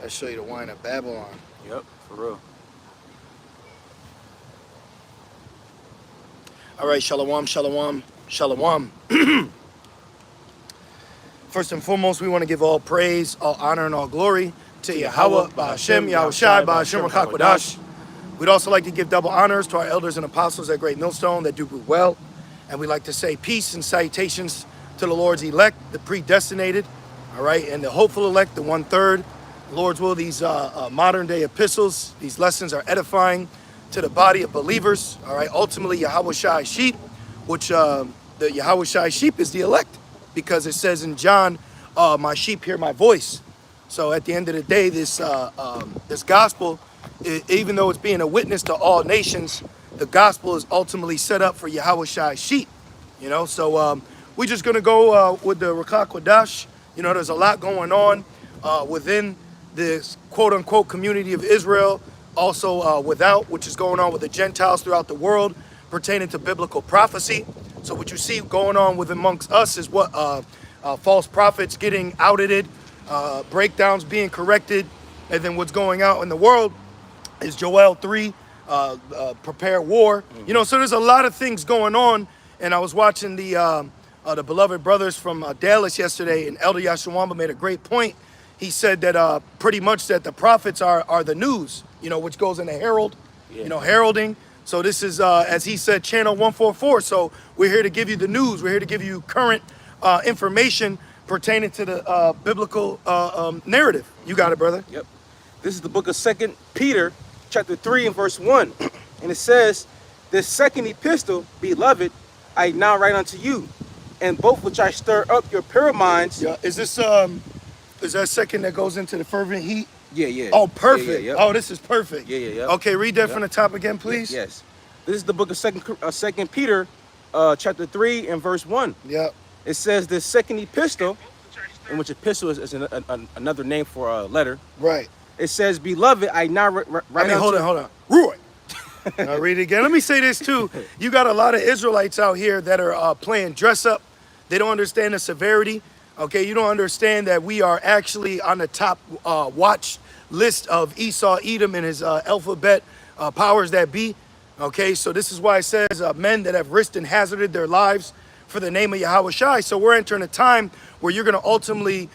I show you the wine of Babylon. Yep, for real. All right, shalom, shalom, shalom. First and foremost, we want to give all praise, all honor, and all glory to Yahweh, Ba'ashem, Yahushai, Ba'ashem, Rakakwadash. We'd also like to give double honors to our elders and apostles at Great Millstone that do well. And we'd like to say peace and salutations to the Lord's elect, the predestinated, all right, and the hopeful elect, the 1/3. Lord's will, these modern day epistles, these lessons are edifying to the body of believers, all right. Ultimately, Yahushai sheep, which the Yahushai sheep is the elect, because it says in John, my sheep hear my voice. So at the end of the day, this gospel, even though it's being a witness to all nations, the gospel is ultimately set up for Yahushai sheep, you know. So we're just gonna go with the Rakak Wadash. You know, there's a lot going on within this quote-unquote community of Israel, also without, which is going on with the Gentiles throughout the world pertaining to biblical prophecy. So what you see going on with amongst us is what false prophets getting outed, breakdowns being corrected, and then what's going out in the world is Joel 3, prepare war. You know, so there's a lot of things going on. And I was watching the beloved brothers from Dallas yesterday, and Elder Yashawamba made a great point. He said that pretty much that the prophets are the news, you know, which goes in the herald, you know, heralding. So this is, as he said, channel 144. So we're here to give you the news. We're here to give you current information pertaining to the biblical narrative. You got it, brother. Yep. This is the book of 2 Peter, chapter 3 and verse 1. And it says, this second epistle, beloved, I now write unto you, and both which I stir up your pure minds. Yeah. Is this is that second that goes into the fervent heat? Yeah, yeah. Oh, perfect. Yeah, yeah, Oh, this is perfect. Yeah, yeah, yeah. Okay, read that from the top again, please. Yes. This is the book of Second Peter, chapter 3 and verse 1. Yeah. It says this second epistle, in which epistle is another name for a letter. Right. It says, beloved, I now write hold on. Roy. Now read it again. Let me say this too. You got a lot of Israelites out here that are playing dress up. They don't understand the severity. Okay, you don't understand that we are actually on the top watch list of Esau, Edom, and his alphabet powers that be. Okay, so this is why it says men that have risked and hazarded their lives for the name of Yahushai. So we're entering a time where you're going to ultimately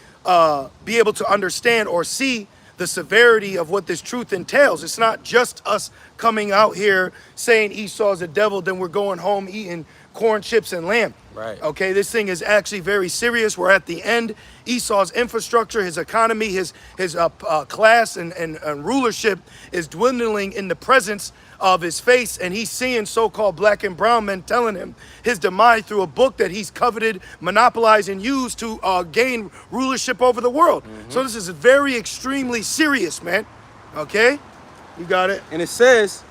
be able to understand or see the severity of what this truth entails. It's not just us coming out here saying Esau's a devil, then we're going home eating corn chips and lamb. Right. Okay, this thing is actually very serious. We're at the end. Esau's infrastructure, his economy, his class and rulership is dwindling in the presence of his face, and he's seeing so-called black and brown men telling him his demise through a book that he's coveted, monopolized, and used to gain rulership over the world. So this is very extremely serious, man. Okay, you got it. And it says,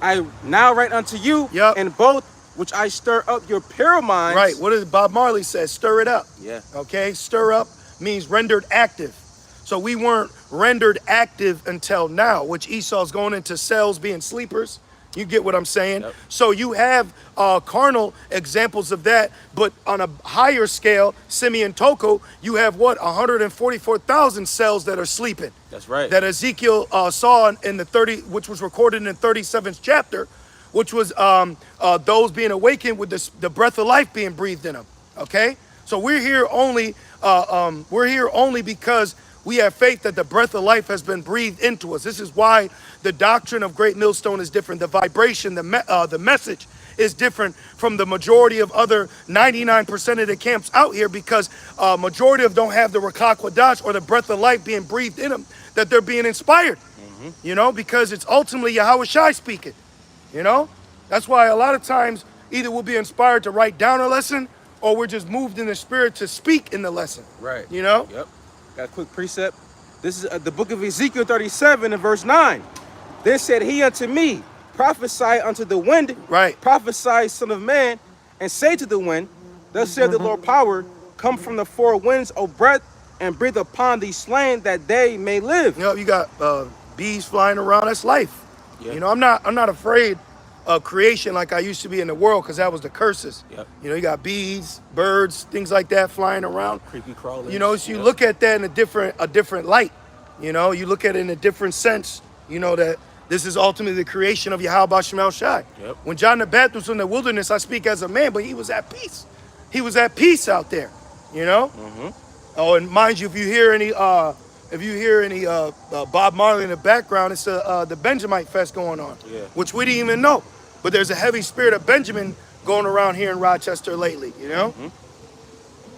I now write unto you, and both which I stir up your pure minds. Right. What does Bob Marley says? Stir it up. Yeah. Okay. Stir up means rendered active. So we weren't rendered active until now, which Esau's going into cells being sleepers. You get what I'm saying? Yep. So you have carnal examples of that, but on a higher scale, Simeon Toko, you have what? 144,000 cells that are sleeping. That's right. That Ezekiel saw in the 30, which was recorded in the 37th chapter, which was those being awakened with the breath of life being breathed in them. Okay, so we're here only because we have faith that the breath of life has been breathed into us. This is why the doctrine of Great Millstone is different. The vibration, the message is different from the majority of other 99% of the camps out here, because majority of them don't have the Rakak Wadash or the breath of life being breathed in them, that they're being inspired. You know, because it's ultimately Yahushai speaking. You know, that's why a lot of times either we'll be inspired to write down a lesson, or we're just moved in the spirit to speak in the lesson. Right. You know? Yep. Got a quick precept. This is the book of Ezekiel 37 and verse 9. Then said he unto me, prophesy unto the wind. Right. Prophesy, son of man, and say to the wind, thus saith the Lord power, come from the four winds, O breath, and breathe upon these slain that they may live. You know, you got bees flying around. That's life. Yeah. You know, I'm not afraid of creation like I used to be in the world, because that was the curses. Yep. You know, you got bees, birds, things like that flying around. Creepy crawlers. You know, so you look at that in a different light. You know, you look at it in a different sense, you know, that this is ultimately the creation of Yahweh Bashem El Shai. Yep. When John the Baptist was in the wilderness, I speak as a man, but he was at peace. He was at peace out there, you know? Oh, and mind you, if you hear any Bob Marley in the background, it's the Benjamite Fest going on, Yeah. which we didn't even know. But there's a heavy spirit of Benjamin going around here in Rochester lately, you know?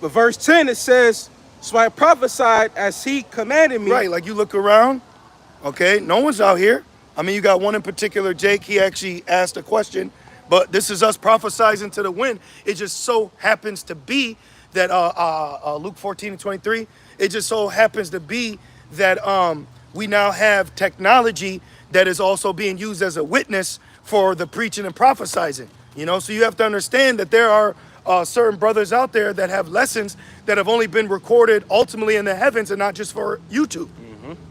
But verse 10, it says, so I prophesied as he commanded me. Right, like you look around, okay, no one's out here. I mean, you got one in particular, Jake, he actually asked a question, but this is us prophesizing to the wind. It just so happens to be that Luke 14:23, it just so happens to be that we now have technology that is also being used as a witness for the preaching and prophesizing. You know, so you have to understand that there are certain brothers out there that have lessons that have only been recorded ultimately in the heavens and not just for YouTube.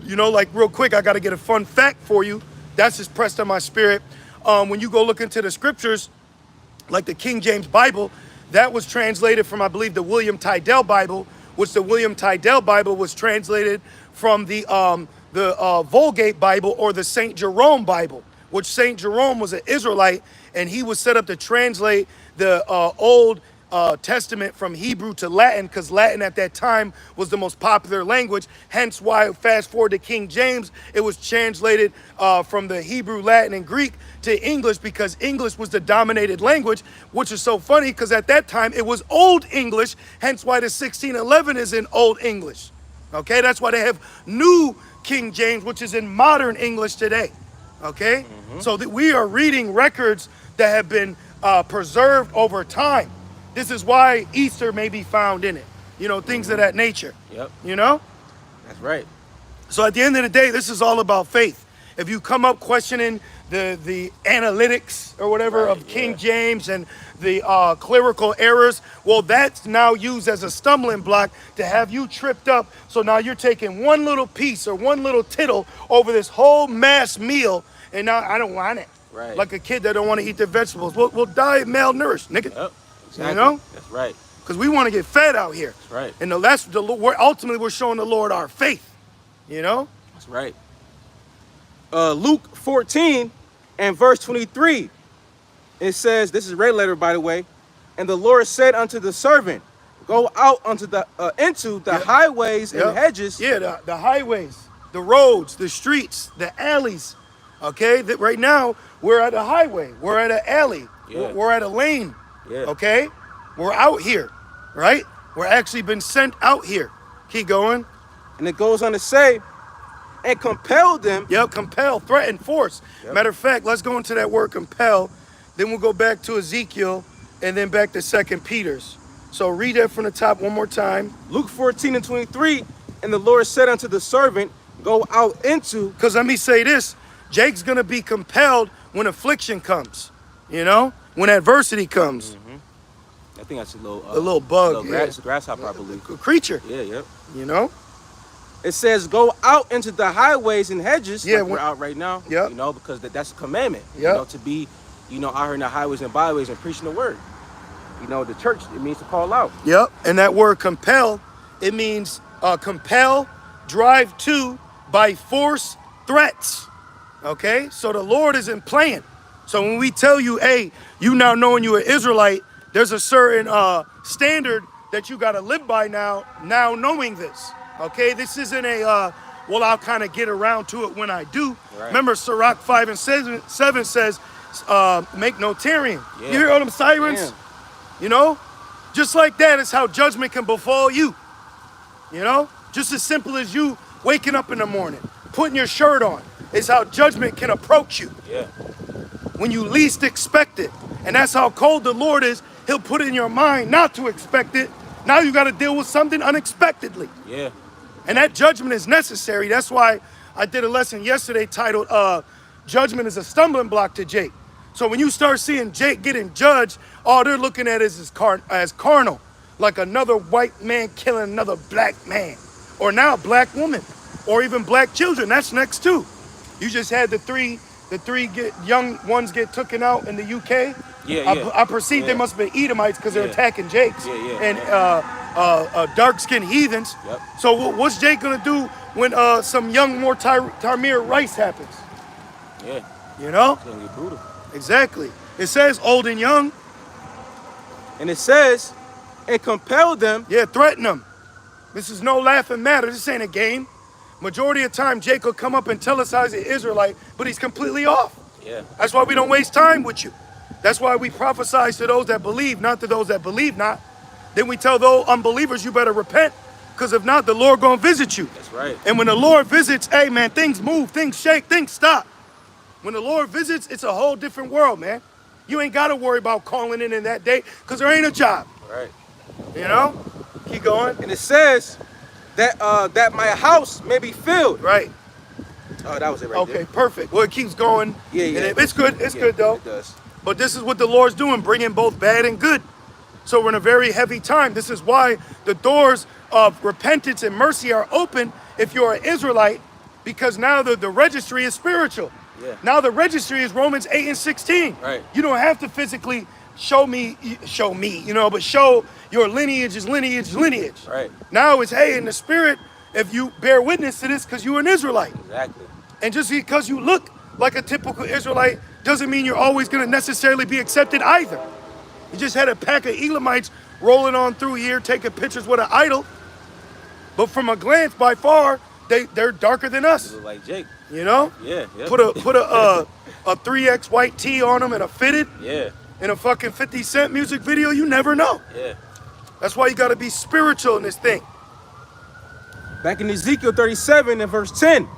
You know, like real quick, I got to get a fun fact for you. That's just pressed on my spirit. When you go look into the scriptures, like the King James Bible, that was translated from, I believe, the William Tyndale Bible, which the William Tyndale Bible was translated from the Vulgate Bible or the St. Jerome Bible, which St. Jerome was an Israelite, and he was set up to translate the Old Testament from Hebrew to Latin, because Latin at that time was the most popular language. Hence why, fast forward to King James, it was translated from the Hebrew, Latin, and Greek to English, because English was the dominated language, which is so funny because at that time it was Old English, hence why the 1611 is in Old English. Okay, that's why they have New King James, which is in modern English today. Okay, so that we are reading records that have been preserved over time. This is why Easter may be found in it. You know, things of that nature. Yep. You know? That's right. So at the end of the day, this is all about faith. If you come up questioning the analytics or whatever Right, of King James and the clerical errors, well, that's now used as a stumbling block to have you tripped up. So now you're taking one little piece or one little tittle over this whole mass meal, and now I don't want it. Right. Like a kid that don't want to eat their vegetables. We'll die malnourished, nigga. Yep. Exactly. You know? That's right. Because we want to get fed out here. That's right. And that's the ultimately we're showing the Lord our faith. You know? That's right. Luke 14 and verse 23, it says, this is red letter, by the way, and the Lord said unto the servant, go out unto the into the highways and hedges. Yeah, the highways, the roads, the streets, the alleys. Okay, right now we're at a highway, we're at an alley, we're at a lane. Yeah. Okay, we're out here, right? We're actually been sent out here. Keep going. And it goes on to say, and compel them. Yep, compel, threaten, force. Yep. Matter of fact, let's go into that word compel. Then we'll go back to Ezekiel and then back to 2 Peter's. So read that from the top one more time. Luke 14 and 23, and the Lord said unto the servant, go out into. Because let me say this, Jake's going to be compelled when affliction comes, you know, when adversity comes. I think that's a little bug, it's a grasshopper, I believe. Creature. Yeah, yep. You know? It says, go out into the highways and hedges, Yeah, like we're out right now, Yep. you know, because that's a commandment, Yep. you know, to be, you know, out here in the highways and byways and preaching the word. You know, the church, it means to call out. Yep, and that word compel, it means compel, drive to, by force, threats. Okay, so the Lord isn't playing. So when we tell you, hey, you now knowing you're an Israelite, there's a certain standard that you got to live by now knowing this. Okay, this isn't a, well, I'll kind of get around to it when I do. Right. Remember, Sirach 5 and 7 says, make no tarrying. Yeah. You hear all them sirens? Damn. You know? Just like that is how judgment can befall you. You know? Just as simple as you waking up in the morning, putting your shirt on, is how judgment can approach you. Yeah. When you least expect it. And that's how cold the Lord is. He'll put it in your mind not to expect it. Now you got to deal with something unexpectedly. Yeah. And that judgment is necessary. That's why I did a lesson yesterday titled, Judgment is a Stumbling Block to Jake. So when you start seeing Jake getting judged, all they're looking at is as carnal. Like another white man killing another black man. Or now a black woman. Or even black children. That's next too. You just had the three young ones get taken out in the UK. Yeah, I perceive they must have been Edomites because they're attacking Jakes. Yeah. And dark-skinned heathens. Yep. So what's Jake gonna do when some young Tamir Rice happens? Yeah. You know? It's gonna get brutal. Exactly. It says old and young. And it says, and compel them. Yeah, threaten them. This is no laughing matter. This ain't a game. Majority of the time, Jake will come up and tell us how he's an Israelite, but he's completely off. Yeah. That's why we don't waste time with you. That's why we prophesy to those that believe, not to those that believe not. Then we tell those unbelievers, you better repent, because if not, the Lord gonna visit you. That's right. And when the Lord visits, hey man, things move, things shake, things stop. When the Lord visits, it's a whole different world, man. You ain't gotta worry about calling in that day, because there ain't a job. Right. You know? Keep going. And it says that that my house may be filled. Right. Oh, that was it right there. Okay, perfect. Well, it keeps going. Yeah. And it's good. It's good, though. It does. But this is what the Lord's doing, bringing both bad and good. So we're in a very heavy time. This is why the doors of repentance and mercy are open if you're an Israelite, because now the registry is spiritual. Yeah. Now the registry is Romans 8 and 16. Right. You don't have to physically show me, you know, but show your lineage is lineage. Right. Now it's, hey, in the spirit, if you bear witness to this, because you're an Israelite. Exactly. And just because you look like a typical Israelite doesn't mean you're always going to necessarily be accepted either. You just had a pack of Elamites rolling on through here, taking pictures with an idol. But from a glance, by far, they're darker than us. You look like Jake. You know? Yeah. Put a 3X white tee on them and a fitted Yeah. in a fucking 50 Cent music video. You never know. Yeah. That's why you got to be spiritual in this thing. Back in Ezekiel 37 and verse 10.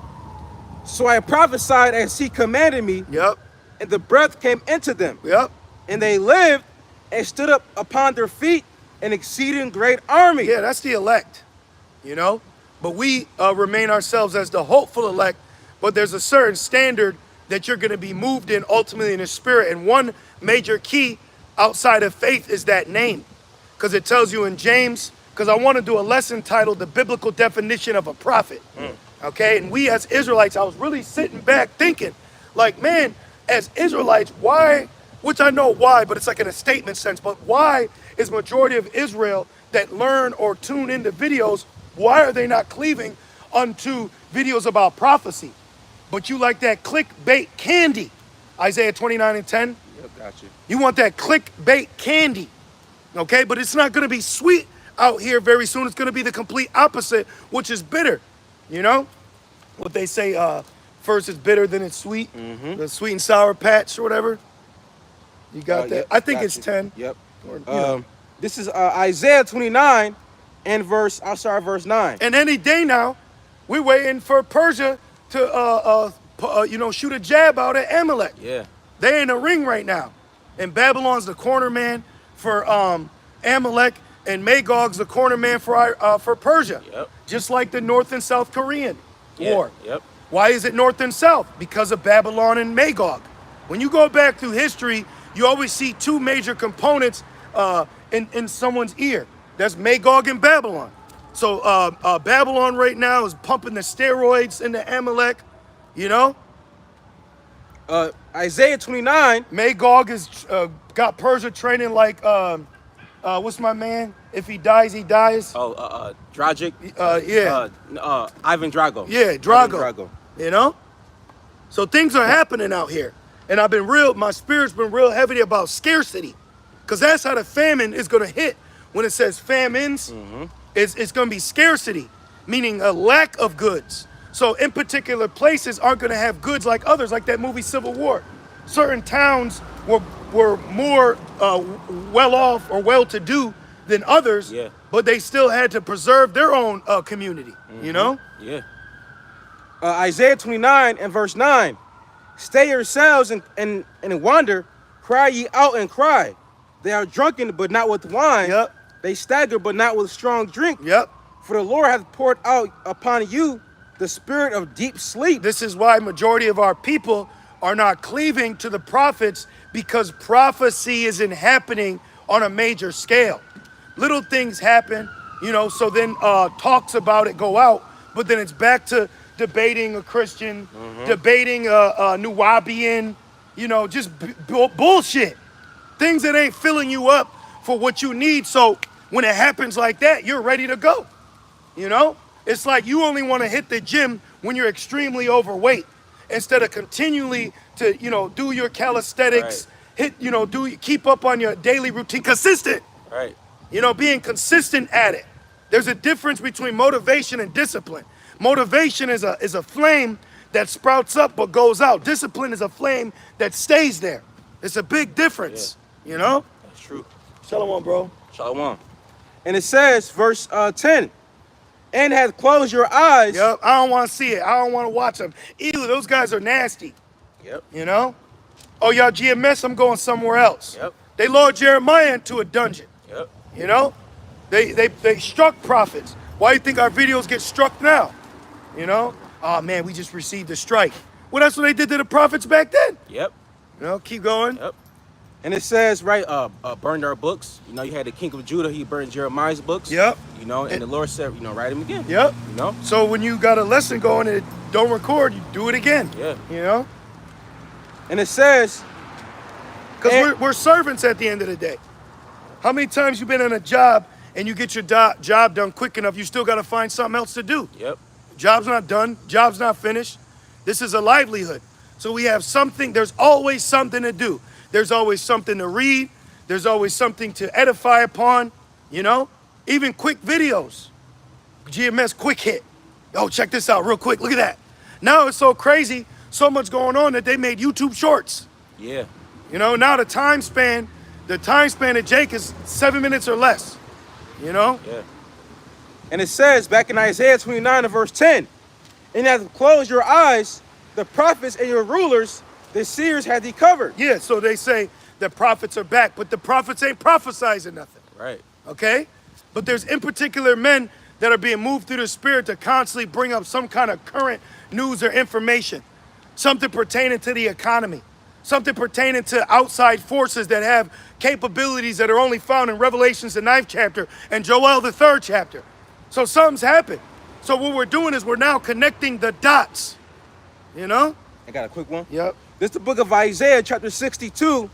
So I prophesied as he commanded me, Yep. and the breath came into them, Yep. and they lived and stood up upon their feet, an exceeding great army. Yeah, that's the elect, you know? But we remain ourselves as the hopeful elect, but there's a certain standard that you're going to be moved in ultimately in the spirit. And one major key outside of faith is that name, because it tells you in James, because I want to do a lesson titled The Biblical Definition of a Prophet. Okay, and we as Israelites, I was really sitting back thinking, like, man, as Israelites, why, which I know why, but it's like in a statement sense, but why is majority of Israel that learn or tune into videos, why are they not cleaving unto videos about prophecy? But you like that clickbait candy, Isaiah 29 and 10. Yep, got you. You want that clickbait candy, okay? But it's not going to be sweet out here very soon. It's going to be the complete opposite, which is bitter, you know? What they say, first it's bitter, then it's sweet. The sweet and sour patch or whatever. You got that? Yep, I think got it's you. 10. Yep. Or, you know. This is Isaiah 29 and verse 9. And any day now, we're waiting for Persia to, shoot a jab out at Amalek. Yeah. They in a ring right now. And Babylon's the corner man for Amalek, and Magog's the corner man for Persia. Yep. Just like the North and South Korean war. Yep. Why is it North and South? Because of Babylon and Magog. When you go back through history, you always see two major components in someone's ear. That's Magog and Babylon. So Babylon right now is pumping the steroids into Amalek, you know? Isaiah 29. Magog has got Persia training like, what's my man? If he dies, he dies. Dragic. Yeah. Ivan Drago. Yeah, Ivan Drago. You know? So things are happening out here. And my spirit's been real heavy about scarcity. Because that's how the famine is going to hit. When it says famines, it's going to be scarcity, meaning a lack of goods. So in particular places aren't going to have goods like others, like that movie Civil War. Certain towns were more well off or well-to-do than others, but they still had to preserve their own community, you know? Yeah. Isaiah 29 and verse 9. Stay yourselves and wander, cry ye out and cry. They are drunken, but not with wine. Yep. They stagger, but not with strong drink. Yep. For the Lord hath poured out upon you the spirit of deep sleep. This is why majority of our people are not cleaving to the prophets, because prophecy isn't happening on a major scale. Little things happen, you know, so then talks about it go out, but then it's back to debating a Christian, debating a Nuwabian, you know, just bullshit. Things that ain't filling you up for what you need. So when it happens like that, you're ready to go. You know? It's like you only want to hit the gym when you're extremely overweight instead of continually to, do your calisthenics, keep up on your daily routine, consistent. Right. Being consistent at it. There's a difference between motivation and discipline. Motivation is a flame that sprouts up but goes out. Discipline is a flame that stays there. It's a big difference, That's true. Shalom, bro. Shalom. And it says, verse 10, and hath closed your eyes. Yep, I don't want to see it. I don't want to watch them. Ew, those guys are nasty. Yep. Oh, y'all GMS, I'm going somewhere else. Yep. They lured Jeremiah into a dungeon. Yep. They struck prophets. Why do you think our videos get struck now? Oh man, we just received a strike. Well, that's what they did to the prophets back then. Yep. Keep going. Yep. And it says, right, burned our books. You had the king of Judah, he burned Jeremiah's books. Yep. And the Lord said, write him again. Yep. So when you got a lesson going and it don't record, you do it again. Yeah. And it says, because we're servants at the end of the day. How many times you been on a job and you get your job done quick enough, you still got to find something else to do? Yep. Job's not done. Job's not finished. This is a livelihood. So we have something. There's always something to do. There's always something to read. There's always something to edify upon, Even quick videos. GMS quick hit. Oh, check this out real quick. Look at that. Now it's so crazy, so much going on that they made YouTube shorts. Yeah. Now the time span of Jake is 7 minutes or less. Yeah. And it says back in Isaiah 29 and verse 10, and hath closed your eyes, the prophets and your rulers, the seers had thee covered. Yeah, so they say the prophets are back, but the prophets ain't prophesizing nothing. Right. Okay? But there's in particular men that are being moved through the spirit to constantly bring up some kind of current news or information, something pertaining to the economy, something pertaining to outside forces that have capabilities that are only found in Revelations, the 9th chapter, and Joel, the 3rd chapter. So something's happened. So what we're doing is we're now connecting the dots, I got a quick one. Yep. This is the book of Isaiah, chapter 62,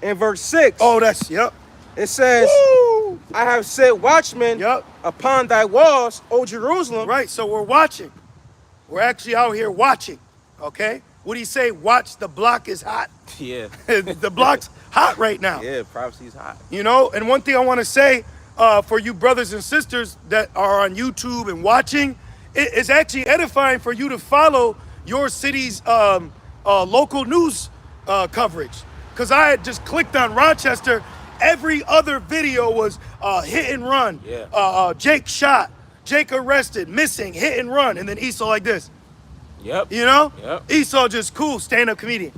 and verse 6. Oh, yep. It says, Woo! I have set watchmen upon thy walls, O Jerusalem. Right, so we're watching. We're actually out here watching, okay? What do you say? Watch, the block is hot. Yeah. The block's hot right now. Yeah, prophecy is hot. And one thing I want to say for you brothers and sisters that are on YouTube and watching, it's actually edifying for you to follow your city's local news coverage. Because I had just clicked on Rochester. Every other video was hit and run. Yeah. Jake shot. Jake arrested. Missing. Hit and run. And then Esau like this. Yep. Yep. Esau just cool, stand-up comedian.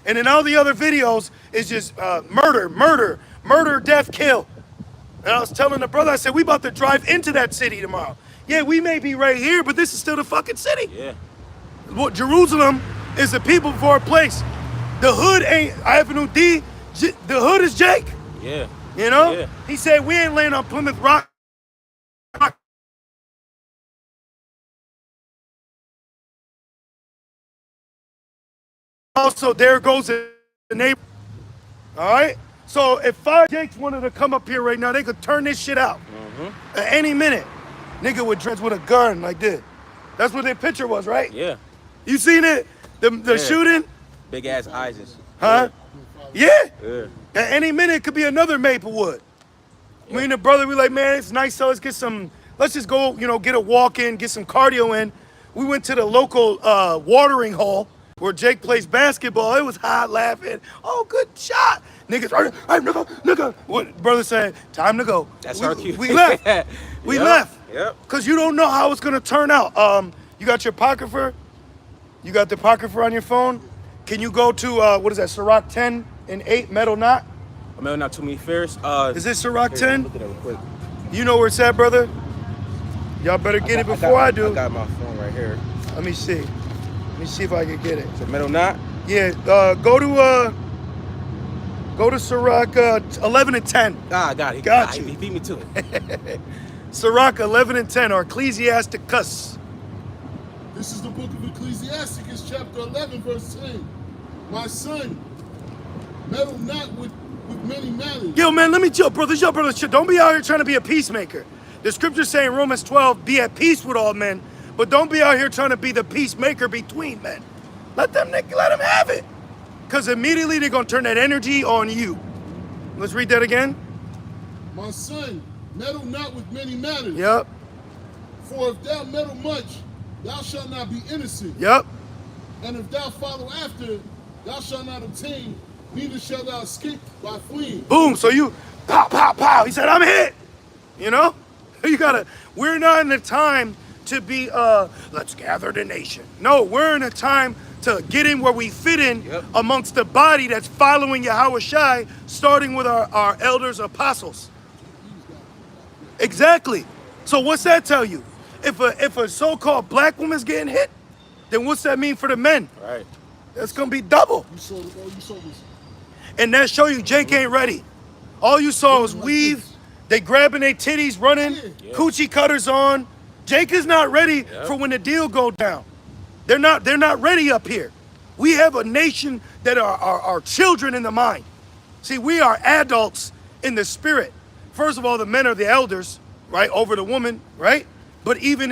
And then all the other videos is just murder, death, kill. And I was telling the brother, I said, we about to drive into that city tomorrow. Yeah, we may be right here, but this is still the fucking city. Yeah. Well, Jerusalem is the people before a place. The hood ain't Avenue D. The hood is Jake. Yeah. Yeah. He said, we ain't laying on Plymouth Rock. Also, there goes the neighbor. All right? So if 5 Jakes wanted to come up here right now, they could turn this shit out at any minute. Nigga with dreads with a gun like this. That's what their picture was, right? Yeah. You seen it? The shooting? Big ass eyes. Huh? Yeah. At any minute, it could be another Maplewood. Me and the brother, we like, man, it's nice, so let's just go, get a walk in, get some cardio in. We went to the local watering hole where Jake plays basketball. It was hot, laughing. Oh, good shot. Niggas, hey, nigga. What brother said, time to go. That's our cue. We left. We left. Yep. Because you don't know how it's going to turn out. You got your apocrypha? You got the apocrypha on your phone? Can you go to, what is that, Sirach 10 and 8, Metal Knot? Metal Knot too many fears. Is this Sirach 10? Look at it real quick. You know where it's at, brother? Y'all better get it before I do. I got my phone right here. Let me see. Let me see if I can get it. Is it Metal Knot? Yeah, go to Sirach 11 and 10. Ah, I got it. Got you. He beat me to it. Sirach 11 and 10, or Ecclesiasticus. This is the book of Ecclesiasticus, chapter 11, verse 10. My son, meddle not with with many matters. Yo, man, let me chill, brothers. Yo, brothers, chill. Don't be out here trying to be a peacemaker. The scriptures say in Romans 12, be at peace with all men, but don't be out here trying to be the peacemaker between men. Let them have it. Because immediately they're going to turn that energy on you. Let's read that again. My son, meddle not with many matters. Yep, For if thou meddle much, thou shalt not be innocent. yep. And if thou follow after, thou shalt not obtain, neither shalt thou escape by fleeing. Boom. So you, pow, pow, pow. He said, I'm hit. You know? We're not in a time to be, let's gather the nation. No, we're in a time to get in where we fit in amongst the body that's following Yahweh Shai, starting with our elders, apostles. Exactly. So what's that tell you? If a so-called black woman's getting hit, then what's that mean for the men? Right. That's gonna be double. You saw this. And that show you Jake ain't ready. All you saw was weave, they grabbing their titties, running, coochie cutters on. Jake is not ready for when the deal go down. They're not ready up here. We have a nation that are children in the mind. See, we are adults in the spirit. First of all, the men are the elders, right, over the woman, right? But even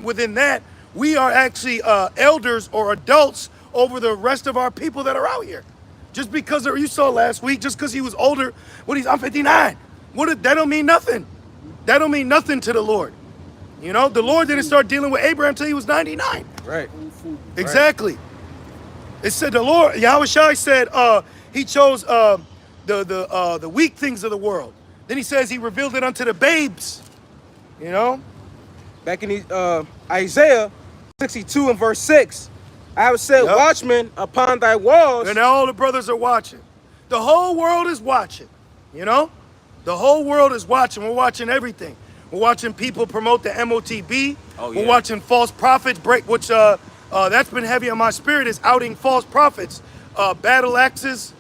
within that, we are actually elders or adults over the rest of our people that are out here. Just because you saw last week, just because he was older, I'm 59. That don't mean nothing. That don't mean nothing to the Lord. You know, the Lord didn't start dealing with Abraham until he was 99. Right. Exactly. Right. It said the Lord, Yahweh Shai said, he chose the weak things of the world. Then he says he revealed it unto the babes. You know? Back in Isaiah 62 and verse 6, I have set watchmen upon thy walls. And all the brothers are watching. The whole world is watching. You know? The whole world is watching. We're watching everything. We're watching people promote the MOTB. Oh, yeah. We're watching false prophets break, which that's been heavy on my spirit, is outing false prophets. Battle axes.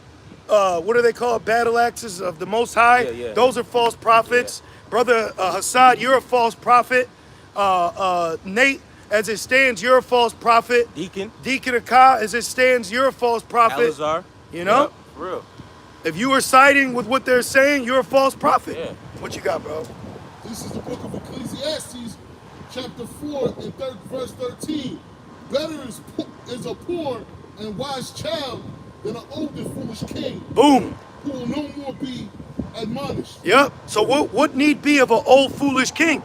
What do they call it? Battle axes of the Most High. Yeah. Those are false prophets. Yeah. Brother Hassad, you're a false prophet. Nate, as it stands, you're a false prophet. Deacon Akah, as it stands, you're a false prophet. Elazar. You know? Yep, for real. If you are siding with what they're saying, you're a false prophet. Yeah. What you got, bro? This is the book of Ecclesiastes, chapter 4 and verse 13. Better is a poor and wise child than an old and foolish king. Boom. Who will no more be admonished. Yep. So what need be of an old foolish king?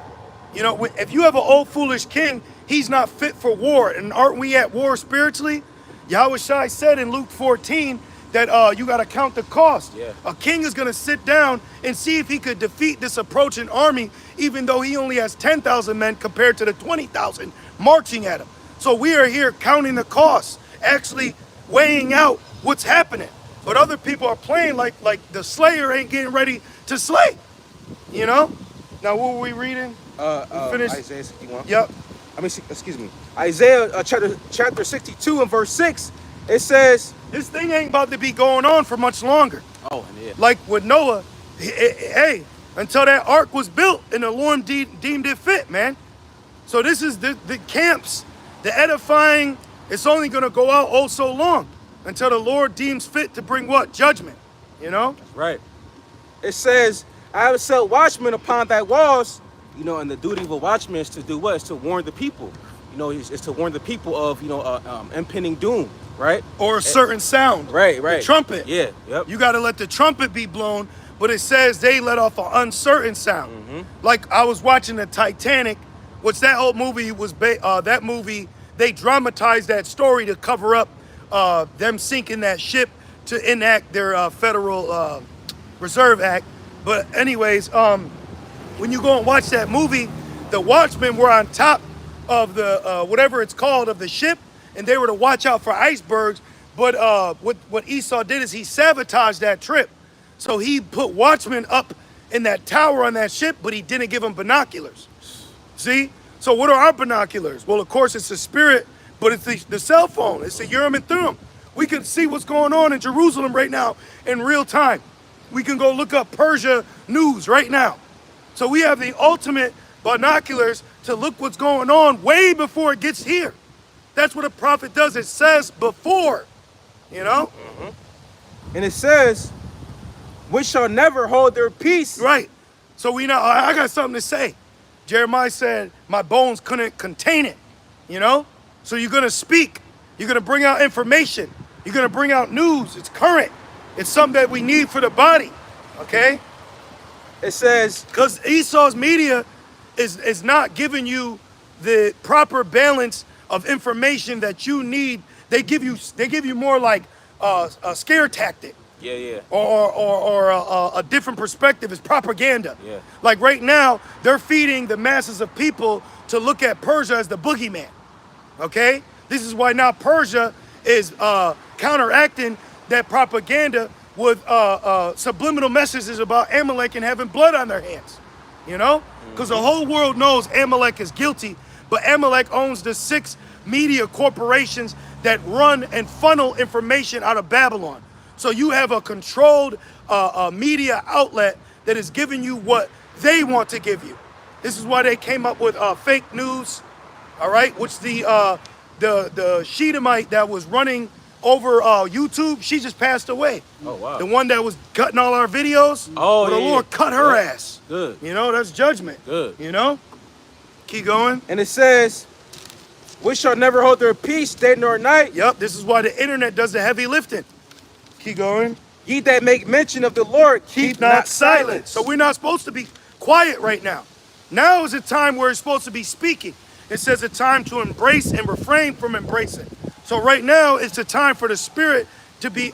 You know, if you have an old foolish king, he's not fit for war. And aren't we at war spiritually? Yahweh Shai said in Luke 14 that you got to count the cost. Yeah. A king is going to sit down and see if he could defeat this approaching army, even though he only has 10,000 men compared to the 20,000 marching at him. So we are here counting the costs, actually weighing out what's happening. But other people are playing like the slayer ain't getting ready to slay. You know? Now, what were we reading? Isaiah 61. Yep. Excuse me. Isaiah chapter 62 and verse 6. It says, this thing ain't about to be going on for much longer. Oh, yeah. Like with Noah, hey, until that ark was built and the Lord deemed it fit, man. So this is the camps, the edifying, it's only going to go out oh so long until the Lord deems fit to bring what? Judgment, you know? Right. It says, I have set watchmen upon thy walls. You know, and the duty of a watchman is to do what? It's to warn the people. You know, it's to warn the people of, impending doom, right? Or a certain sound. Right. The trumpet. Yeah, yep. You got to let the trumpet be blown, but it says they let off an uncertain sound. Mm-hmm. Like I was watching the Titanic, which that whole movie was, that movie, they dramatized that story to cover up them sinking that ship to enact their Federal Reserve Act. But anyways, when you go and watch that movie, the watchmen were on top of the whatever it's called of the ship, and they were to watch out for icebergs. But what Esau did is he sabotaged that trip, so he put watchmen up in that tower on that ship, but he didn't give them binoculars. See? So what are our binoculars? Well, of course it's the spirit, but it's the cell phone. It's the Urim and Thummim. We can see what's going on in Jerusalem right now in real time. We can go look up Persia news right now. So we have the ultimate binoculars to look what's going on way before it gets here. That's what a prophet does. It says before, you know? Mm-hmm. And it says, which shall never hold their peace. Right. So we know, I got something to say. Jeremiah said, my bones couldn't contain it, you know? So you're going to speak. You're going to bring out information. You're going to bring out news. It's current. It's something that we need for the body, okay? It says, Because Esau's media is not giving you the proper balance of information that you need. They give you more like a scare tactic. yeah. Or a different perspective. Is propaganda. Yeah. Like right now, they're feeding the masses of people to look at Persia as the boogeyman. Okay? This is why now Persia is counteracting that propaganda with subliminal messages about Amalek and having blood on their hands. You know? Because the whole world knows Amalek is guilty, but Amalek owns the 6 media corporations that run and funnel information out of Babylon. So you have a controlled media outlet that is giving you what they want to give you. This is why they came up with fake news, all right? Which the Shedemite that was running over YouTube, she just passed away. Oh, wow. The one that was cutting all our videos, Oh, the yeah, Lord yeah. cut her ass. Good. You know, that's judgment. Good. You know? Keep going. And it says, which shall never hold their peace day nor night. Yep, this is why the internet does the heavy lifting. Keep going. Ye that make mention of the Lord, keep not silence. So we're not supposed to be quiet right now. Now is a time where it's supposed to be speaking. It says a time to embrace and refrain from embracing. So right now it's a time for the Spirit to be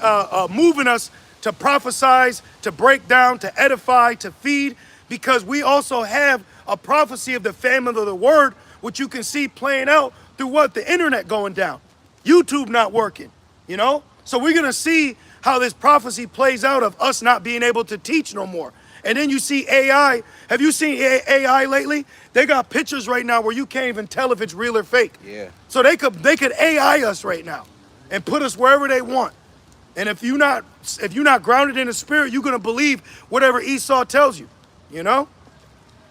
moving us to prophesize, to break down, to edify, to feed, because we also have a prophecy of the famine of the word, which you can see playing out through what? The internet going down. YouTube not working, you know? So we're going to see how this prophecy plays out of us not being able to teach no more. And then you see AI. Have you seen AI lately? They got pictures right now where you can't even tell if it's real or fake. Yeah. So they could AI us right now and put us wherever they want. And if you're not grounded in the spirit, you're gonna believe whatever Esau tells you. You know?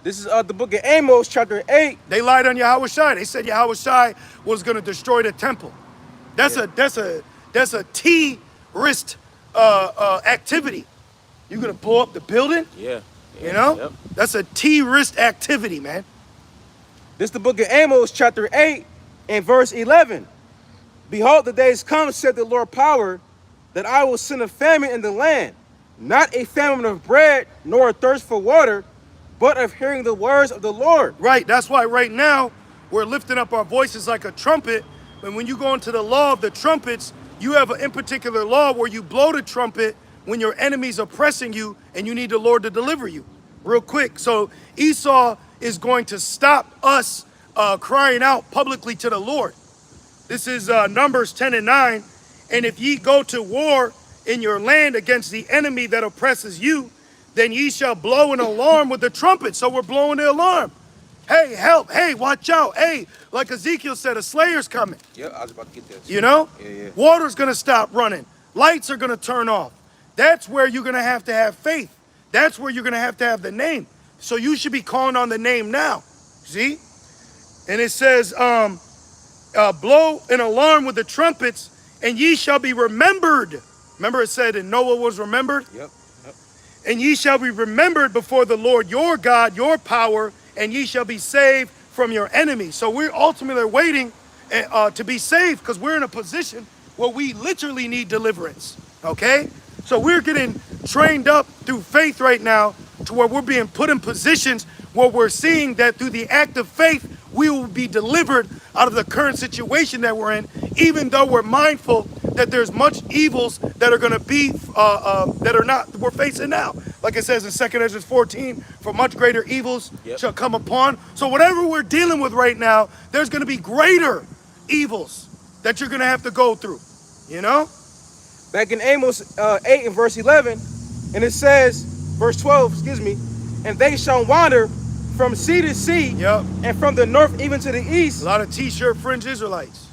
This is the book of Amos, chapter 8. They lied on Yahweh Shai. They said Yahweh Shai was gonna destroy the temple. That's a T-wrist activity. You're gonna blow up the building? Yeah. You know? Yep. That's a T-wrist activity, man. This is the book of Amos, chapter 8, and verse 11. Behold, the days come, said the Lord power, that I will send a famine in the land, not a famine of bread, nor a thirst for water, but of hearing the words of the Lord. Right, that's why right now we're lifting up our voices like a trumpet. And when you go into the law of the trumpets, you have an in particular law where you blow the trumpet when your enemies are pressing you and you need the Lord to deliver you. Real quick. So Esau is going to stop us crying out publicly to the Lord. This is Numbers 10 and 9. And if ye go to war in your land against the enemy that oppresses you, then ye shall blow an alarm with the trumpet. So we're blowing the alarm. Hey, help. Hey, watch out. Hey, like Ezekiel said, a slayer's coming. Yeah, I was about to get that. You know? Yeah. Water's going to stop running. Lights are going to turn off. That's where you're going to have faith. That's where you're going to have the name. So you should be calling on the name now. See? And it says, blow an alarm with the trumpets, and ye shall be remembered. Remember it said, and Noah was remembered? Yep. And ye shall be remembered before the Lord your God, your power, and ye shall be saved from your enemies. So we're ultimately waiting to be saved because we're in a position where we literally need deliverance. Okay? So we're getting trained up through faith right now to where we're being put in positions where we're seeing that through the act of faith, we will be delivered out of the current situation that we're in, even though we're mindful that there's much evils that are going to be, we're facing now. Like it says in 2 Ezra 14, for much greater evils shall come upon. So whatever we're dealing with right now, there's going to be greater evils that you're going to have to go through, you know? Back in Amos 8 and verse 11, and it says, verse 12, excuse me, and they shall wander from sea to sea, and from the north even to the east. A lot of t-shirt fringe Israelites.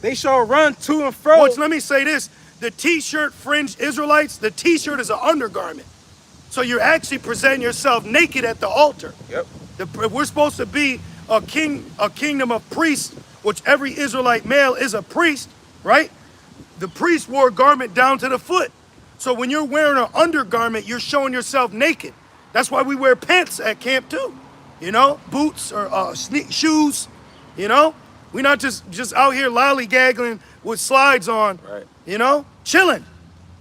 They shall run to and fro. Which, let me say this, the t-shirt fringe Israelites, the t-shirt is an undergarment. So you're actually presenting yourself naked at the altar. We're supposed to be a kingdom of priests, which every Israelite male is a priest, right? The priest wore a garment down to the foot. So when you're wearing an undergarment, you're showing yourself naked. That's why we wear pants at camp too. You know, boots or shoes. You know, we're not just out here lollygagging with slides on. Right. You know, chilling.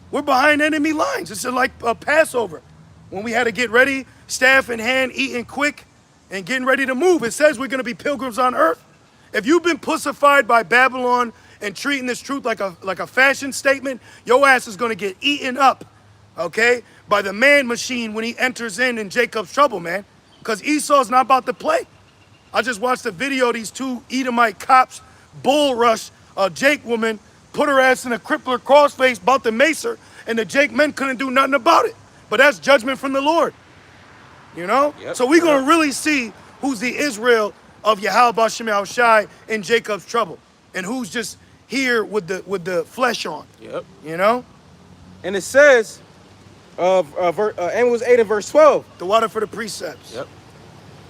We're behind enemy lines. It's like a Passover when we had to get ready, staff in hand, eating quick, and getting ready to move. It says we're going to be pilgrims on earth. If you've been pussified by Babylon and treating this truth like a fashion statement, your ass is going to get eaten up, okay, by the man machine when he enters in Jacob's trouble, man. Because Esau's not about to play. I just watched a video of these two Edomite cops bull rush a Jake woman, put her ass in a crippler crossface, about to mace her, and the Jake men couldn't do nothing about it. But that's judgment from the Lord, you know? Yep. So we're going to really see who's the Israel of Yahweh Bashem Yahushai in Jacob's trouble, and who's just here with the flesh on. Yep. You know? And it says, Amos 8 and verse 12. The water for the precepts. Yep.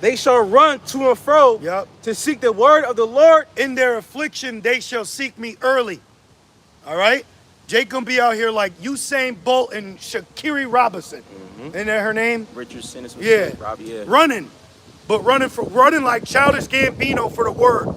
They shall run to and fro Yep. to seek the word of the Lord. In their affliction, they shall seek me early. All right? Jake gonna be out here like Usain Bolt and Shakiri Robinson. Isn't that her name? Richardson is Yeah. Robbie, yeah. Running. But running like Childish Gambino for the word.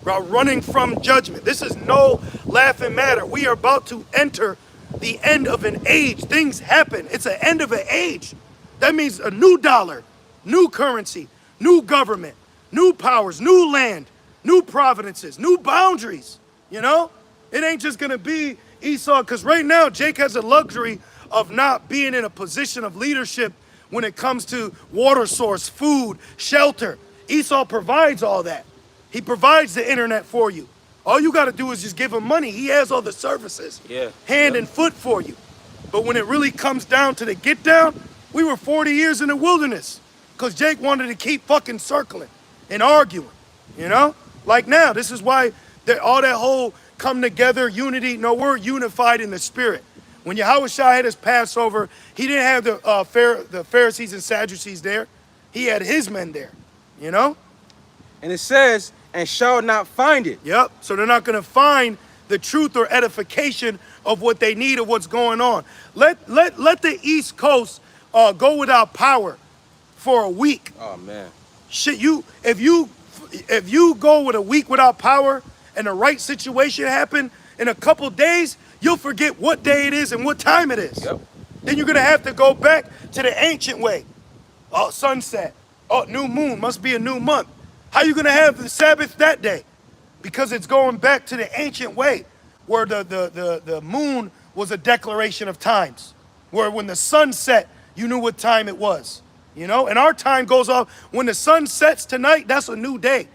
Running from judgment. This is no laughing matter. We are about to enter the end of an age. Things happen. It's an end of an age. That means a new dollar, new currency, new government, new powers, new land, new providences, new boundaries. You know? It ain't just gonna be Esau, because right now Jake has the luxury of not being in a position of leadership when it comes to water source, food, shelter. Esau provides all that. He provides the internet for you. All you got to do is just give him money. He has all the services, Yeah. hand and foot for you. But when it really comes down to the get down, we were 40 years in the wilderness because Jake wanted to keep fucking circling and arguing, you know? Like now, this is why all that whole come together, unity, no, we're unified in the spirit. When Yahushua had his Passover, he didn't have the Pharisees and Sadducees there. He had his men there, you know? And it says, and shall not find it. Yep. So they're not going to find the truth or edification of what they need or what's going on. Let the East Coast go without power for a week. Oh man. Shit, if you go with a week without power and the right situation happen in a couple days, you'll forget what day it is and what time it is. Yep. Then you're gonna have to go back to the ancient way. Oh, sunset. Oh, new moon. Must be a new month. How you gonna have the Sabbath that day? Because it's going back to the ancient way, where the moon was a declaration of times. Where when the sun set, you knew what time it was. You know, and our time goes off when the sun sets tonight. That's a new day.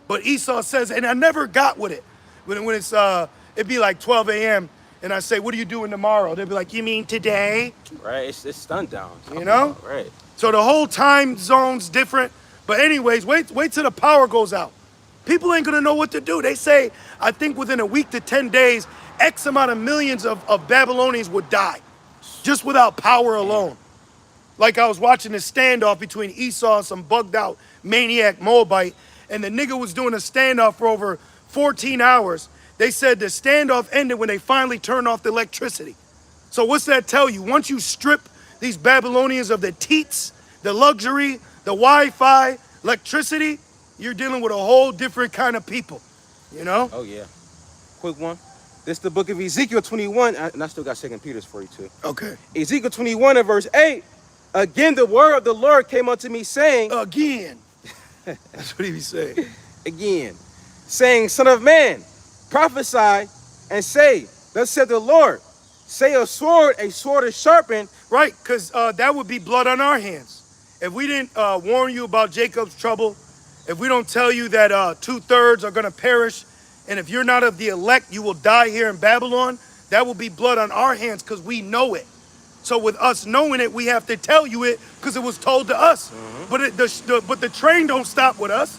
But Esau says, and I never got with it. When it's it'd be like 12 a.m. and I say, what are you doing tomorrow? They'd be like, you mean today? Right. It's sundown. You know? Right. So the whole time zone's different. But anyways, wait till the power goes out. People ain't gonna know what to do. They say, I think within a week to 10 days, X amount of millions of Babylonians would die just without power alone. Like I was watching this standoff between Esau and some bugged out maniac Moabite, and the nigga was doing a standoff for over 14 hours. They said the standoff ended when they finally turned off the electricity. So what's that tell you? Once you strip these Babylonians of the teats, the luxury, the Wi-Fi, electricity, you're dealing with a whole different kind of people, you know? Oh yeah. Quick one. This is the book of Ezekiel 21, and I still got 2 Peter's for you too. Okay. Ezekiel 21 and verse 8. Again, the word of the Lord came unto me, saying, Again. That's what he be saying. again, saying, Son of man, prophesy and say, thus said the Lord, say a sword is sharpened. Right, because that would be blood on our hands. If we didn't warn you about Jacob's trouble, if we don't tell you that 2/3 are going to perish, and if you're not of the elect, you will die here in Babylon, that will be blood on our hands because we know it. So with us knowing it, we have to tell you it because it was told to us. Mm-hmm. But the train don't stop with us.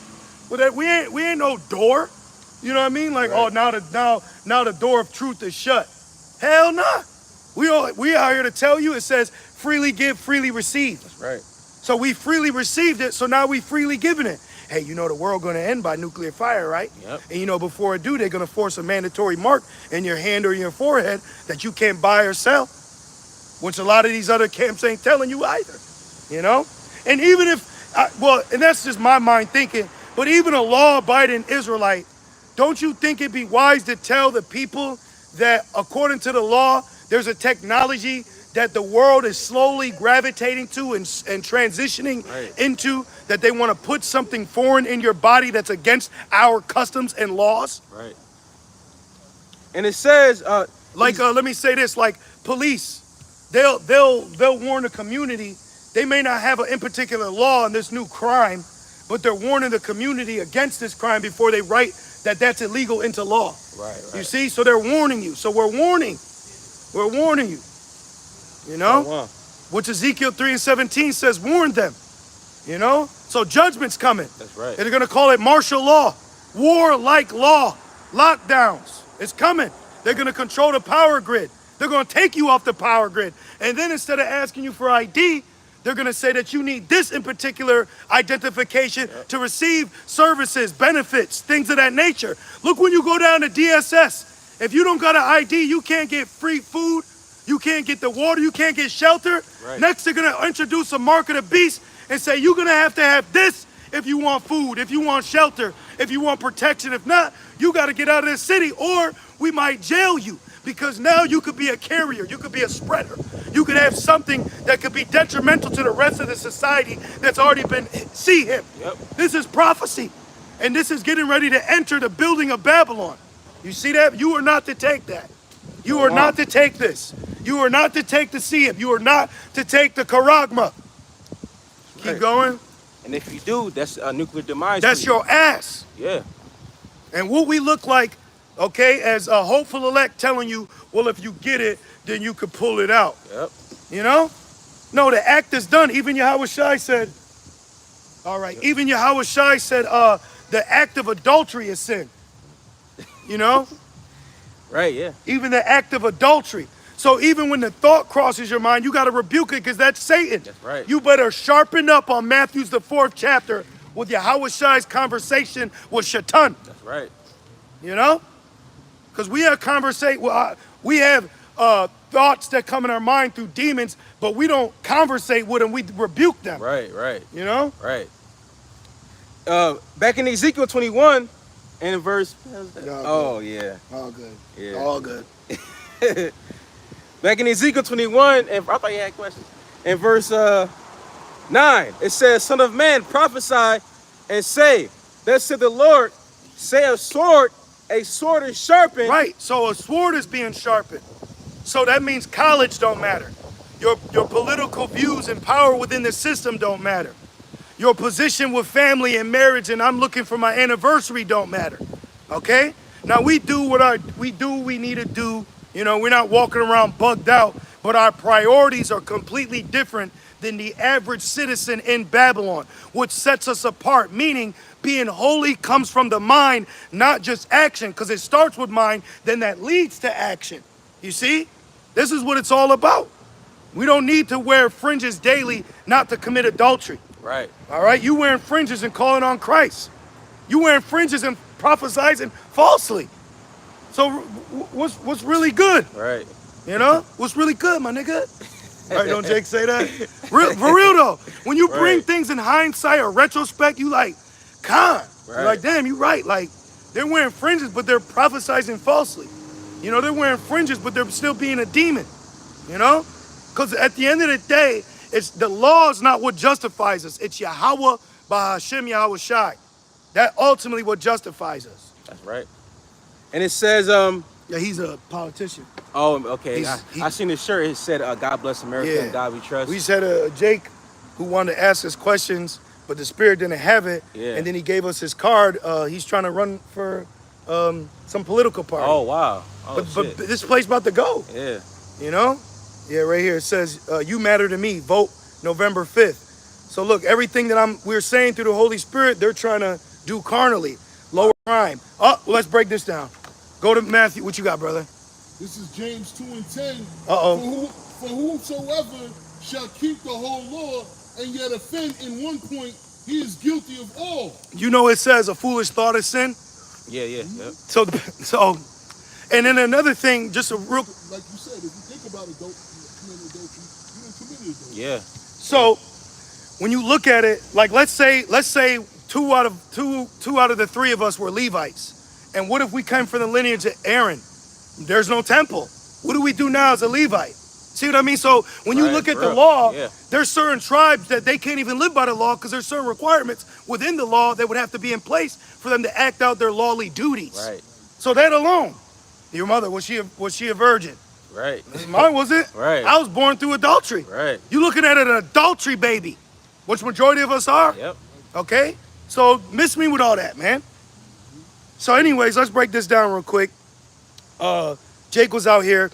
But we ain't no door. You know what I mean? Like, right. Oh, now the door of truth is shut. Hell nah. We are here to tell you. It says freely give, freely receive. That's right. So we freely received it, so now we freely giving it. Hey, you know the world gonna end by nuclear fire, right? Yep. And you know before it do, they're gonna force a mandatory mark in your hand or your forehead that you can't buy or sell. which a lot of these other camps ain't telling you either, you know? And even if, and that's just my mind thinking, but even a law-abiding Israelite, don't you think it'd be wise to tell the people that according to the law, there's a technology that the world is slowly gravitating to and transitioning into, that they want to put something foreign in your body that's against our customs and laws? Right. And it says, let me say this, like police, they'll warn the community. They may not have in particular law on this new crime, but they're warning the community against this crime before they write that that's illegal into law. Right. You see? So they're warning you. So we're warning you. You know? Oh, wow. Which Ezekiel 3:17 says, warn them. You know? So judgment's coming. That's right. They're going to call it martial law, war-like law, lockdowns. It's coming. They're going to control the power grid. They're going to take you off the power grid. And then instead of asking you for ID, they're going to say that you need this in particular identification to receive services, benefits, things of that nature. Look, when you go down to DSS, if you don't got an ID, you can't get free food, you can't get the water, you can't get shelter. Right. Next, they're going to introduce a mark of the beast and say you're going to have this if you want food, if you want shelter, if you want protection. If not, you got to get out of this city, or we might jail you, because now you could be a carrier, you could be a spreader, you could have something that could be detrimental to the rest of the society that's already been see him. Yep. This is prophecy, and this is getting ready to enter the building of Babylon. You see that? You are not to take that. You are not to take this. You are not to take the Siyam. You are not to take the Karagma. Keep going. And if you do, that's a nuclear demise. That's your ass. Yeah. And what we look like, okay, as a hopeful elect telling you, well, if you get it, then you could pull it out. Yep. You know? No, the act is done. Even Yahweh Shai said, all right, even Yahweh Shai said, the act of adultery is sin. You know? Right, yeah. Even the act of adultery. So even when the thought crosses your mind, you got to rebuke it, because that's Satan. That's right. You better sharpen up on Matthew's the 4th chapter with Yahweh Shai's conversation with Shaitan. That's right. You know? Because we have we have thoughts that come in our mind through demons, but we don't conversate with them. We rebuke them. Right, right. You know? Right. Back in Ezekiel 21 and in verse... All yeah. All good. Yeah. All good. Back in Ezekiel 21, and I thought you had questions. In verse 9, it says, Son of man, prophesy and say, thus said the Lord, say a sword is sharpened. Right. So a sword is being sharpened. So that means college don't matter. Your political views and power within the system don't matter. Your position with family and marriage and I'm looking for my anniversary don't matter. Okay? Now we do what we need to do. You know, we're not walking around bugged out, but our priorities are completely different than the average citizen in Babylon, which sets us apart, meaning being holy comes from the mind, not just action, because it starts with mind, then that leads to action. You see? This is what it's all about. We don't need to wear fringes daily not to commit adultery. Right. All right? You wearing fringes and calling on Christ. You wearing fringes and prophesying falsely. So what's really good? Right. You know? What's really good, my nigga? Right, don't Jake say that? For real though, when you bring things in hindsight or retrospect, you like, Con. You're like, damn, you right. Like, they're wearing fringes, but they're prophesying falsely. You know, they're wearing fringes, but they're still being a demon. You know? Because at the end of the day, it's the law is not what justifies us. It's Yahweh Bahashem Yahweh Shai. That ultimately what justifies us. That's right. And it says, yeah, he's a politician. Oh, okay. I seen his shirt. It said, God bless America and God we trust. We just had a Jake who wanted to ask us questions, but the spirit didn't have it. Yeah. And then he gave us his card. He's trying to run for some political party. Oh, wow. Oh, but this place about to go. Yeah. You know? Yeah, right here. It says, you matter to me. Vote November 5th. So look, everything that we're saying through the Holy Spirit, they're trying to do carnally. Lower crime. Oh, well, let's break this down. Go to Matthew. What you got, brother? This is James 2 and 10. Uh-oh. For whosoever shall keep the whole law and yet offend in one point, he is guilty of all. You know it says a foolish thought is sin? Yeah. Yep. So, and then another thing, just a real... Like you said, if you think about it, though, commit adultery, you done committed adultery. Yeah. So when you look at it, like let's say two out of the three of us were Levites. And what if we came from the lineage of Aaron? There's no temple. What do we do now as a Levite? See what I mean? So when you Right, look at for the real. law, Yeah. there's certain tribes that they can't even live by the law because there's certain requirements within the law that would have to be in place for them to act out their lawly duties. Right. So that alone, your mother, was she a virgin? Right. Mine wasn't. Right. I was born through adultery. Right. You looking at an adultery baby, which majority of us are. Yep. Okay? So miss me with all that, man. So anyways, let's break this down real quick. Jake was out here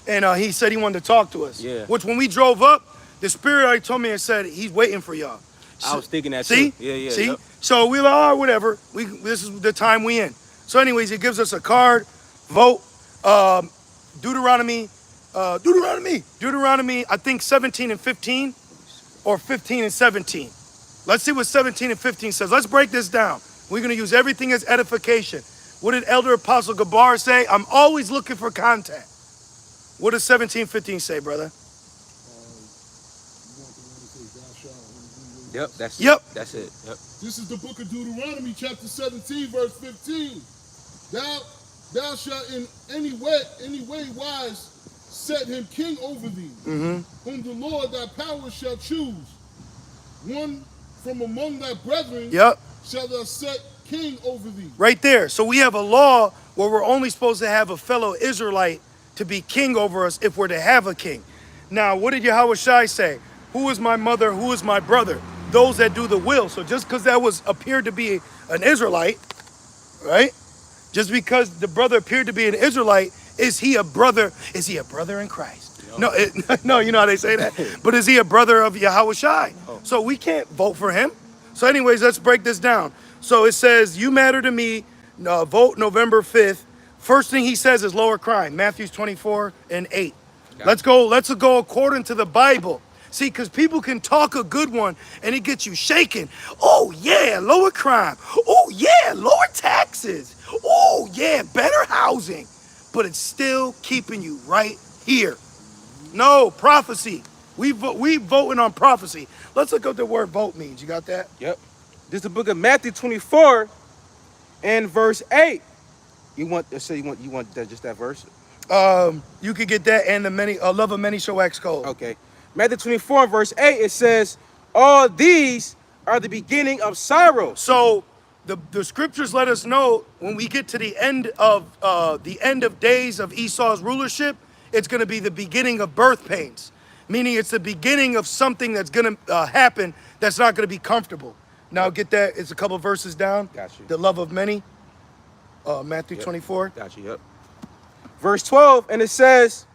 and he said he wanted to talk to us. Yeah. Which when we drove up, the spirit already told me and said he's waiting for y'all. I was thinking that See? too. Yeah. See? Yep. So we like, all right, whatever. This is the time we in. So anyways, it gives us a card, vote, Deuteronomy, I think 17 and 15 or 15 and 17. Let's see what 17 and 15 says. Let's break this down. We're going to use everything as edification. What did Elder Apostle Gabar say? I'm always looking for content. What does 17, 15 say, brother? You want the one that says, thou shalt. Yep. That's Yep. it. That's it. Yep. This is the book of Deuteronomy, chapter 17, verse 15. Thou shalt in any way wise set him king over thee, whom the Lord thy power shall choose. One from among thy brethren Yep. shall thou set king over thee. Right there. So we have a law where we're only supposed to have a fellow Israelite to be king over us if we're to have a king. Now, what did Yahweh Shai say? Who is my mother? Who is my brother? Those that do the will. So just because that appeared to be an Israelite, right? Just because the brother appeared to be an Israelite, is he a brother? Is he a brother in Christ? No, no, you know how they say that. But is he a brother of Yahweh Shai? So we can't vote for him. So anyways, let's break this down. So it says, you matter to me, vote November 5th. First thing he says is lower crime, Matthew 24 and 8. Let's go according to the Bible. See, because people can talk a good one and it gets you shaking. Oh yeah, lower crime. Oh yeah, lower taxes. Oh yeah, better housing. But it's still keeping you right here. No, prophecy. We voting on prophecy. Let's look up what the word vote means. You got that? Yep. This is the book of Matthew 24 and verse 8. You want that, just that verse? You could get that and the many love of many shall wax cold. Okay. Matthew 24 and verse 8, it says, all these are the beginning of sorrow. So the scriptures let us know when we get to the end of days of Esau's rulership, it's going to be the beginning of birth pains, meaning it's the beginning of something that's going to happen that's not going to be comfortable. Now get that. It's a couple verses down. Got you. The love of many. Matthew 24. Got you, yep. Verse 12, and it says,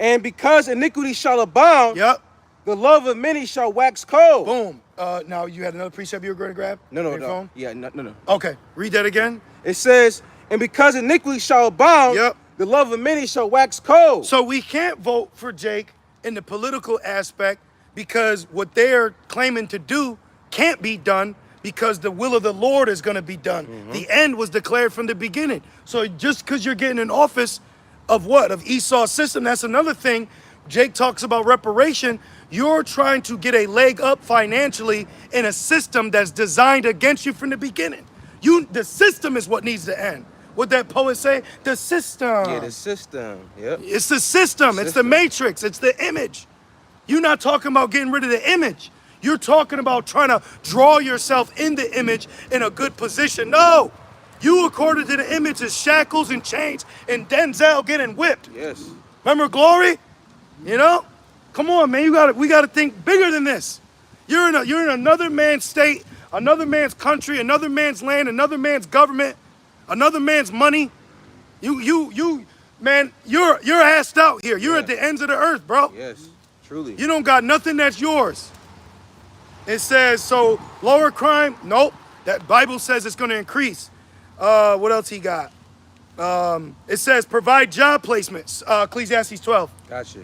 and because iniquity shall abound, Yep. the love of many shall wax cold. Boom. Now you had another precept you were going to grab? No. On your phone? Yeah, no. Okay. Read that again. It says, and because iniquity shall abound, Yep. the love of many shall wax cold. So we can't vote for Jake in the political aspect because what they're claiming to do can't be done because the will of the Lord is going to be done. The end was declared from the beginning. So just because you're getting an office of what? Of Esau's system, that's another thing. Jake talks about reparation. You're trying to get a leg up financially in a system that's designed against you from the beginning. The system is what needs to end. What that poet say? The system. Yeah, the system. Yep. It's the system. It's the matrix. It's the image. You're not talking about getting rid of the image. You're talking about trying to draw yourself in the image in a good position. No. You, according to the image, is shackles and chains and Denzel getting whipped. Yes. Remember Glory? You know? Come on, man. We gotta think bigger than this. You're in another man's state, another man's country, another man's land, another man's government, another man's money. Man, you're assed out here. You're at the ends of the earth, bro. Yes. Truly. You don't got nothing that's yours. It says, so lower crime, nope. That Bible says it's going to increase. What else he got? It says provide job placements, Ecclesiastes 12. Gotcha.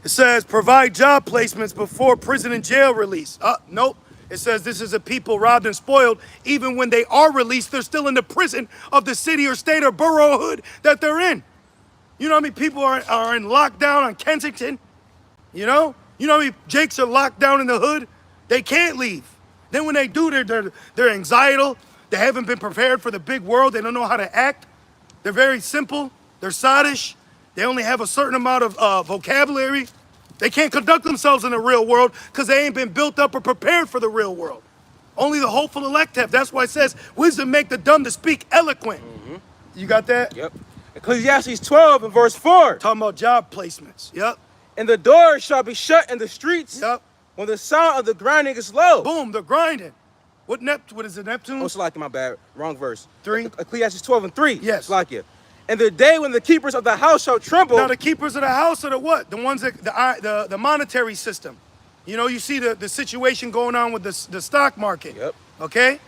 It says provide job placements before prison and jail release. Nope. It says this is a people robbed and spoiled. Even when they are released, they're still in the prison of the city or state or borough or hood that they're in. You know how many people are in lockdown on Kensington? You know how many Jakes are locked down in the hood? They can't leave. Then when they do, they're anxiety. They haven't been prepared for the big world. They don't know how to act. They're very simple. They're sottish. They only have a certain amount of vocabulary. They can't conduct themselves in the real world because they ain't been built up or prepared for the real world. Only the hopeful elect have. That's why it says, wisdom make the dumb to speak eloquent. You got that? Yep. Ecclesiastes 12 and verse 4. Talking about job placements. Yep. And the doors shall be shut in the streets Yep. when the sound of the grinding is low. Boom, they're grinding. What is it, Neptune? Oh, Salakia, my bad. Wrong verse. 3? Ecclesiastes 12 and 3. Yes. Salakia. And the day when the keepers of the house shall tremble. Now the keepers of the house are the what? The ones that the monetary system. You know, you see the situation going on with the stock market. Yep. Okay?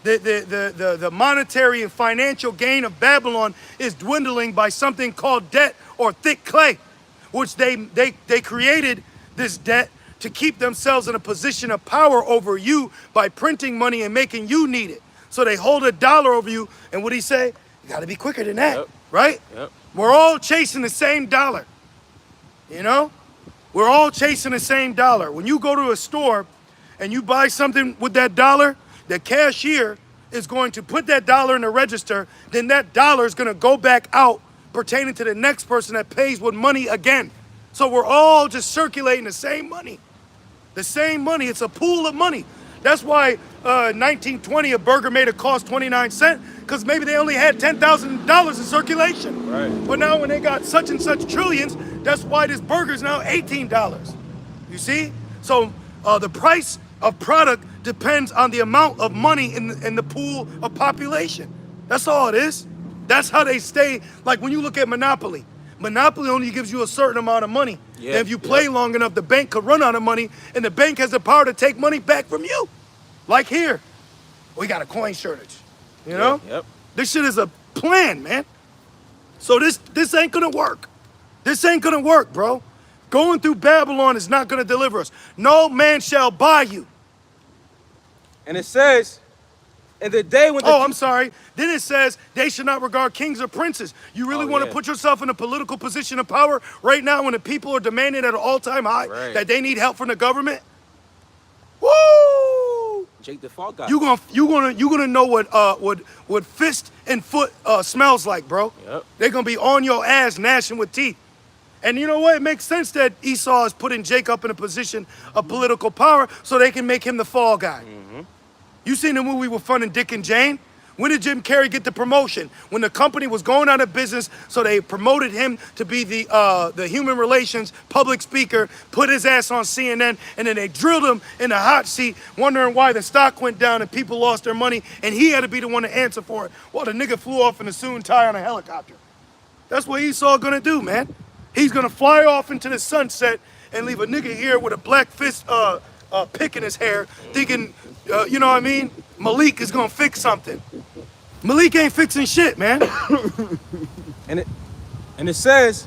The monetary and financial gain of Babylon is dwindling by something called debt or thick clay, which they created this debt to keep themselves in a position of power over you by printing money and making you need it. So they hold $1 over you, and what he say? You gotta be quicker than that, Yep. right? Yep. We're all chasing the same dollar, you know? We're all chasing the same dollar. When you go to a store and you buy something with that dollar, the cashier is going to put that dollar in the register, then that dollar is gonna go back out pertaining to the next person that pays with money again. So we're all just circulating the same money. The same money, it's a pool of money. That's why 1920 a burger made it cost 29 cents, because maybe they only had $10,000 in circulation. Right. But now when they got such and such trillions, that's why this burger is now $18. You see? So the price of product depends on the amount of money in the pool of population. That's all it is. That's how they stay. Like when you look at Monopoly, Monopoly only gives you a certain amount of money. Yeah, And if you play long enough, the bank could run out of money, and the bank has the power to take money back from you. Like here, we got a coin shortage. You know? Yep. This shit is a plan, man. So this ain't gonna work. This ain't gonna work, bro. Going through Babylon is not gonna deliver us. No man shall buy you. And it says, in the day when the Oh, I'm sorry. Then it says they should not regard kings or princes. You really Oh, want to yeah. put yourself in a political position of power right now when the people are demanding at an all-time high Right. that they need help from the government? Woo! Jake the Fall Guy. You gonna know what fist and foot smells like, bro. Yep. They're gonna be on your ass gnashing with teeth. And you know what? It makes sense that Esau is putting Jacob in a position of political power so they can make him the fall guy. You seen the movie with Fun and Dick and Jane? When did Jim Carrey get the promotion? When the company was going out of business, so they promoted him to be the human relations public speaker, put his ass on CNN, and then they drilled him in the hot seat, wondering why the stock went down and people lost their money, and he had to be the one to answer for it. Well, the nigga flew off in a suit and tie on a helicopter. That's what Esau gonna do, man. He's gonna fly off into the sunset and leave a nigga here with a black fist pick in his hair, thinking, you know what I mean? Malik is gonna fix something. Malik ain't fixing shit, man. And it says,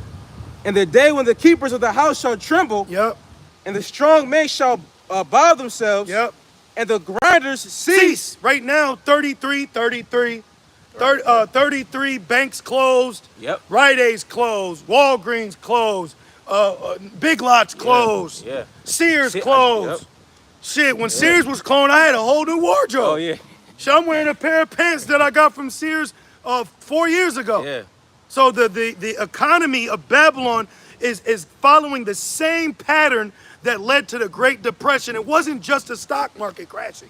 in the day when the keepers of the house shall tremble, Yep, and the strong men shall bow themselves, yep. and the grinders cease. Right now, 33, 33 banks closed. Yep. Rite Aid's closed. Walgreens closed. Big Lots closed. Yeah. Sears Yep. closed. Shit, when Sears was closed, I had a whole new wardrobe. Oh, yeah. Shit, I'm wearing a pair of pants that I got from Sears 4 years ago. Yeah. So the economy of Babylon is following the same pattern that led to the Great Depression. It wasn't just the stock market crashing,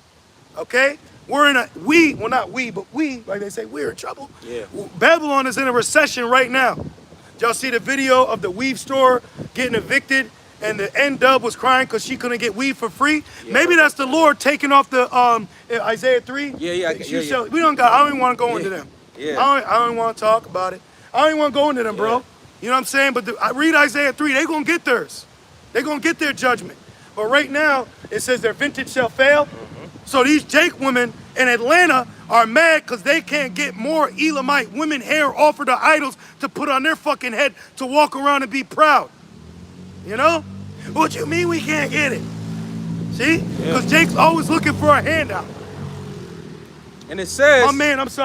okay? We're in not we, but like they say, we're in trouble. Yeah. Babylon is in a recession right now. Did y'all see the video of the weave store getting evicted and the N-Dub was crying because she couldn't get weave for free? Yeah. Maybe that's the Lord taking off the Isaiah 3. Yeah. We don't got, I don't even want to go into Yeah. them. Yeah. I don't want to talk about it. I don't even want to go into them, bro. Yeah. You know what I'm saying? But I read Isaiah 3, they're going to get theirs. They're going to get their judgment. But right now, it says their vintage shall fail. So these Jake women in Atlanta are mad because they can't get more Elamite women hair offered to idols to put on their fucking head to walk around and be proud. You know? What you mean we can't get it? See? Because Jake's always looking for a handout. And it says, My man, what's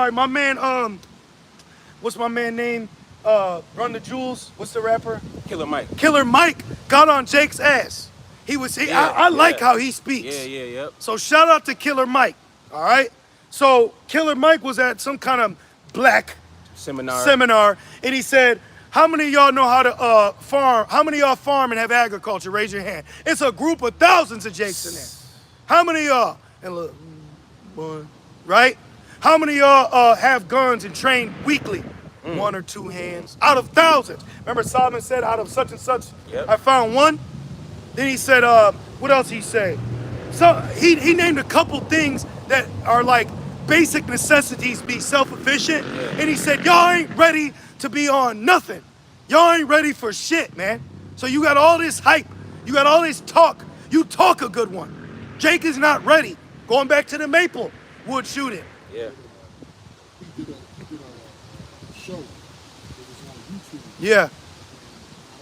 my man name? Run the Jewels. What's the rapper? Killer Mike. Killer Mike got on Jake's ass. I like how he speaks. Yep. So shout out to Killer Mike. All right. So Killer Mike was at some kind of black seminar, and he said, "How many of y'all know how to farm? How many of y'all farm and have agriculture? Raise your hand." It's a group of thousands of Jakes in there. How many of y'all? And look, one, right? How many of y'all have guns and train weekly? One or two hands out of thousands. Remember Solomon said, out of such and such, I found one. Then he said, what else he say? So he named a couple things that are like basic necessities, be self-efficient. And he said, y'all ain't ready to be on nothing. Y'all ain't ready for shit, man. So you got all this hype. You got all this talk. You talk a good one. Jake is not ready. Going back to the Maple Wood shooting. Yeah. He did a show. It was on YouTube. Yeah. I don't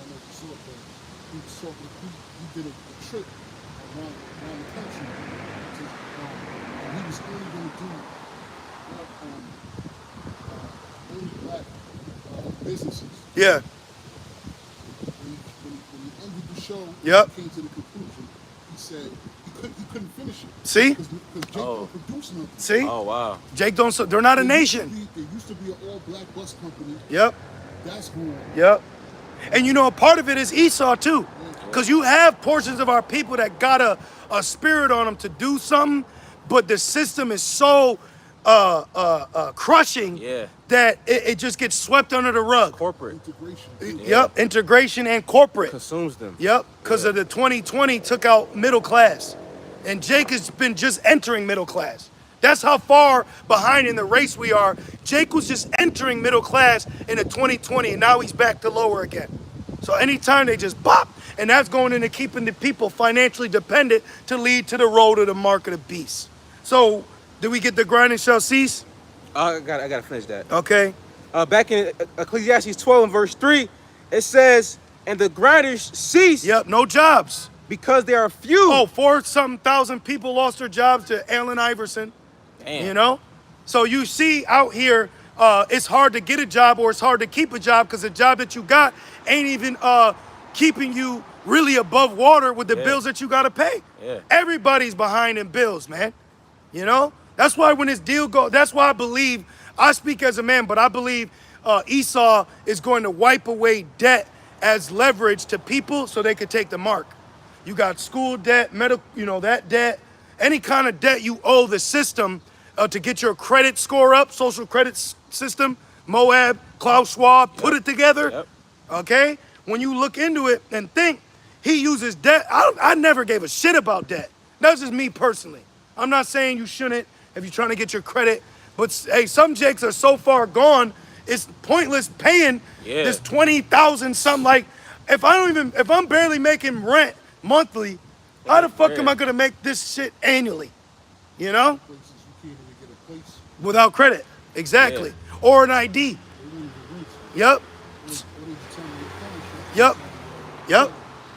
know if you saw it, but he did a trip around the country. And he was only going to do only black businesses. Yeah. When he ended the show, Yep. he came to the conclusion. He said he couldn't finish it. See? Because Jake don't produce nothing. See? Oh wow. Jake don't. They're not a nation. There used to be an all-black bus company. Yep. That's gone. Yep. And you know, a part of it is Esau too, because you have portions of our people that got a spirit on them to do something, but the system is so crushing that it just gets swept under the rug. Corporate. Integration. Yep. Integration and corporate. Consumes them. Yep. Because of the 2020 took out middle class, and Jake has been just entering middle class. That's how far behind in the race we are. Jake was just entering middle class in the 2020, and now he's back to lower again. So anytime they just bop, and that's going into keeping the people financially dependent to lead to the road of the mark of the beast. So, did we get the grinding shall cease? I gotta finish that. Okay. Back in Ecclesiastes 12 and verse 3, it says, "And the grinders cease." Yep. No jobs. Because there are few. Oh, 4-something thousand people lost their jobs to Allen Iverson. Damn. You know? So you see out here, it's hard to get a job or it's hard to keep a job because the job that you got ain't even keeping you really above water with the bills that you got to pay. Yeah. Everybody's behind in bills, man. You know? That's why when this deal goes, that's why I believe, I speak as a man, but I believe Esau is going to wipe away debt as leverage to people so they could take the mark. You got school debt, medical, that debt, any kind of debt you owe the system to get your credit score up, social credit system, Moab, Klaus Schwab, put it together, okay? When you look into it and think, he uses debt. I never gave a shit about debt. That's just me personally. I'm not saying you shouldn't if you're trying to get your credit, but hey, some Jakes are so far gone, it's pointless paying this 20,000 something. Like, if I'm barely making rent monthly, how the fuck am I gonna make this shit annually? You know? Places you can't even get a place. Without credit, exactly, or an ID. They don't even rent. Yep, Or they determine your contract. yep, yep,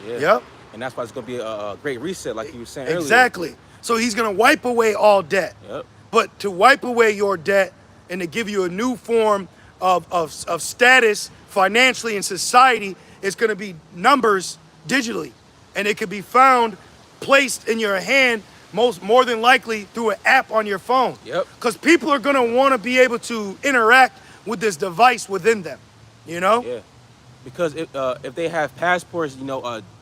Yeah. yep. And that's why it's gonna be a great reset, like you were saying earlier. Exactly. So he's gonna wipe away all debt. Yep. But to wipe away your debt and to give you a new form of status financially in society, it's gonna be numbers digitally, and it could be found, placed in your hand, more than likely through an app on your phone. Yep. Because people are gonna want to be able to interact with this device within them. You know? Yeah. Because if they have passports,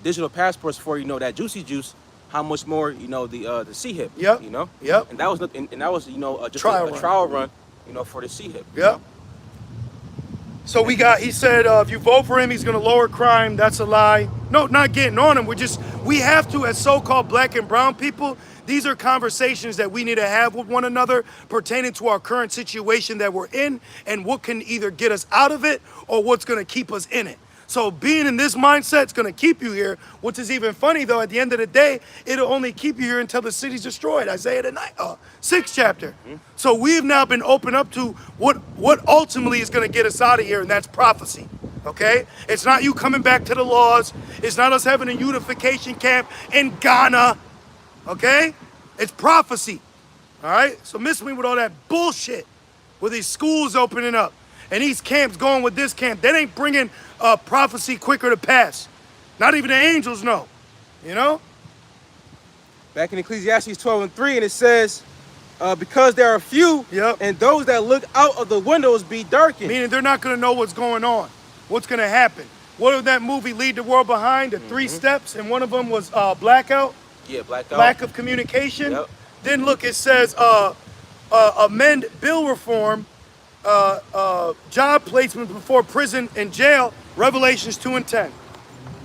digital passports for that juicy juice, how much more the C hip? Yep. Yep. And that was just Trial a trial run, for the C hip. Yep. So he said, if you vote for him, he's gonna lower crime. That's a lie. No, not getting on him. We have to, as so-called black and brown people, these are conversations that we need to have with one another pertaining to our current situation that we're in and what can either get us out of it or what's gonna keep us in it. So being in this mindset is gonna keep you here, which is even funny though, at the end of the day, it'll only keep you here until the city's destroyed. Isaiah 6th chapter. So we've now been opened up to what ultimately is gonna get us out of here, and that's prophecy, okay? It's not you coming back to the laws. It's not us having a unification camp in Ghana, okay? It's prophecy, all right? So miss me with all that bullshit with these schools opening up. and these camps going with this camp. That ain't bringing prophecy quicker to pass. Not even the angels know, you know? Back in Ecclesiastes 12:3, and it says, because there are few, Yep. and those that look out of the windows be darkened. Meaning they're not going to know what's going on, what's going to happen. What did that movie Lead the World Behind? The 3 steps, and one of them was blackout, Yeah, blackout. lack of communication. Yep. Then look, it says amend bill reform, job placement before prison and jail, Revelations 2 and 10.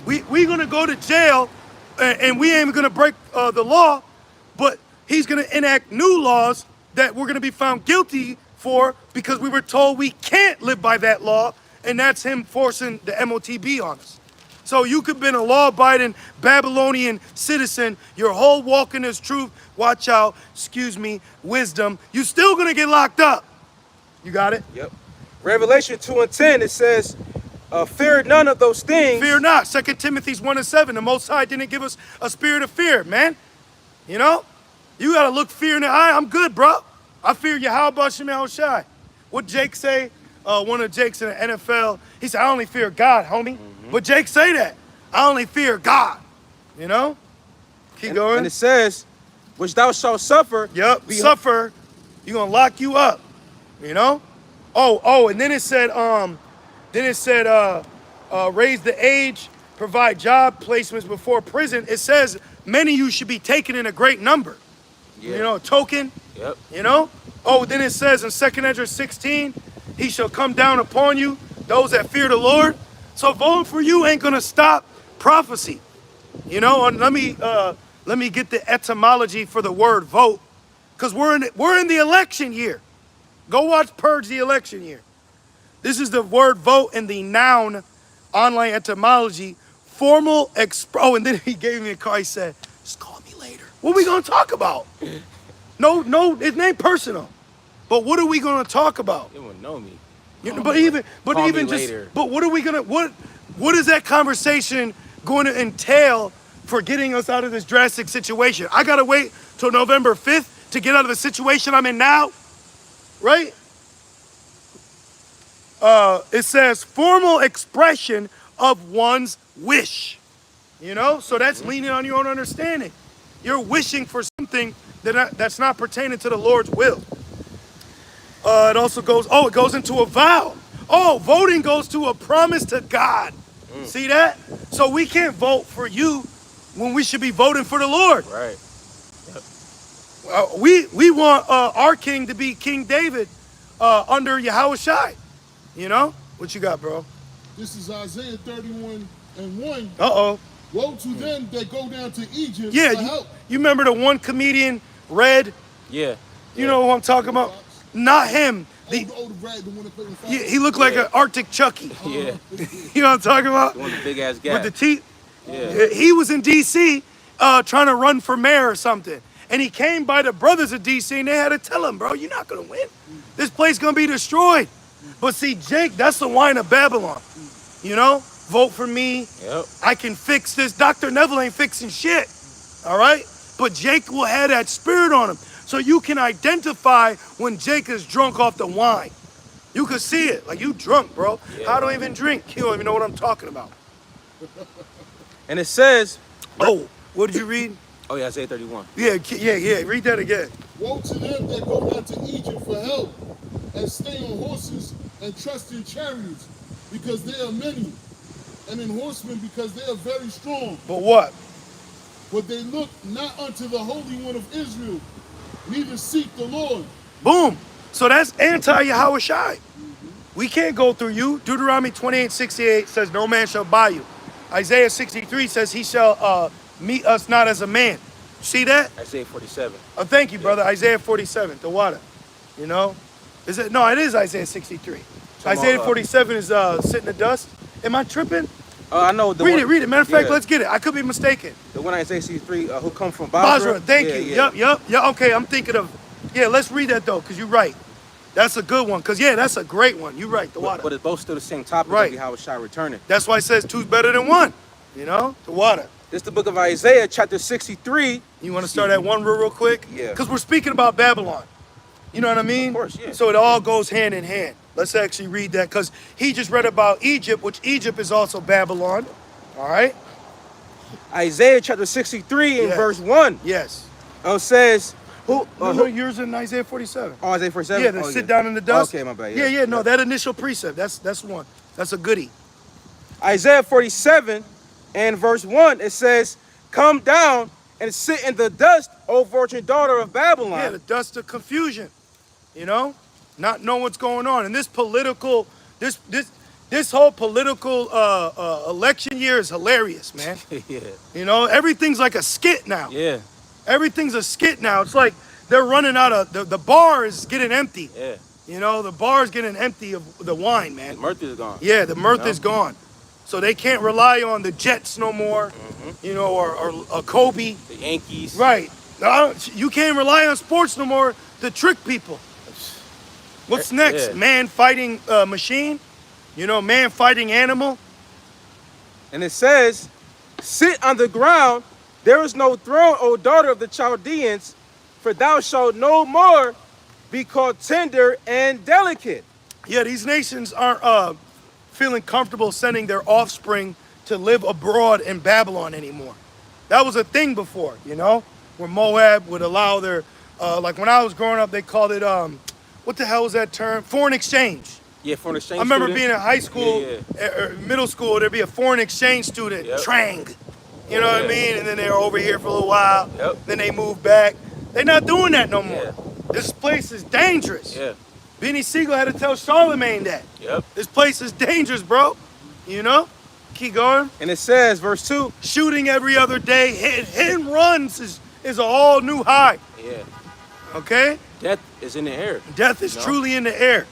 We gonna go to jail, and we ain't gonna break the law, but he's gonna enact new laws that we're gonna be found guilty for because we were told we can't live by that law, and that's him forcing the MOTB on us. So you could have been a law-abiding Babylonian citizen, your whole walk in this truth, watch out, excuse me, wisdom, you still gonna get locked up. You got it? Yep. Revelation 2 and 10, it says, fear none of those things. Fear not. 2 Timothy 1 and 7. The Most High didn't give us a spirit of fear, man. You know? You got to look fear in the eye. I'm good, bro. I fear Yahweh Hashem Yahushai. What Jake say? One of Jake's in the NFL, he said, I only fear God, homie. But Jake say that. I only fear God. You know? Keep going. And it says, which thou shalt suffer. Yep, suffer. You're going to lock you up. You know? Oh, and then it said, raise the age, provide job placements before prison. It says many of you should be taken in a great number. Yeah. You know, a token. Yep. You know? Oh, then it says in 2nd Ezra 16, he shall come down upon you, those that fear the Lord. So voting for you ain't gonna stop prophecy. You know, and let me get the etymology for the word vote, because we're in the election year. Go watch Purge the election year. This is the word vote in the noun online etymology, formal oh, and then he gave me a call. He said, just call me later. What are we gonna talk about? No, it ain't personal. But what are we gonna talk about? You wouldn't know me. But even just later. but what are we gonna what is that conversation going to entail for getting us out of this drastic situation? I gotta wait till November 5th to get out of the situation I'm in now, right? It says formal expression of one's wish. You know, so that's leaning on your own understanding. You're wishing for something that's not pertaining to the Lord's will. It also goes, it goes into a vow. Oh, voting goes to a promise to God. See that? So we can't vote for you when we should be voting for the Lord. Right. We want our king to be King David under Yahushai. You know? What you got, bro? This is Isaiah 31 and 1. Uh-oh. Woe to them that go down to Egypt Yeah, for help. you remember the one comedian, Red? Yeah. You know who I'm talking about? Not him. The red, the one that played in Fox. He looked like an Arctic Chucky. Yeah. You know what I'm talking about? One of the big ass guys. With the teeth. Yeah. He was in D.C. Trying to run for mayor or something. And he came by the brothers of D.C. and they had to tell him, bro, you're not going to win. This place going to be destroyed. But see, Jake, that's the wine of Babylon. You know? Vote for me. Yep. I can fix this. Dr. Neville ain't fixing shit. All right? But Jake will have that spirit on him. So you can identify when Jake is drunk off the wine. You can see it. Like, you drunk, bro. Yeah. I don't even drink. You don't even know what I'm talking about. And it says, Oh, what did you read? oh yeah, Isaiah 31. Yeah. Read that again. Woe to them that go down to Egypt for help and stay on horses and trust in chariots because they are many, and in horsemen because they are very strong. But what? But they look not unto the Holy One of Israel, neither seek the Lord. Boom. So that's anti-Yahushai. We can't go through you. Deuteronomy 28:68 says, no man shall buy you. Isaiah 63 says, he shall meet us not as a man. See that? Isaiah 47. Oh, thank you, brother. Isaiah 47, the water. You know? Is it? No, it is Isaiah 63. Isaiah 47 is sit in the dust. Am I tripping? I know. Read it. Matter of fact, let's get it. I could be mistaken. The one Isaiah 63, who come from Basra. Basra, thank you. Yeah. Yep. Okay, I'm thinking of, let's read that though, because you're right. That's a good one, because that's a great one. You're right, the water. But it's both still the same topic, Right. How Shai returning. That's why it says two's better than one. You know, the water. This is the book of Isaiah, chapter 63. You want to start at one real quick? Yeah. Because we're speaking about Babylon. You know what I mean? Of course, yeah. So it all goes hand in hand. Let's actually read that because he just read about Egypt, which Egypt is also Babylon. All right? Isaiah chapter 63 and Yes. verse 1. Yes. Says, who? No, yours in Isaiah 47. Oh, Isaiah 47? Yeah, to sit down in the dust. Okay, my bad. Yeah, no, that initial precept, that's one. That's a goodie. Isaiah 47 and verse 1, it says, come down and sit in the dust, O virgin daughter of Babylon. Yeah, the dust of confusion, you know, not knowing what's going on. And this political, this whole political election year is hilarious, man. Yeah. You know, everything's like a skit now. Yeah. Everything's a skit now. It's like they're running out of, the bar is getting empty. Yeah. You know, the bar is getting empty of the wine, man. The mirth is gone. Yeah, the mirth is gone. So they can't rely on the Jets no more, you know, or Kobe. The Yankees. Right. You can't rely on sports no more to trick people. What's next? Yeah. Man fighting machine? You know, man fighting animal? And it says, sit on the ground. There is no throne, O daughter of the Chaldeans, for thou shalt no more be called tender and delicate. Yeah, these nations aren't feeling comfortable sending their offspring to live abroad in Babylon anymore. That was a thing before, you know, where Moab would allow their, like when I was growing up, they called it, what the hell was that term? Foreign exchange. Yeah, foreign exchange I remember student. being in high school, or middle school, there'd be a foreign exchange student, Trang. You know what I mean? And then they were over here for a little while. Yep. Then they moved back. They're not doing that no more. Yeah. This place is dangerous. Yeah. Benny Siegel had to tell Charlemagne that. Yep. This place is dangerous, bro. You know? Keep going. And it says, verse 2. Shooting every other day. Hit and runs is a all new high. Yeah. Okay? Death is in the air. Death is truly in the air.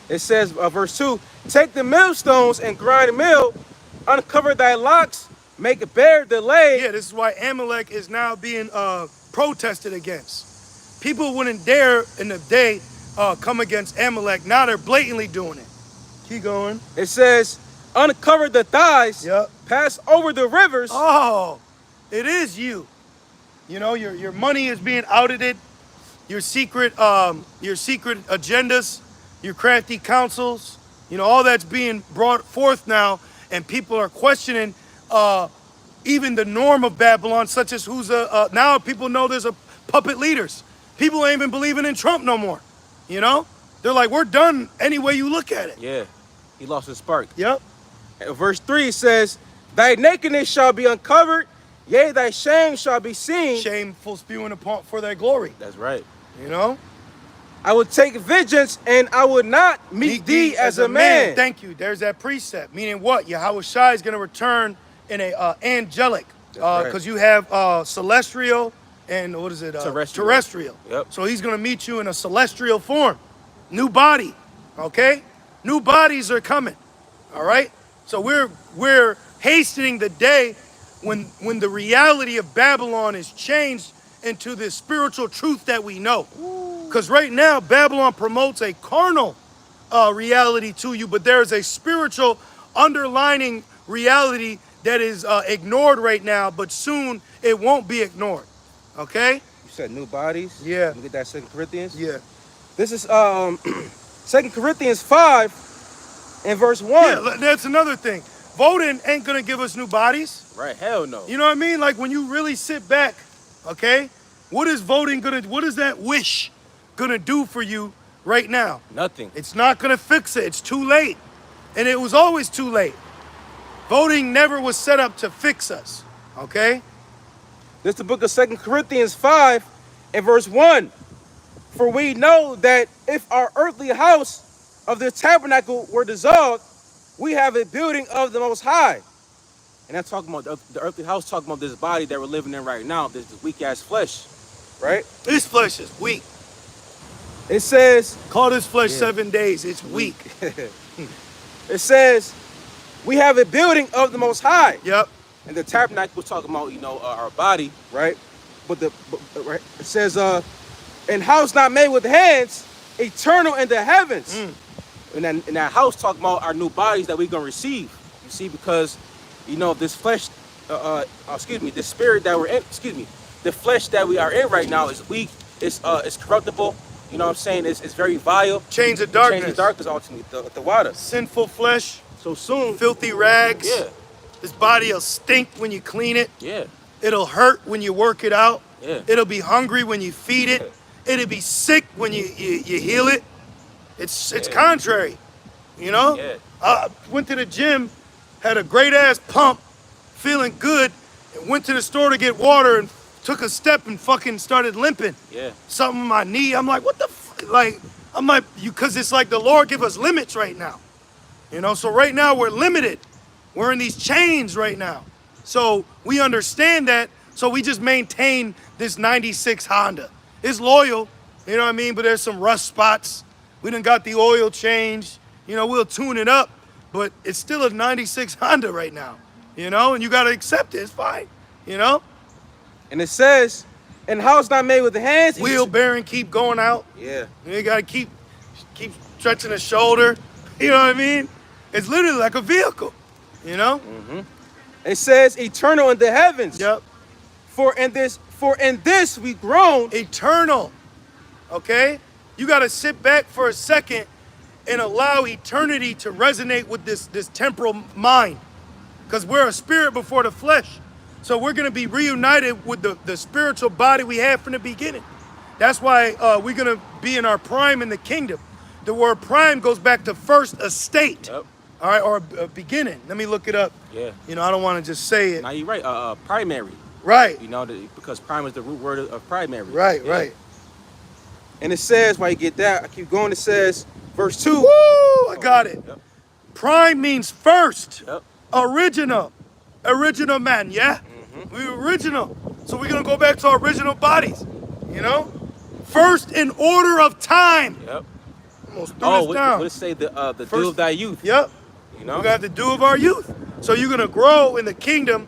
It says, verse 2, take the millstones and grind mill, uncover thy locks, make bare the lay. Yeah, this is why Amalek is now being protested against. People wouldn't dare in the day come against Amalek. Now they're blatantly doing it. Keep going. It says, uncover the thighs, Yep. pass over the rivers. Oh, it is you. You know, your money is being audited. Your secret agendas, your crafty counsels, you know, all that's being brought forth now, and people are questioning even the norm of Babylon, such as now people know there's a puppet leaders. People ain't even believing in Trump no more. You know, they're like, we're done any way you look at it. Yeah, he lost his spark. Yep. And verse 3 says, thy nakedness shall be uncovered, yea, thy shame shall be seen. Shameful spewing upon for their glory. That's right. You know. I will take vengeance, and I will not meet thee as a man. Thank you. There's that precept. Meaning what? Yahweh Shai is going to return in a angelic. Because you have celestial and what is it? Terrestrial. Yep. So he's going to meet you in a celestial form. New body. Okay? New bodies are coming. All right? So we're hastening the day when the reality of Babylon is changed into the spiritual truth that we know. Because right now, Babylon promotes a carnal reality to you, but there is a spiritual underlining reality that is ignored right now, but soon it won't be ignored. Okay? You said new bodies? Yeah. Let me get that 2 Corinthians. Yeah. This is 2 Corinthians 5 and verse 1. Yeah, that's another thing. Voting ain't going to give us new bodies. Right, hell no. You know what I mean? Like when you really sit back, okay? What is voting going to, what is that wish going to do for you right now? Nothing. It's not going to fix it. It's too late. And it was always too late. Voting never was set up to fix us, okay? This is the book of 2 Corinthians 5 and verse 1. For we know that if our earthly house of the tabernacle were dissolved, we have a building of the Most High. And that's talking about the earthly house, talking about this body that we're living in right now, this weak-ass flesh, right? This flesh is weak. It says, Call this flesh 7 days. It's weak. it says, we have a building of the Most High. Yep. And the tabernacle was talking about, you know, our body, right? But right, it says, and house not made with hands, eternal in the heavens. And that house talking about our new bodies that we're going to receive. You see, because, you know, this flesh, this spirit that we're in, the flesh that we are in right now is weak, it's corruptible, you know what I'm saying, it's very vile. Chains of Chains darkness. of darkness ultimately, the water. Sinful flesh, So soon, filthy rags. yeah, This body will stink when you clean it. yeah, It'll hurt when you work it out. yeah. It'll be hungry when you feed it. It'll be sick when you heal it. It's contrary, you know? Yeah. I went to the gym, had a great ass pump, feeling good, and went to the store to get water and took a step and fucking started limping. Yeah. Something in my knee. I'm like, what the like, I'm like, because it's like the Lord give us limits right now. You know, so right now we're limited. We're in these chains right now. So we understand that, so we just maintain this 96 Honda. It's loyal, you know what I mean? But there's some rust spots. We done got the oil changed. You know, we'll tune it up, but it's still a 96 Honda right now, you know? And you gotta accept it, it's fine, you know? And it says, and house not made with the hands. Wheel bearing keep going out. Yeah. You gotta keep stretching the shoulder, you know what I mean? It's literally like a vehicle, you know? It says eternal in the heavens. Yep. For in this we groan. Eternal, okay? You gotta sit back for a second and allow eternity to resonate with this temporal mind. Because we're a spirit before the flesh. So we're gonna be reunited with the spiritual body we had from the beginning. That's why we're gonna be in our prime in the kingdom. The word prime goes back to first estate. Yep. All right, or beginning. Let me look it up. Yeah. You know, I don't want to just say it. Now you're right. Primary. Right. You know, because prime is the root word of primary. Right, Yeah. right. And it says, while you get that, I keep going. It says, verse 2. Woo! I got it. Yep. Prime means first. Yep. Original. Original man, yeah? We're original. So we're going to go back to our original bodies. You know? First in order of time. Yep. Almost threw Oh, this down. what it say? The First- dew of thy youth. Yep. You know. We got the dew of our youth. So you're going to grow in the kingdom.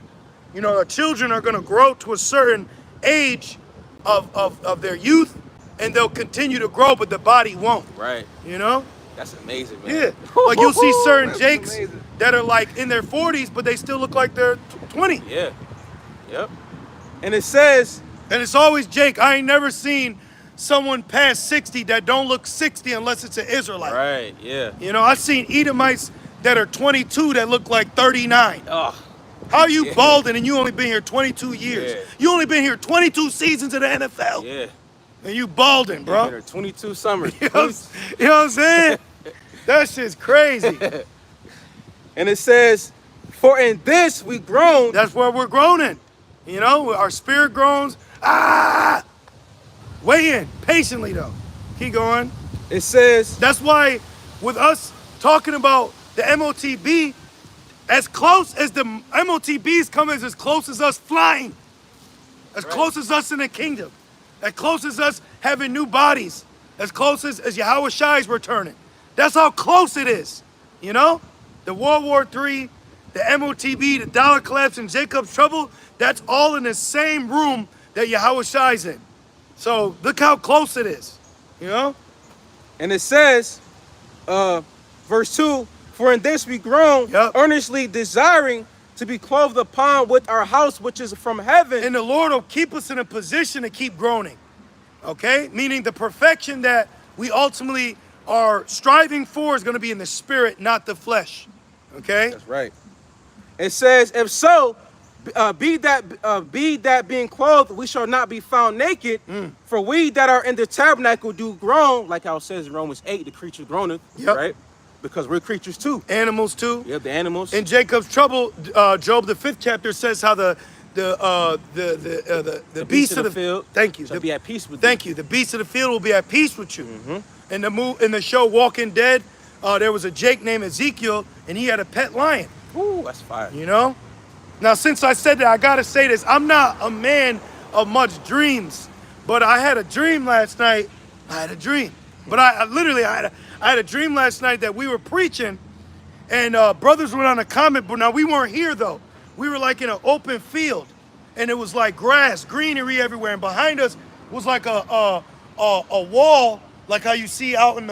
You know, our children are going to grow to a certain age of their youth, and they'll continue to grow, but the body won't. Right. You know? That's amazing, man. Yeah. Like you'll see certain That's Jakes amazing. that are like in their 40s, but they still look like they're 20. Yeah. Yep. And it says, And it's always Jake. I ain't never seen someone past 60 that don't look 60 unless it's an Israelite. right. Yeah. You know, I've seen Edomites that are 22 that look like 39. Oh. How are you Yeah. balding and you only been here 22 years? Yeah. You only been here 22 seasons of the NFL. Yeah. And you balding, bro. Been here 22 summers. You know what I'm saying? That shit's crazy. And it says, for in this we groan. That's where we're groaning. You know, our spirit groans. Ah! Wait in, patiently though. Keep going. It says, That's why with us talking about the MOTB, as close as the MOTBs come as close as us flying. As Right. close as us in the kingdom. As close as us having new bodies. As close as Yahweh Shai's returning. That's how close it is. You know? The World War III, the MOTB, the dollar collapse, and Jacob's trouble, that's all in the same room that Yahweh Shai's in. So look how close it is. You know? and it says, verse 2, for in this we groan, Yep. earnestly desiring to be clothed upon with our house which is from heaven. And the Lord will keep us in a position to keep groaning. Okay? Meaning the perfection that we ultimately are striving for is going to be in the spirit, not the flesh. Okay? That's right. It says, if so, be that being clothed, we shall not be found naked. For we that are in the tabernacle do groan, like how it says in Romans 8, the creature groaneth, Yep. right? Because we're creatures too. Animals too. You have the animals. In Jacob's trouble, Job the 5th chapter says how the beasts of the field. Thank you. Shall be at peace with Thank you. The beasts of the field will be at peace with you. In the show Walking Dead, there was a Jake named Ezekiel, and he had a pet lion. Ooh, that's fire. You know? Now, since I said that, I gotta say this. I'm not a man of much dreams, but I had a dream last night. I had a dream. But I literally had a dream last night that we were preaching, and brothers went on a comment, but now we weren't here though. We were like in an open field, and it was like grass, greenery everywhere, and behind us was like a wall, like how you see out in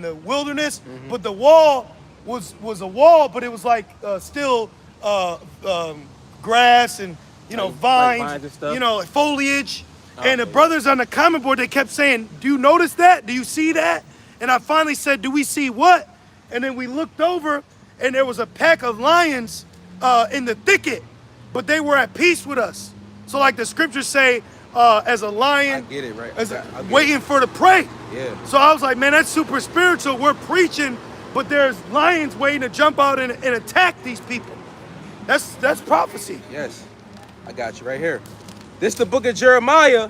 the wilderness. But the wall was a wall, but it was like still grass and Like vines, vines and stuff. foliage, And the brothers on the comment board, they kept saying, do you notice that? Do you see that? And I finally said, do we see what? And then we looked over, and there was a pack of lions in the thicket, but they were at peace with us. So like the scriptures say, as a lion, I get it, right? waiting for the prey. Yeah. So I was like, man, that's super spiritual. We're preaching, but there's lions waiting to jump out and attack these people. That's prophecy. Yes, I got you right here. This is the book of Jeremiah,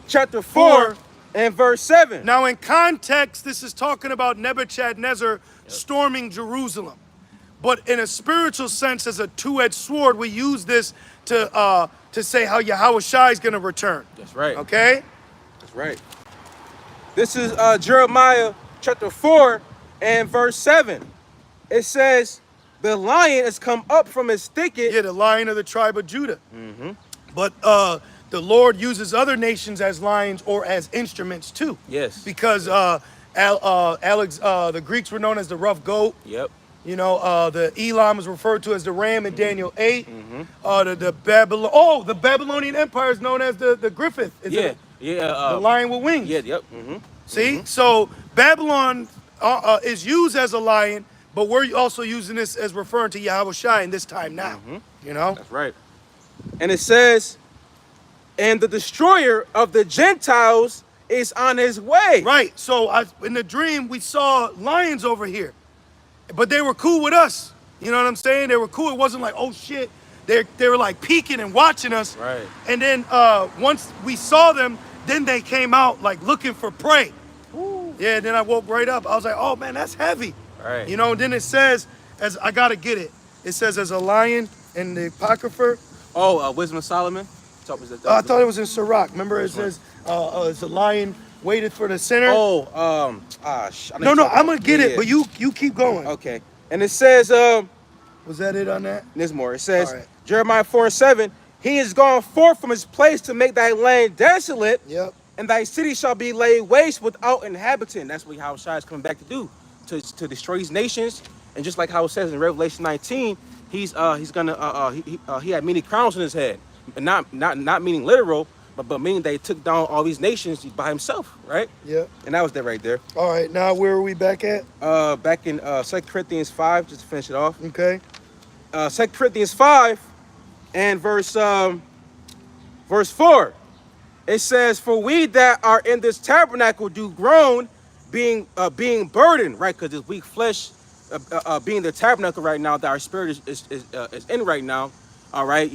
chapter 4 and verse 7. Now, in context, this is talking about Nebuchadnezzar storming Jerusalem. But in a spiritual sense, as a two-edged sword, we use this to say how Yahushua is going to return. That's right. Okay? That's right. This is Jeremiah chapter 4 and verse 7. It says, the lion has come up from his thicket. Yeah, the lion of the tribe of Judah. But the Lord uses other nations as lions or as instruments too. Yes. Because the Greeks were known as the rough goat. Yep. You know, the Elam is referred to as the ram in Daniel 8. The Babylonian Empire is known as the Griffith. The lion with wings. Yeah, yep. See? So Babylon is used as a lion, but we're also using this as referring to Yahushua in this time now. You know? That's right. And it says, and the destroyer of the Gentiles is on his way. Right. So in the dream, we saw lions over here. But they were cool with us. You know what I'm saying? They were cool. It wasn't like, oh shit. They were like peeking and watching us. Right. And then once we saw them, then they came out like looking for prey. Ooh. Yeah, then I woke right up. I was like, oh man, that's heavy. Right. You know, and then it says, I gotta get it. It says as a lion in the Apocrypha. Oh, Wisdom of Solomon? I thought it was in Sirach. Remember it says it's a lion waited for the sinner. No, I'm gonna get it, but you keep going. Okay. And it says, was that it on that? there's more. It says, right. Jeremiah 4 and 7, he is gone forth from his place to make thy land desolate, Yep. and thy city shall be laid waste without inhabitant. That's what Yahushua is coming back to do, to destroy these nations. And just like how it says in Revelation 19, he's gonna he had many crowns on his head, and not meaning literal, but meaning they took down all these nations by himself, right? Yep. And that was that right there. All right, now where are we back at? Back in 2 Corinthians 5, just to finish it off. Okay. 2 Corinthians 5 and verse 4. It says, for we that are in this tabernacle do groan, being burdened, right? Because this weak flesh, being the tabernacle right now, that our spirit is in right now. All right,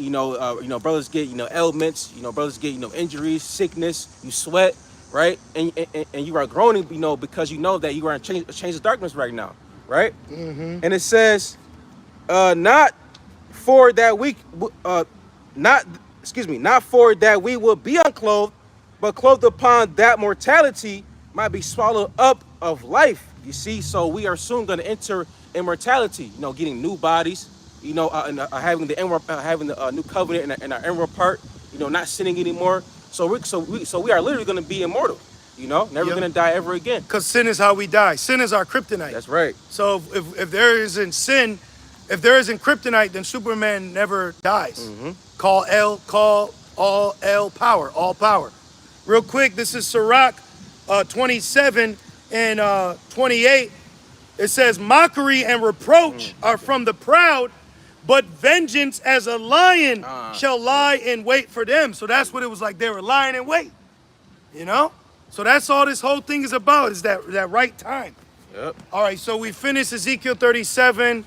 brothers get ailments, brothers get injuries, sickness, you sweat, right, and you are groaning, because you know that you are in a change of darkness right now, right? And it says, not for that we will be unclothed, but clothed upon that mortality might be swallowed up of life. You see, so we are soon going to enter immortality, getting new bodies. And having the new covenant in our inward part, not sinning anymore. So we are literally going to be immortal, never going to die ever again. Because sin is how we die. Sin is our kryptonite. That's right. So if there isn't sin, if there isn't kryptonite, then Superman never dies. Call all L power, all power. Real quick, this is Sirach 27 and 28. It says, mockery and reproach are from the proud, but vengeance as a lion shall lie in wait for them. So that's what it was like. They were lying in wait, So that's all this whole thing is about, is that right time. Yep. All right, so we finished Ezekiel 37.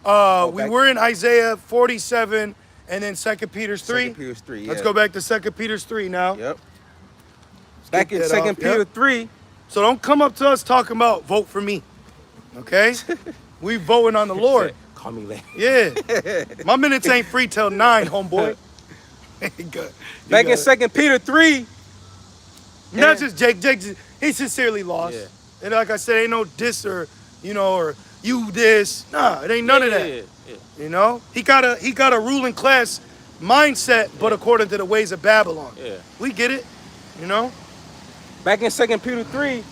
We were in Isaiah 47 and then 2 Peter's 3. 2 Peter's 3, yeah. Let's go back to 2 Peter's 3 now. Yep. Back in 2 Peter 3. So don't come up to us talking about vote for me, okay? We voting on the Lord. Call me later. Yeah. My minutes ain't free till 9, homeboy. Back in 2 Peter 3. Not just Jake. Jake, he sincerely lost. Yeah. And like I said, ain't no diss or you this. Nah, it ain't none of that. Yeah. He got a ruling class mindset, but according to the ways of Babylon. Yeah. We get it, Back in 2 Peter 3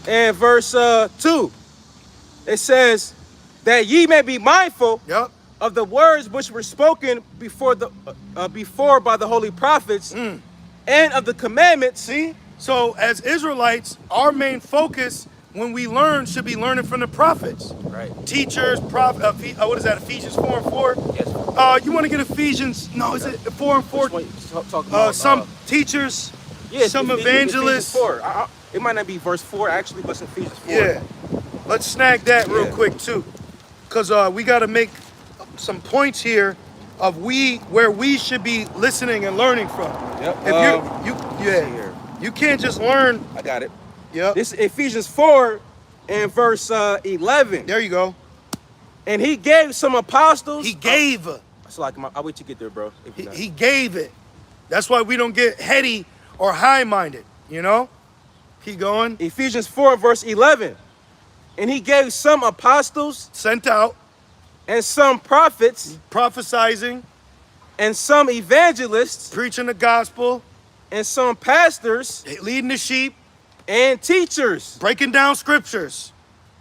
and verse 2, it says, that ye may be mindful of the words which were spoken before by the holy prophets, and of the commandments. See? So as Israelites, our main focus when we learn should be learning from the prophets. Right. Teachers, what is that, Ephesians 4 and 4? Yes. You want to get Ephesians, no, is it 4 and 4? Talk about, Some teachers, yeah, some Ephesians evangelists. 4. It might not be verse 4 actually, but it's Ephesians 4. Yeah. Let's snag that real Yeah. quick too. Because we got to make some points here of where we should be listening and learning from. Yep. If you can't just learn. I got it. Yep. This is Ephesians 4 and verse 11. There you go. And he gave some apostles. He gave. So like, I'll wait to get there, bro. He gave it. That's why we don't get heady or high-minded, you know? Keep going. Ephesians 4 verse 11. And he gave some apostles. Sent out. And some prophets. Prophesizing. And some evangelists. Preaching the gospel. And some pastors. Leading the sheep. And teachers. Breaking down scriptures.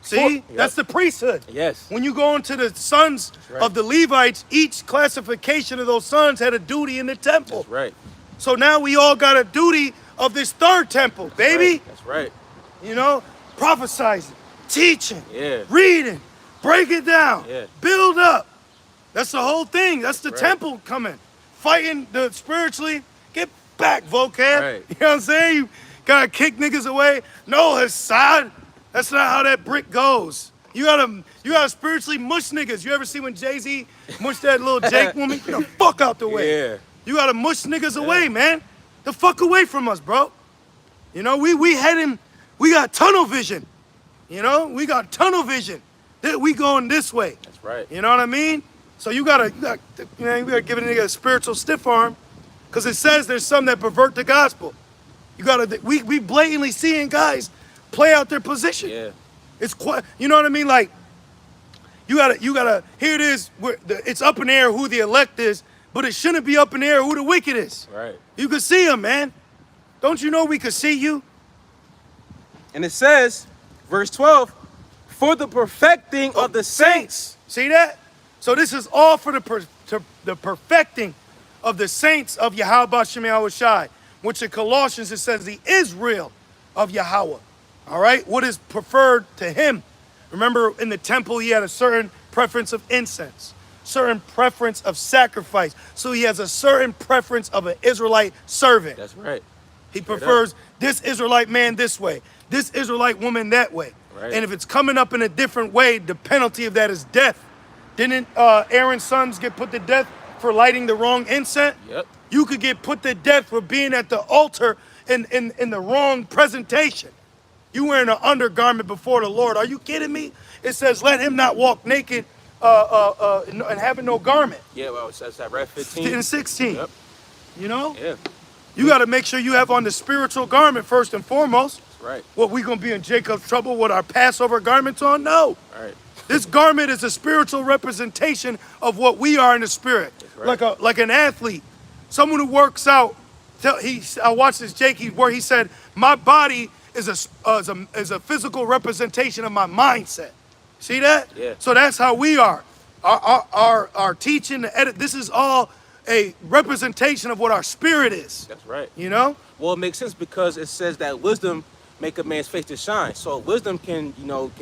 See? Yep. That's the priesthood. Yes. When you go into the sons right. of the Levites, each classification of those sons had a duty in the temple. That's right. So now we all got a duty of this third temple, baby. That's right. You know? Prophesizing, teaching, yeah. reading, break it down, yeah. build up. That's the whole thing. That's the right. temple coming. Fighting the spiritually. Get back, vocab. Right. You know what I'm saying? You gotta kick niggas away. No, Hassad. That's not how that brick goes. You gotta spiritually mush niggas. You ever see when Jay-Z mushed that little Jake woman? Get the fuck out the way. Yeah. You gotta mush niggas away, man. The fuck away from us, bro. You know, we got tunnel vision. You know, we got tunnel vision. We going this way. That's right. You know what I mean? So you gotta give a nigga a spiritual stiff arm, because it says there's some that pervert the gospel. We blatantly seeing guys play out their position. Yeah. It's quite, you know what I mean? Like, you gotta, here it is, it's up in the air who the elect is, but it shouldn't be up in the air who the wicked is. Right. You can see them, man. Don't you know we can see you? And it says, verse 12, for the perfecting of the saints. See that? So this is all for the perfecting of the saints of Yahweh Shem Yahweh Shai, which in Colossians it says the Israel of Yahweh. All right? What is preferred to him? Remember in the temple he had a certain preference of incense, certain preference of sacrifice. So he has a certain preference of an Israelite servant. That's right. He prefers this Israelite man this way, this Israelite woman that way. Right. And if it's coming up in a different way, the penalty of that is death. Didn't Aaron's sons get put to death for lighting the wrong incense? Yep. You could get put to death for being at the altar in the wrong presentation. You wearing an undergarment before the Lord. Are you kidding me? It says, let him not walk naked and having no garment. Yeah, well, it says that right 15. And 16. Yep. You know? Yeah. You got to make sure you have on the spiritual garment first and foremost. That's right. What, we going to be in Jacob's trouble with our Passover garments on? No. All right. This garment is a spiritual representation of what we are in the spirit. Right. Like an athlete. Someone who works out. I watched this Jake where he said, my body is a physical representation of my mindset. See that? Yeah. So that's how we are. Our teaching, the edit, this is all a representation of what our spirit is. That's right. You know? Well, it makes sense because it says that wisdom make a man's face to shine. So wisdom can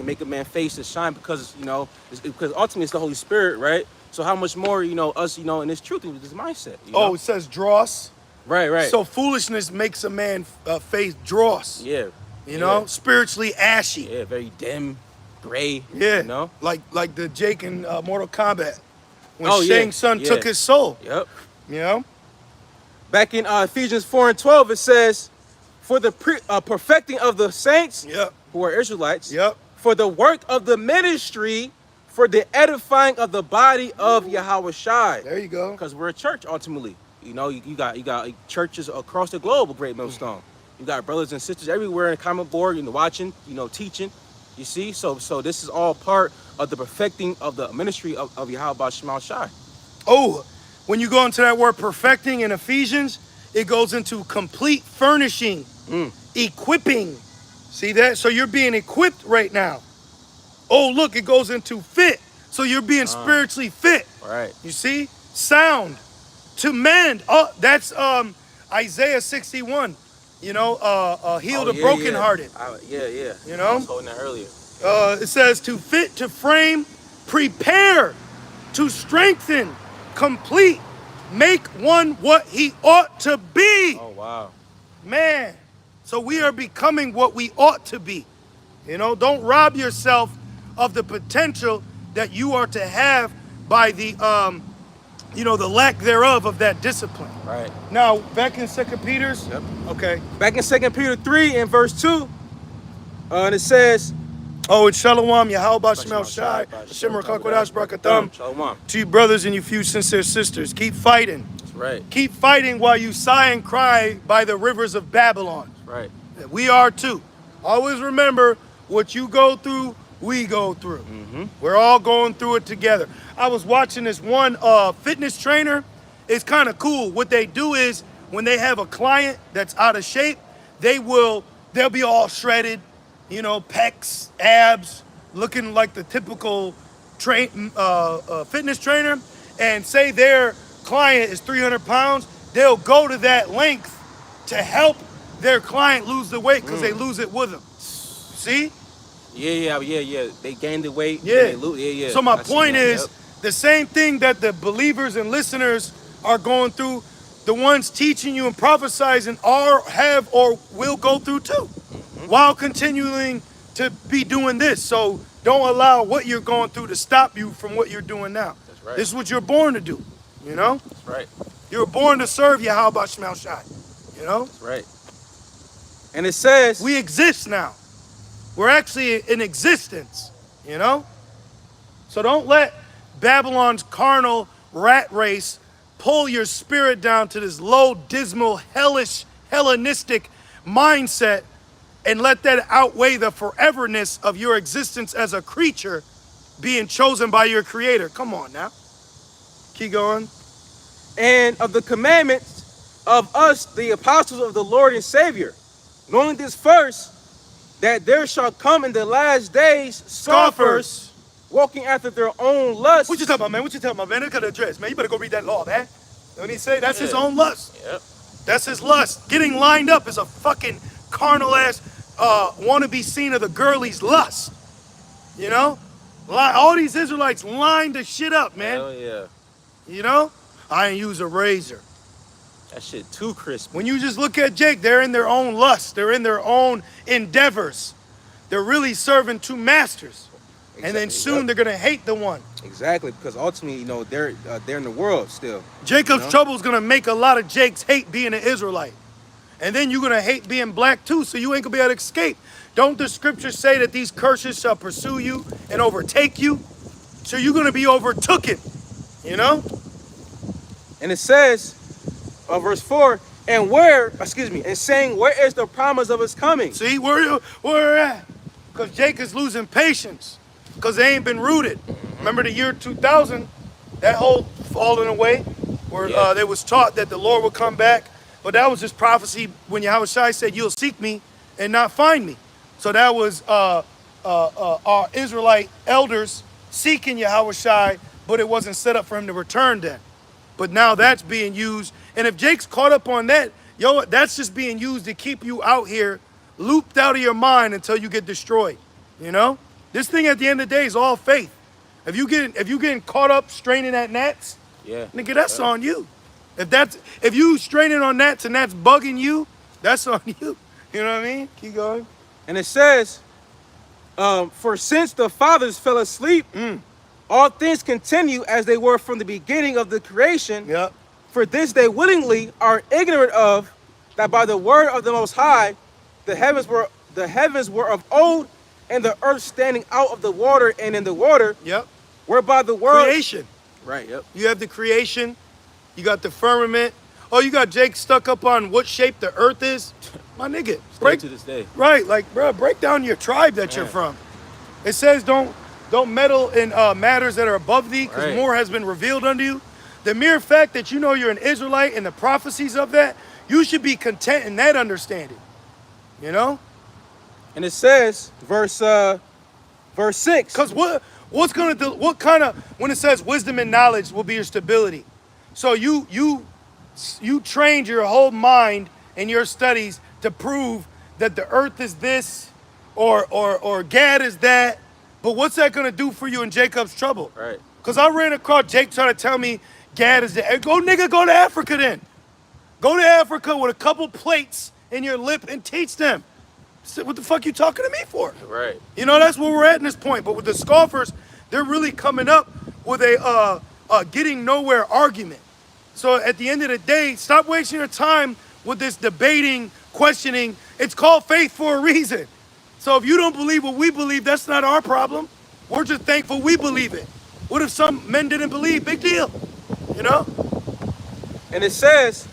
make a man's face to shine because ultimately it's the Holy Spirit, right? So how much more, us, in this truth, with this mindset. It says dross. Right. So foolishness makes a man face dross. Yeah. You know, spiritually ashy. Yeah, very dim, gray. Yeah. You know? Like the Jake in Mortal Kombat. When Oh, yeah, Shang Tsung yeah. took his soul. Yep. You know? Back in Ephesians 4 and 12, it says, for the perfecting of the saints Yep. who are Israelites, Yep. for the work of the ministry, for the edifying of the body of Yahweh Shai. There you go. Because we're a church ultimately. You got churches across the globe of Great Millstone. You got brothers and sisters everywhere in the comment board, watching, teaching. You see? So this is all part of the perfecting of the ministry of Yahweh Shema Shai. Oh, when you go into that word perfecting in Ephesians, it goes into complete furnishing, equipping. See that? So you're being equipped right now. Oh, look, it goes into fit. So you're being spiritually fit. Right. You see? Sound. To mend. Oh, that's Isaiah 61, heal the Yeah. brokenhearted. Yeah. You I know? was holding that earlier. It says to fit, to frame, prepare, to strengthen, complete, make one what he ought to be. Oh, wow. Man, so we are becoming what we ought to be. Don't rob yourself of the potential that you are to have by the the lack thereof of that discipline. Right. Now, back in 2 Peter's. Yep. Okay. Back in 2 Peter 3 and verse 2, and it says, Oh, it's Shalom, Yahweh Shemel Shai, Hashem Rakakwadash Brakatham. Shalom. To you brothers and you few sincere sisters, keep fighting. That's right. Keep fighting while you sigh and cry by the rivers of Babylon. That's right. We are too. Always remember, what you go through, we go through. Mm-hmm. We're all going through it together. I was watching this one fitness trainer. It's kind of cool. What they do is when they have a client that's out of shape, they'll be all shredded, pecs, abs, looking like the typical fitness trainer. And say their client is 300 pounds, they'll go to that length to help their client lose the weight because they lose it with them. See? Yeah. They gained the weight. Yeah. Yeah. So my I see point that, is, yep. the same thing that the believers and listeners are going through, the ones teaching you and prophesizing have or will go through too, while continuing to be doing this. So don't allow what you're going through to stop you from what you're doing now. That's right. This is what you're born to do, That's right. You were born to serve Yahweh Shemel Shai, That's right. And it says, We exist now. We're actually in existence, So don't let Babylon's carnal rat race pull your spirit down to this low, dismal, hellish, Hellenistic mindset and let that outweigh the foreverness of your existence as a creature being chosen by your creator. Come on now. Keep going. and of the commandments of us, the apostles of the Lord and Savior, knowing this first, that there shall come in the last days scoffers, walking after their own lust. What you talking about, man? What you talking about, man? Look at the address, man. You better go read that law, man. When he say that's his own lust. Yep. That's his lust. Getting lined up is a fucking carnal ass want to be seen of the girlie's lust. All these Israelites lined the shit up, man. Hell yeah. I ain't use a razor. That shit too crispy. When you just look at Jake, they're in their own lust. They're in their own endeavors. They're really serving two masters. And then soon they're going to hate the one. Exactly, because ultimately, they're in the world still. Jacob's trouble is going to make a lot of Jakes hate being an Israelite. And then you're going to hate being black too, so you ain't going to be able to escape. Don't the scriptures say that these curses shall pursue you and overtake you? So you're going to be overtooken, And it says, verse 4, and saying, where is the promise of his coming? See, where at? Because Jake is losing patience because they ain't been rooted. Remember the year 2000, that whole falling away where they was taught that the Lord would come back. But that was just prophecy when Yahweh Shai said, you'll seek me and not find me. So that was our Israelite elders seeking Yahweh Shai, but it wasn't set up for him to return then. But now that's being used. And if Jake's caught up on that, that's just being used to keep you out here looped out of your mind until you get destroyed. This thing at the end of the day is all faith. If you getting caught up straining at gnats, nigga, that's on you. If you straining on gnats and that's bugging you, that's on you. You know what I mean? Keep going. And it says, for since the fathers fell asleep, all things continue as they were from the beginning of the creation. Yep. For this they willingly are ignorant of, that by the word of the Most High, the heavens were of old, and the earth standing out of the water and in the water. Yep. Whereby the world. Creation. Right. Yep. You have the creation. You got the firmament. Oh, you got Jake stuck up on what shape the earth is. My nigga, Still to this day. Right, bro, break down your tribe that you're from. It says don't meddle in matters that are above thee, because more has been revealed unto you. The mere fact that you're an Israelite and the prophecies of that, you should be content in that understanding. And it says, verse 6. Because what's gonna do? What kind of, when it says wisdom and knowledge will be your stability? So you You trained your whole mind in your studies to prove that the earth is this or Gad is that. But what's that going to do for you in Jacob's trouble? Right. Because I ran across Jake trying to tell me Gad is the... Go, nigga, go to Africa then. Go to Africa with a couple plates in your lip and teach them. What the fuck you talking to me for? Right. You know, that's where we're at in this point. But with the scoffers, they're really coming up with a getting nowhere argument. So at the end of the day, stop wasting your time with this debating, questioning. It's called faith for a reason. So if you don't believe what we believe, that's not our problem. We're just thankful we believe it. What if some men didn't believe? Big deal. You know? And it says,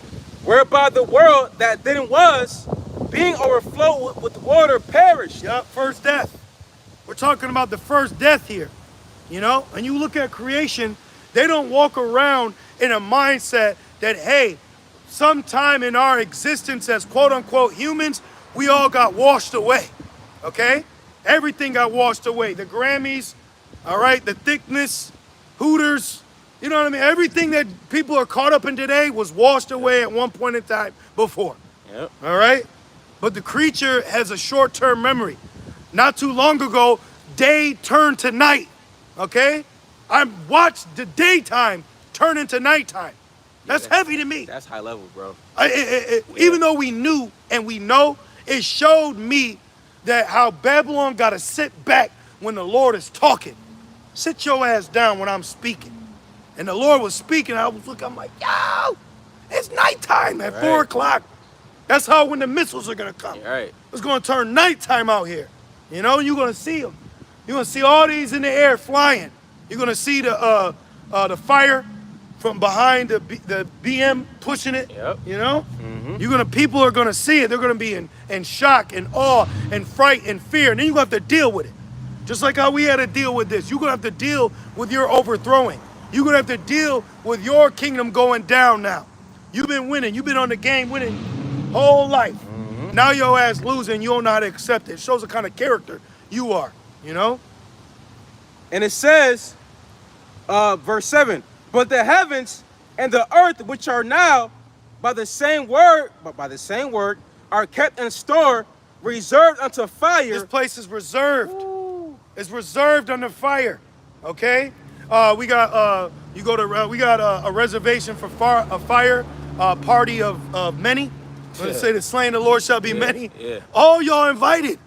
whereby the world that then was, being overflowed with water, perished. Yup, first death. We're talking about the first death here. You know? And you look at creation, they don't walk around in a mindset that, hey, sometime in our existence as quote unquote humans, we all got washed away. Okay? Everything got washed away. The Grammys, all right, the thickness, Hooters, you know what I mean? Everything that people are caught up in today was washed away at one point in time before. Yep. All right? But the creature has a short-term memory. Not too long ago, day turned to night. Okay? I watched the daytime turn into nighttime. That's heavy to me. That's high level, bro. Even though we knew and we know, it showed me that how Babylon got to sit back when the Lord is talking. Sit your ass down when I'm speaking. And the Lord was speaking. I was looking, I'm like, yo, it's nighttime at 4 o'clock. That's how when the missiles are going to come. Right. It's going to turn nighttime out here. You know, you're going to see them. You're going to see all these in the air flying. You're going to see the fire from behind the BM pushing it. Yep. You know? People are gonna see it. They're gonna be in shock and awe and fright and fear. And then you're gonna have to deal with it. Just like how we had to deal with this. You're gonna have to deal with your overthrowing. You're gonna have to deal with your kingdom going down now. You've been winning. You've been on the game winning whole life. Now your ass losing, you don't know how to accept it. It shows the kind of character you are, you know? And it says, verse 7, but the heavens and the earth, which are now by the same word, are kept in store, reserved unto fire. This place is reserved. Ooh. It's reserved under fire. Okay? We got a reservation for a fire party of many. Let's say the slain of the Lord shall be many. Yeah. All y'all invited.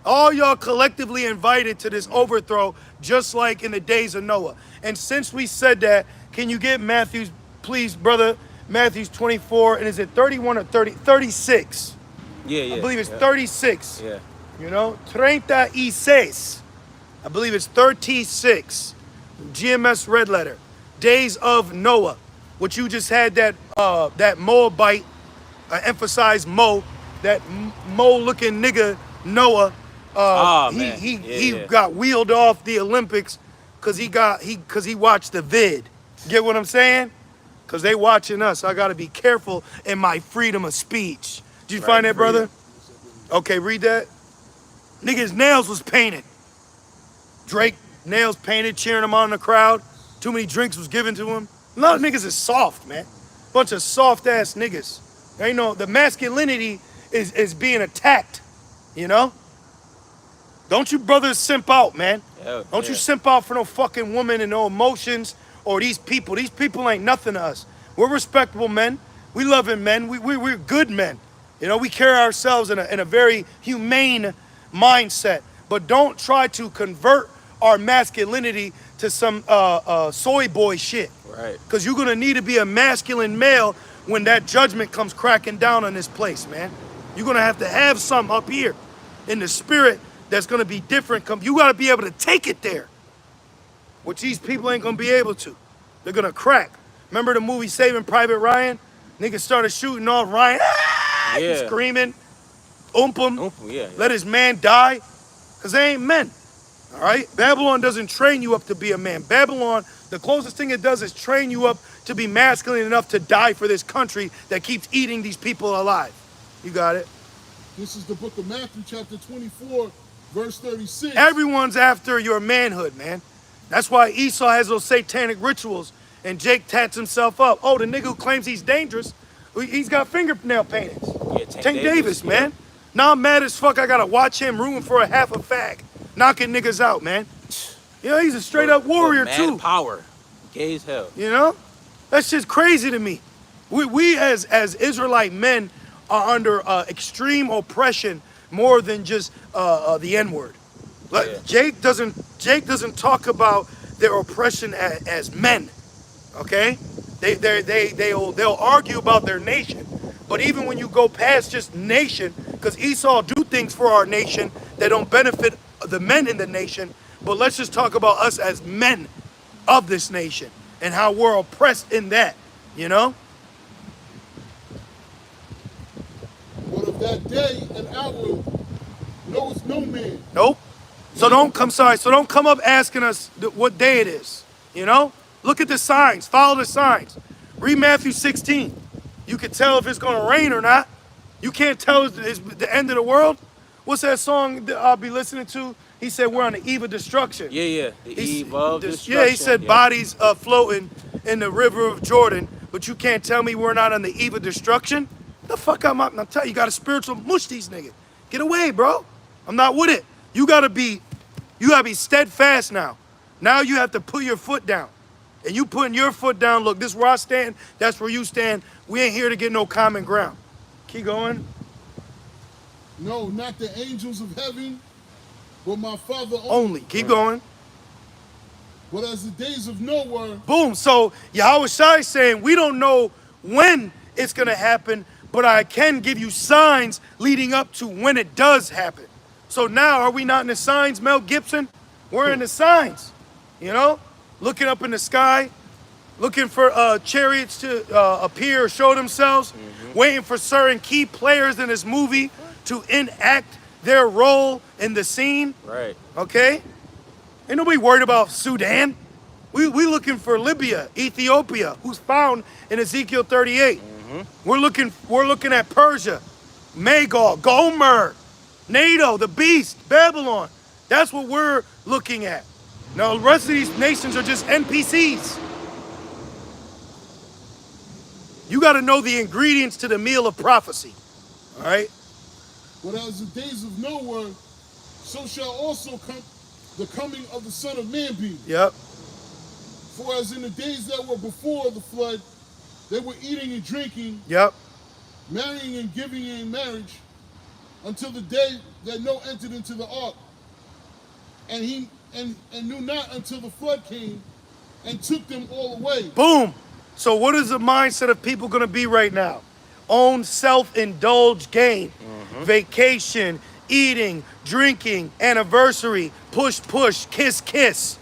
All y'all collectively invited to this overthrow, just like in the days of Noah. And since we said that, can you get Matthew's, please, brother, Matthew's 24, and is it 31 or 30? 36. Yeah. I believe it's 36. Yeah. You know, 36. I believe it's 36. GMS red letter. Days of Noah. Which you just had that Moabite, emphasize Mo, that Mo-looking nigga Noah. He got wheeled off the Olympics because he watched the vid. Get what I'm saying? Because they watching us. I got to be careful in my freedom of speech. Did you find that, brother? Okay, read that. Nigga's nails was painted. Drake, nails painted, cheering him on in the crowd. Too many drinks was given to him. A lot of niggas is soft, man. Bunch of soft-ass niggas. There ain't no, the masculinity is being attacked, you know? Don't you brothers simp out, man. Don't you simp out for no fucking woman and no emotions or these people. These people ain't nothing to us. We're respectable men. We loving men. We're good men. You know, we carry ourselves in a very humane mindset. But don't try to convert our masculinity to some soy boy shit. Right. Because you're going to need to be a masculine male when that judgment comes cracking down on this place, man. You're going to have something up here in the spirit that's going to be different. You got to be able to take it there, which these people ain't going to be able to. They're going to crack. Remember the movie Saving Private Ryan? Niggas started shooting off Ryan, screaming, let his man die, because they ain't men, all right? Babylon doesn't train you up to be a man. Babylon, the closest thing it does is train you up to be masculine enough to die for this country that keeps eating these people alive. You got it? This is the book of Matthew, chapter 24, verse 36. Everyone's after your manhood, man. That's why Esau has those satanic rituals and Jake tats himself up. Oh, the nigga who claims he's dangerous, he's got fingernail paintings. Yeah, Tank Davis, man. Now I'm mad as fuck. I gotta watch him rooting for a half a fag, knocking niggas out, man. You know, he's a straight up warrior too. Power, gay as hell. You know, that's just crazy to me. We as Israelite men are under extreme oppression more than just the N-word. Like, Yeah. Jake doesn't talk about their oppression as men. Okay, they'll argue about their nation, but even when you go past just nation, because Esau do things for our nation that don't benefit the men in the nation. But let's just talk about us as men of this nation and how we're oppressed in that. You know. But of that day and hour knows no man. Nope. So don't come up asking us what day it is. You know? Look at the signs. Follow the signs. Read Matthew 16. You can tell if it's going to rain or not. You can't tell it's the end of the world. What's that song that I'll be listening to? He said we're on the eve of destruction. Yeah. The eve of destruction. Yeah, he said bodies floating in the river of Jordan, but you can't tell me we're not on the eve of destruction? The fuck I'm telling you, you got a spiritual mush these niggas. Get away, bro. I'm not with it. You gotta be steadfast now. Now you have to put your foot down. And you putting your foot down, look, this is where I stand, that's where you stand. We ain't here to get no common ground. Keep going. No, not the angels of heaven, but my Father Only. Keep going. But as the days of Noah. Boom. So Yahweh Shai is saying we don't know when it's gonna happen, but I can give you signs leading up to when it does happen. So now, are we not in the signs, Mel Gibson? We're in the signs, you know? Looking up in the sky, looking for chariots to appear or show themselves, waiting for certain key players in this movie to enact their role in the scene. Right. Okay? Ain't nobody worried about Sudan. We looking for Libya, Ethiopia, who's found in Ezekiel 38. We're looking at Persia, Magog, Gomer, NATO, the beast, Babylon. That's what we're looking at. Now the rest of these nations are just NPCs. You got to know the ingredients to the meal of prophecy. All right? But as the days of Noah, so shall also come the coming of the Son of Man be. Yep. For as in the days that were before the flood, they were eating and drinking, Yep. marrying and giving in marriage, until the day that Noah entered into the ark. And he knew not until the flood came and took them all away. Boom. So what is the mindset of people going to be right now? Own self-indulged gain, vacation, eating, drinking, anniversary, push, kiss,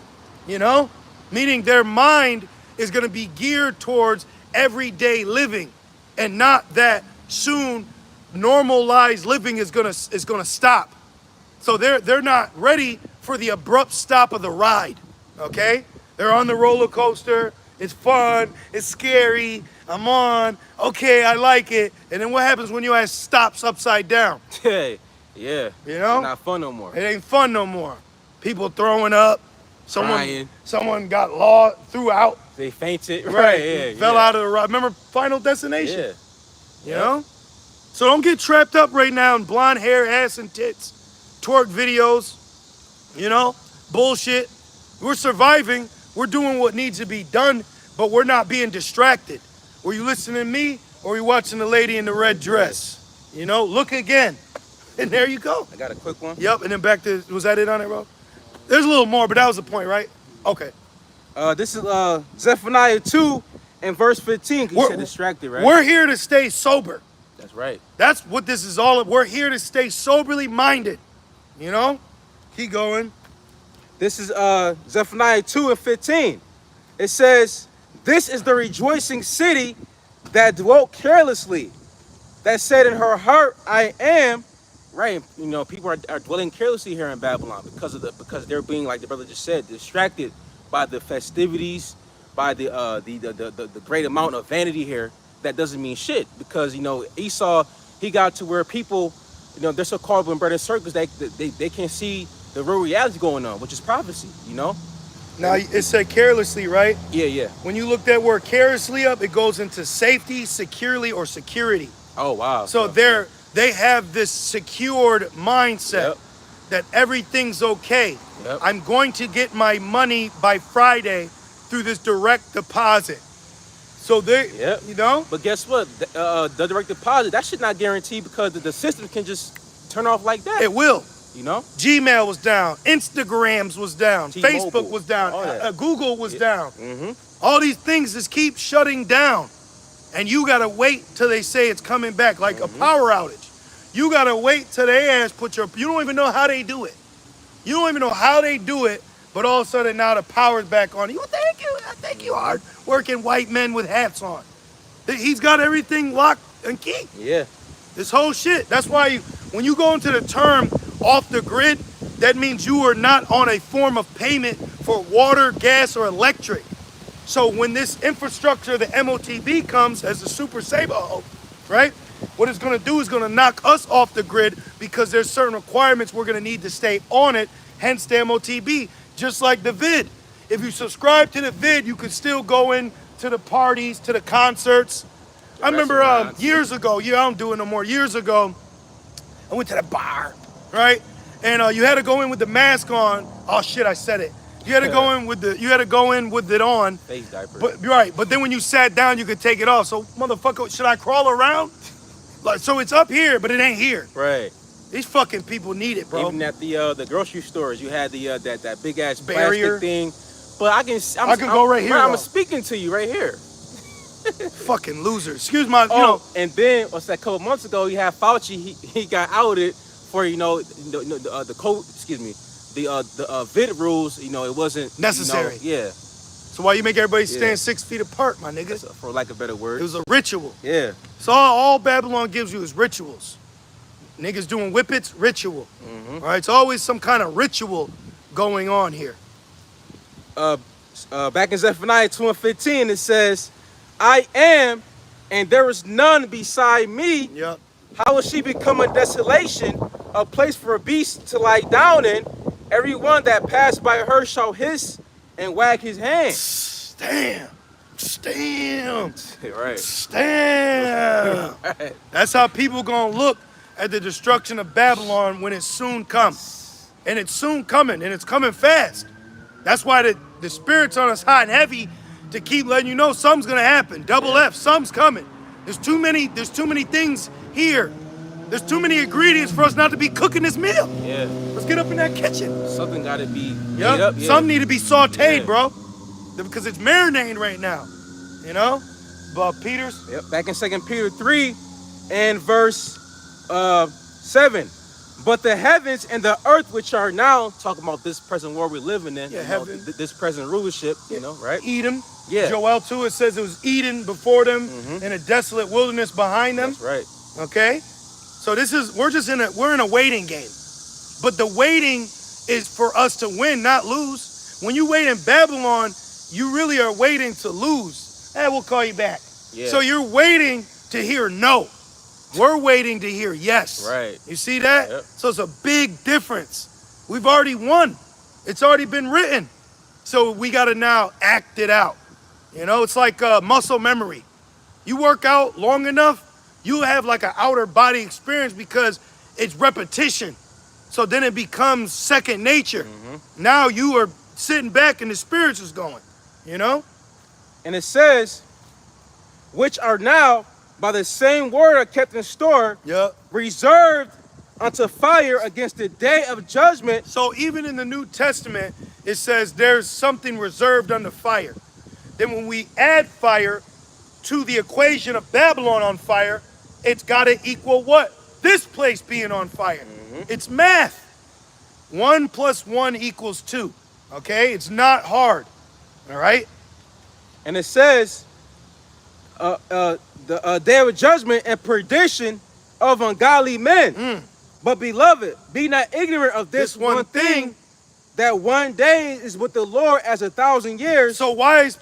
you know? Meaning their mind is going to be geared towards everyday living and not that soon normalized living is going to stop. So they're not ready for the abrupt stop of the ride, okay? They're on the roller coaster. It's fun. It's scary. I'm on. Okay, I like it. And then what happens when your ass stops upside down? Yeah. You know? It's not fun no more. It ain't fun no more. People throwing up. Crying. Someone got lost, threw out. They fainted. Right. Yeah. Fell out of the ride. Remember Final Destination? Yeah. You know? So don't get trapped up right now in blonde hair, ass, and tits. Twerk videos. You know? Bullshit. We're surviving. We're doing what needs to be done, but we're not being distracted. Were you listening to me or were you watching the lady in the red dress? You know? Look again. And there you go. I got a quick one. Yep, and then back to, was that it on it, bro? There's a little more, but that was the point, right? Okay. This is Zephaniah 2 and verse 15. 'Cause you said distracted, right? We're here to stay sober. That's right. That's what this is all about. We're here to stay soberly minded. You know? Keep going. This is Zephaniah 2 and 15. It says, "This is the rejoicing city that dwelt carelessly, that said in her heart, I am." Right, you know, people are dwelling carelessly here in Babylon because they're being, like the brother just said, distracted by the festivities, by the great amount of vanity here that doesn't mean shit. Because, you know, Esau, he got to where people, you know, they're so caught up in bread and circles that they can't see the real reality going on, which is prophecy, you know. Now it said carelessly, right? Yeah. When you look that word carelessly up, it goes into safety, securely, or security. Oh, wow. So they have this secured mindset Yep. that everything's okay. Yep. I'm going to get my money by Friday through this direct deposit. So they, Yep. you know, But guess what? The direct deposit, that should not guarantee because the system can just turn off like that. it will. You know? Gmail was down, Instagrams was down, T-Mobile, Facebook was down, all that. Google was down. Mm-hmm. All these things just keep shutting down. And you gotta wait till they say it's coming back, like a power outage. You gotta wait till they ass you don't even know how they do it. You don't even know how they do it, but all of a sudden now the power's back on. Well, thank you, hard working white men with hats on. He's got everything locked and key. Yeah. This whole shit. That's why when you go into the term off the grid, that means you are not on a form of payment for water, gas, or electric. So when this infrastructure, the MOTB comes as a super saver, right? What it's gonna do is gonna knock us off the grid because there's certain requirements we're gonna need to stay on it, hence the MOTB, just like the vid. If you subscribe to the vid, you could still go in to the parties, to the concerts. I remember years ago, I don't do it no more. Years ago, I went to the bar, right? And you had to go in with the mask on. Oh shit, I said it. You had to go in with it on. Face diaper. But right, but then when you sat down, you could take it off. So motherfucker, should I crawl around? Like, so it's up here, but it ain't here. Right. These fucking people need it, bro. Even at the grocery stores, you had the that big ass Barrier. plastic thing. But I can go right here, I'm though. speaking to you right here. Fucking losers. Excuse my, And then what's that? A couple months ago, you had Fauci. He got outed for the code. Excuse me. The vid rules. It wasn't necessary. Yeah. So why you make everybody stand 6 feet apart, my nigga? For lack of a better word. It was a ritual. Yeah. So all Babylon gives you is rituals. Niggas doing whippets, ritual. Mm-hmm. All right, it's always some kind of ritual going on here. Back in Zephaniah 2:15, it says, "I am, and there is none beside me. Yep. How will she become a desolation, a place for a beast to lie down in? Everyone that passed by her shall hiss and wag his hand." Stamp. Right. Stamp. Right. That's how people gonna look at the destruction of Babylon when it soon comes. And it's soon coming, and it's coming fast. That's why the spirit's on us hot and heavy to keep letting you know something's gonna happen. Double F, something's coming. There's too many things here. There's too many ingredients for us not to be cooking this meal. Yeah. Let's get up in that kitchen. Something got to be made Yep. up. Yeah. Some need to be sauteed, Yeah. bro. Because it's marinating right now. You know? But Peter's. Yep. Back in 2 Peter 3 and verse 7. "But the heavens and the earth, which are now," talking about this present world we're living in, Yeah, heaven. this present rulership, right? Eden. Yeah. Joel 2, it says it was Eden before them and a desolate wilderness behind them. That's right. Okay? So we're in a waiting game. But the waiting is for us to win, not lose. When you wait in Babylon, you really are waiting to lose. We'll call you back. Yeah. So you're waiting to hear no. We're waiting to hear yes. Right. You see that? Yep. So it's a big difference. We've already won. It's already been written. So we got to now act it out. It's like muscle memory. You work out long enough, you have like an outer body experience because it's repetition. So then it becomes second nature. Mm-hmm. Now you are sitting back and the spirits is going, And it says, "Which are now by the same word are kept in store, Yep. reserved unto fire against the day of judgment." So even in the New Testament, it says there's something reserved under fire. Then when we add fire to the equation of Babylon on fire, it's got to equal what? This place being on fire. It's math. 1 + 1 = 2. Okay? It's not hard. All right? And it says, the day of judgment and perdition of ungodly men. But beloved, be not ignorant of this one thing, that one day is with the Lord as 1,000 years. So why is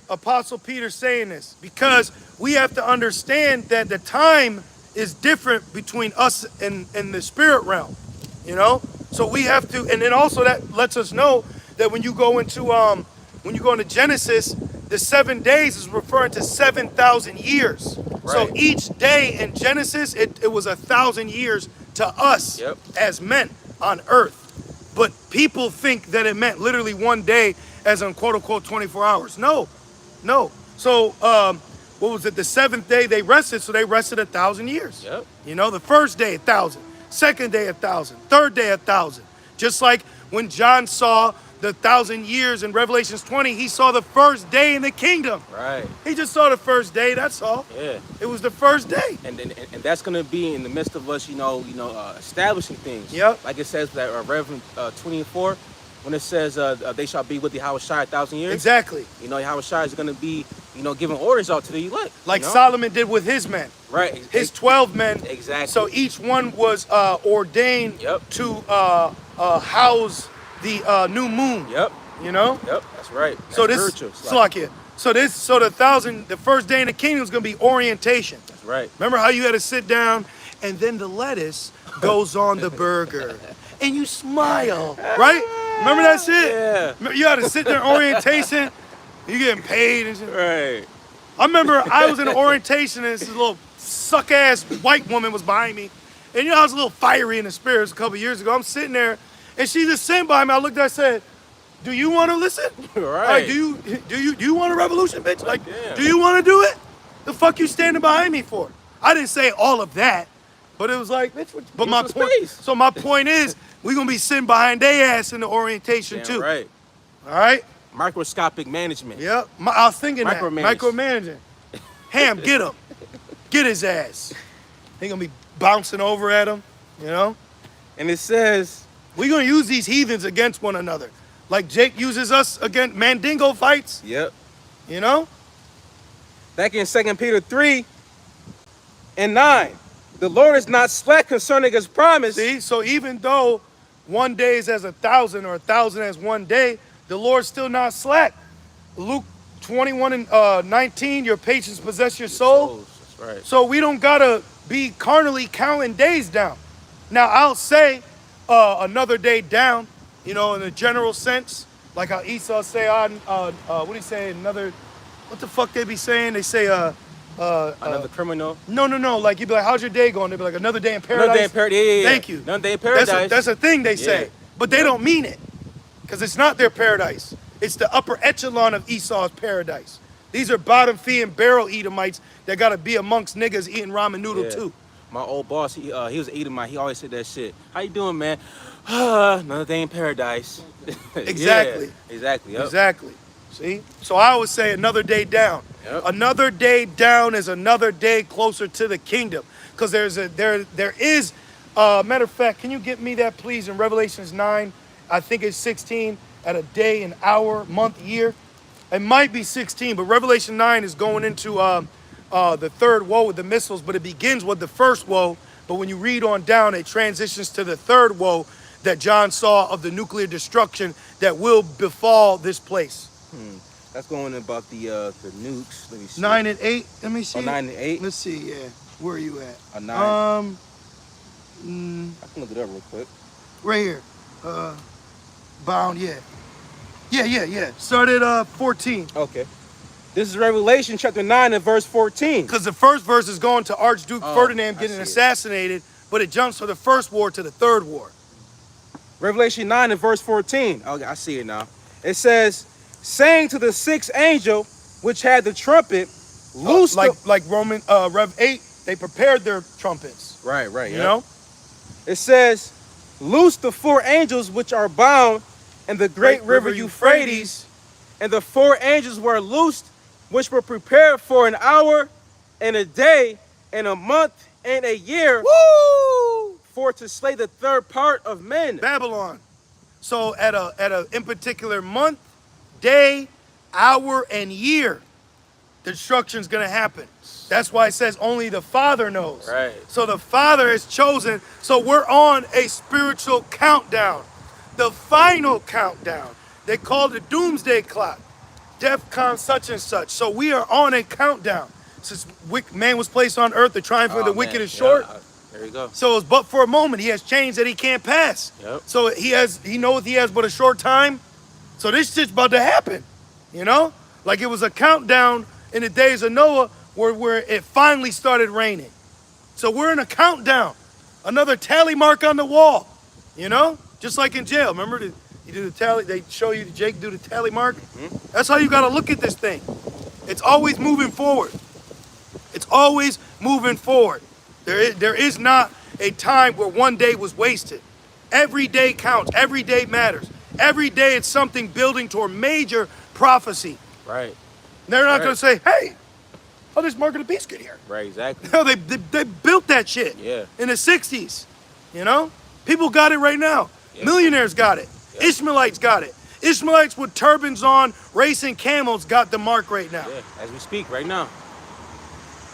Apostle Peter saying this? Because we have to understand that the time is different between us and the spirit realm. So we have to, and then also that lets us know that when you go into Genesis, the 7 days is referring to 7,000 years. So Right. each day in Genesis, it was 1,000 years to us Yep. as men on earth. But people think that it meant literally one day as in quote unquote 24 hours. No. So what was it? The 7th day they rested, so they rested 1,000 years. Yep. You know, the first day 1,000, second day 1,000, third day 1,000. Just like when John saw the 1,000 years in Revelations 20, he saw the first day in the kingdom. Right. He just saw the first day, that's all. Yeah. It was the first day. And that's gonna be in the midst of us, establishing things. Yep. Like it says that Revelation 24, when it says they shall be with the Yahushua 1,000 years. Exactly. Yahushua is gonna be, giving orders out to the elect. Like Solomon did with his men. Right. His 12 men. Exactly. So each one was ordained Yep. to house the new moon. Yep. You know? Yep. That's right. So That's this, spiritual. Slakia. So the first day in the kingdom is gonna be orientation. That's right. Remember how you had to sit down and then the lettuce goes on the burger and you smile, right? Remember that shit? Yeah. You had to sit there in orientation, you getting paid and shit. Right. I remember I was in an orientation and this little suck-ass white woman was behind me. And I was a little fiery in the spirits a couple years ago. I'm sitting there and she just sitting by me. I looked at her and said, do you want to listen? Right. Like, do you want a revolution, bitch? Like, damn. do you want to do it? The fuck you standing behind me for? I didn't say all of that, but it was like, bitch, but my some point. space. So my point is, we're gonna be sitting behind their ass in the orientation Damn too. right. All right? Microscopic management. Yep. I was thinking that. Micromanage. Micromanaging. Ham, get him. Get his ass. He gonna be bouncing over at him, you know? And it says, We're gonna use these heathens against one another. Like Jake uses us against Mandingo fights, yep. you know? Back in 2 Peter 3 and 9, the Lord is not slack concerning his promise. See, so even though one day is as 1,000 or 1,000 as one day, the Lord's still not slack. Luke 21 and 19, your patience possess your soul. That's right. So we don't gotta be carnally counting days down. Now I'll say another day down, in a general sense, like how Esau say what do you say? What the fuck they be saying? They say Another criminal. No. Like you'd be like, how's your day going? They'd be like, another day in paradise. Another day in paradise. Yeah. Thank you. Another day in paradise. That's a thing they say, Yeah. but they don't mean it, because it's not their paradise. It's the upper echelon of Esau's paradise. These are bottom feeding barrel Edomites that gotta be amongst niggas eating ramen noodle Yeah. too. My old boss, he was an Edomite. He always said that shit. How you doing, man? Another day in paradise. Exactly. Yeah, exactly. Yep. Exactly. See? So I always say another day down. Yep. Another day down is another day closer to the kingdom. Because there is matter of fact, can you get me that please in Revelations 9? I think it's 16 at a day, an hour, month, year. It might be 16, but Revelation 9 is going into the third woe with the missiles, but it begins with the first woe. But when you read on down, it transitions to the third woe that John saw of the nuclear destruction that will befall this place. That's going about the nukes. Let me see. 9 and 8. Let me see. Oh, 9 and 8. Let's see. Yeah. Where are you at? A 9. I can look it up real quick. Right here. Bound. Yeah. Yeah. Start at 14. Okay. This is Revelation chapter 9 and verse 14. Because the first verse is going to Archduke Ferdinand I getting see it. assassinated, but it jumps from the first war to the third war. Revelation 9 and verse 14. Okay, I see it now. It says, saying to the sixth angel, which had the trumpet, loose like Roman Rev 8, they prepared their trumpets. Right, You know? It says, loose the 4 angels which are bound in the great river Euphrates, and the 4 angels were loosed, which were prepared for an hour and a day and a month and a year. Woo! For to slay the third part of men. Babylon. So at a in particular month, day, hour, and year, destruction's gonna happen. That's why it says only the Father knows. Right. So the Father is chosen. So we're on a spiritual countdown. The final countdown. They call it the doomsday clock. DEFCON such and such. So we are on a countdown. Since man was placed on earth, the triumph of the wicked is short. There you go. So it's but for a moment. He has chains that he can't pass. Yep. So he knows he has but a short time So this shit's about to happen, you know? Like it was a countdown in the days of Noah where it finally started raining. So we're in a countdown, another tally mark on the wall, you know? Just like in jail, remember you do the tally, they show you Jake do the tally mark? That's how you gotta look at this thing. It's always moving forward. It's always moving forward. There is not a time where one day was wasted. Every day counts, every day matters. Every day it's something building toward major prophecy. Right. They're not gonna say, hey, how does Mark of the Beast get here? Right, exactly. No, they built that shit Yeah. in the 60s, you know? People got it right now. Yeah. Millionaires got it. Yeah. Ishmaelites got it. Ishmaelites with turbans on, racing camels got the mark right now. Yeah, as we speak right now.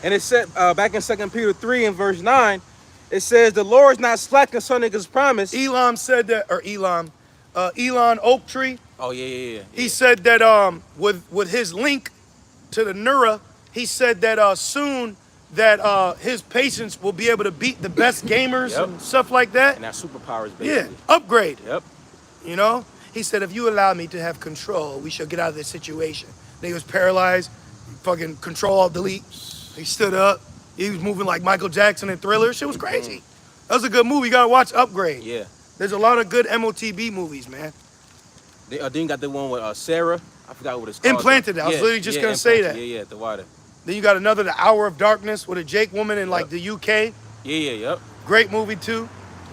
And it said back in 2 Peter 3 and verse 9, it says, the Lord is not slack concerning his promise. Elon said that, or Elon Oaktree, Oh, yeah. he said that with his link to the Nura, he said that soon that his patients will be able to beat the best gamers Yep. and stuff like that. And that superpowers, Yeah, basically. upgrade. Yep. You know? He said, if you allow me to have control, we shall get out of this situation. Then he was paralyzed, fucking control, alt, delete. He stood up. He was moving like Michael Jackson in Thriller. Shit was crazy. That was a good movie. You gotta watch Upgrade. Yeah. There's a lot of good MOTB movies, man. Then you got the one with Sarah. I forgot what it's called. Implanted. I was literally just gonna say that. Yeah, the water. Then you got another, The Hour of Darkness, with a Jake woman in like Yep. the UK. Yep. Great movie too.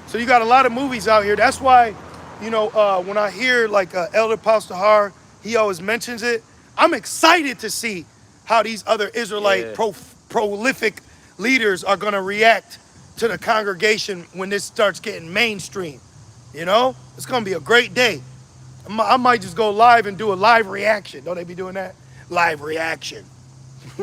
So you got a lot of movies out here. That's why, you know, when I hear like Elder Pastor Har, he always mentions it. I'm excited to see how these other Israelite prolific leaders are gonna react to the congregation when this starts getting mainstream. You know, it's gonna be a great day. I might just go live and do a live reaction. Don't they be doing that? Live reaction.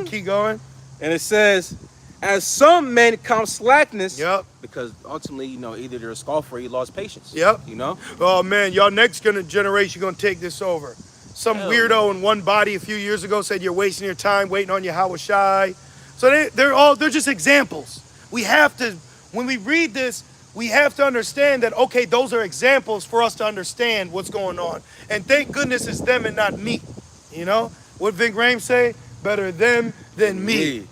Keep going. And it says, as some men count slackness, Yep. because ultimately, you know, either they're a scoffer or he lost patience. Yep. You know? Oh man, y'all next generation gonna take this over. Some Hell weirdo in one body a few years ago said you're wasting your time waiting on your Hawashai. So they're just examples. We have to, when we read this, we have to understand that, okay, those are examples for us to understand what's going on. And thank goodness it's them and not me. You know? What Vin Graham say? Better them than me.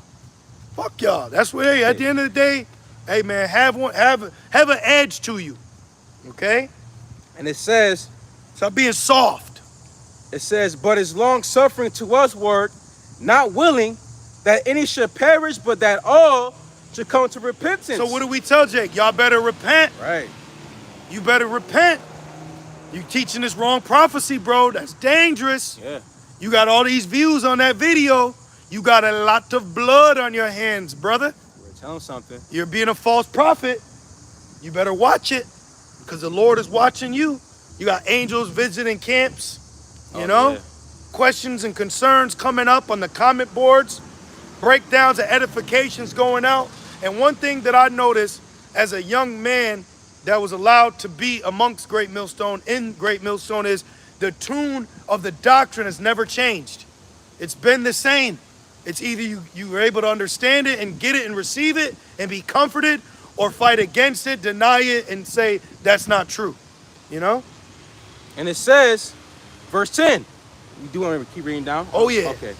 Fuck y'all. That's what, hey, at the end of the day, hey man, have an edge to you. Okay? And it says, Stop being soft. but is long suffering to us word, not willing that any should perish, but that all should come to repentance. So what do we tell Jake? Y'all better repent. Right. You better repent. You teaching this wrong prophecy, bro. That's dangerous. Yeah. You got all these views on that video. You got a lot of blood on your hands, brother. Tell him something. You're being a false prophet. You better watch it, because the Lord is watching you. You got angels visiting camps, you know? Yeah. Questions and concerns coming up on the comment boards. Breakdowns and edifications going out. And one thing that I noticed as a young man that was allowed to be amongst Great Millstone, in Great Millstone, is the tune of the doctrine has never changed. It's been the same. It's either you are able to understand it and get it and receive it and be comforted, or fight against it, deny it, and say that's not true. You know? And it says, verse 10. You do want to keep reading down? Oh, yeah. Okay.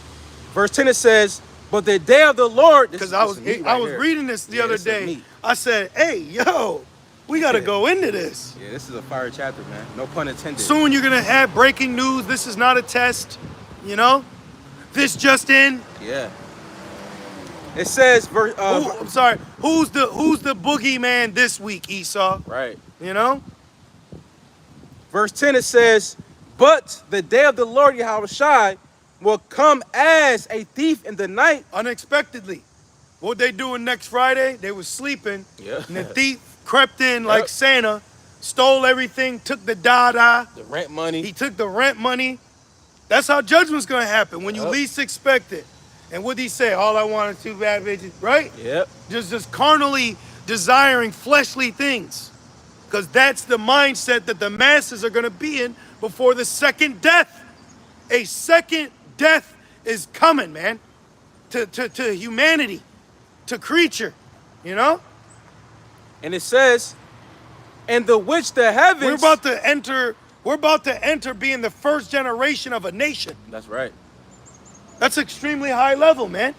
Verse 10 it says, but the day of the Lord. Because I was reading this the other this is day. meat. I said, hey, yo, we got to go into this. Yeah, this is a fire chapter, man. No pun intended. Soon you're going to have breaking news. This is not a test, you know? This just in. Yeah. It says, I'm sorry. Who's the boogeyman this week, Esau? right. You know? Verse 10 it says, but the day of the Lord Yahushua will come as a thief in the night. Unexpectedly. What they doing next Friday? They was sleeping. Yeah. And the thief crept in like Yep. Santa, stole everything, took the dada. The rent money. He took the rent money. That's how judgment's gonna happen, when you Yep. least expect it. And what'd he say? All I want is two bad bitches, right? Yep. Just carnally desiring fleshly things. Because that's the mindset that the masses are gonna be in before the second death. A second death is coming, man. To humanity, to creature, you know? And it says, and the which the heavens. We're about to enter We're about to enter being the first generation of a nation. That's right. That's extremely high level, man.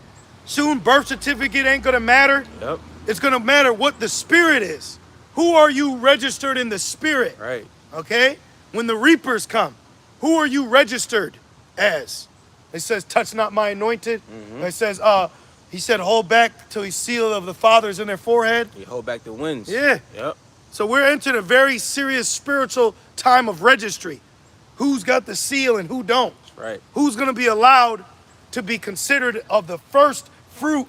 Soon birth certificate ain't gonna matter. Yep. It's gonna matter what the spirit is. Who are you registered in the spirit? Right. Okay? When the reapers come, who are you registered as? It says, touch not my anointed. It says, he said, hold back till he's seal of the fathers in their forehead. You hold back the winds. Yeah. Yep. So we're entering a very serious spiritual time of registry. Who's got the seal and who don't? That's right. Who's going to be allowed to be considered of the first fruit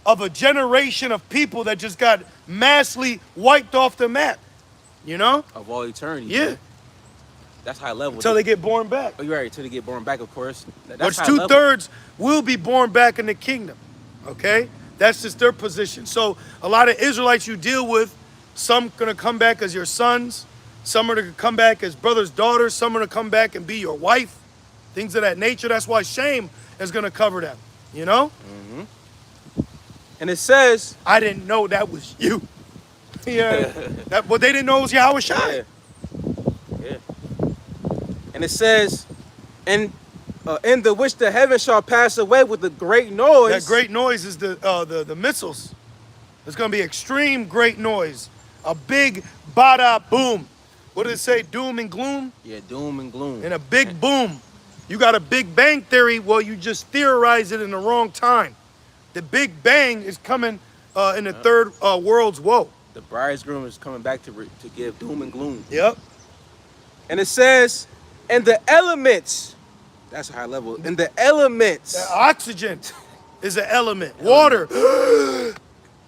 of a generation of people that just got massively wiped off the map? You know? Of all eternity. Yeah. Man. That's high level. Until they get born back. Oh, you're right. Until they get born back, of course. That's Which high level. 2/3 will be born back in the kingdom. Okay? That's just their position. So a lot of Israelites you deal with, some gonna come back as your sons, some are gonna come back as brothers, daughters, some are gonna come back and be your wife, things of that nature. That's why shame is gonna cover them. You know? And it says, I didn't know that was you. Yeah. But they didn't know it was Yahweh Shai. yeah. And it says, and in the which the heavens shall pass away with a great noise. That great noise is the missiles. It's gonna be extreme great noise. A big bada boom. What did it say? Doom and gloom? Yeah, doom and gloom. And a big boom. You got a Big Bang Theory, well, you just theorized it in the wrong time. The Big Bang is coming in the third world's woe. The bridegroom is coming back to give doom and gloom. Yep. And it says, and the elements, that's a high level, and the elements. Oxygen is an element. Water.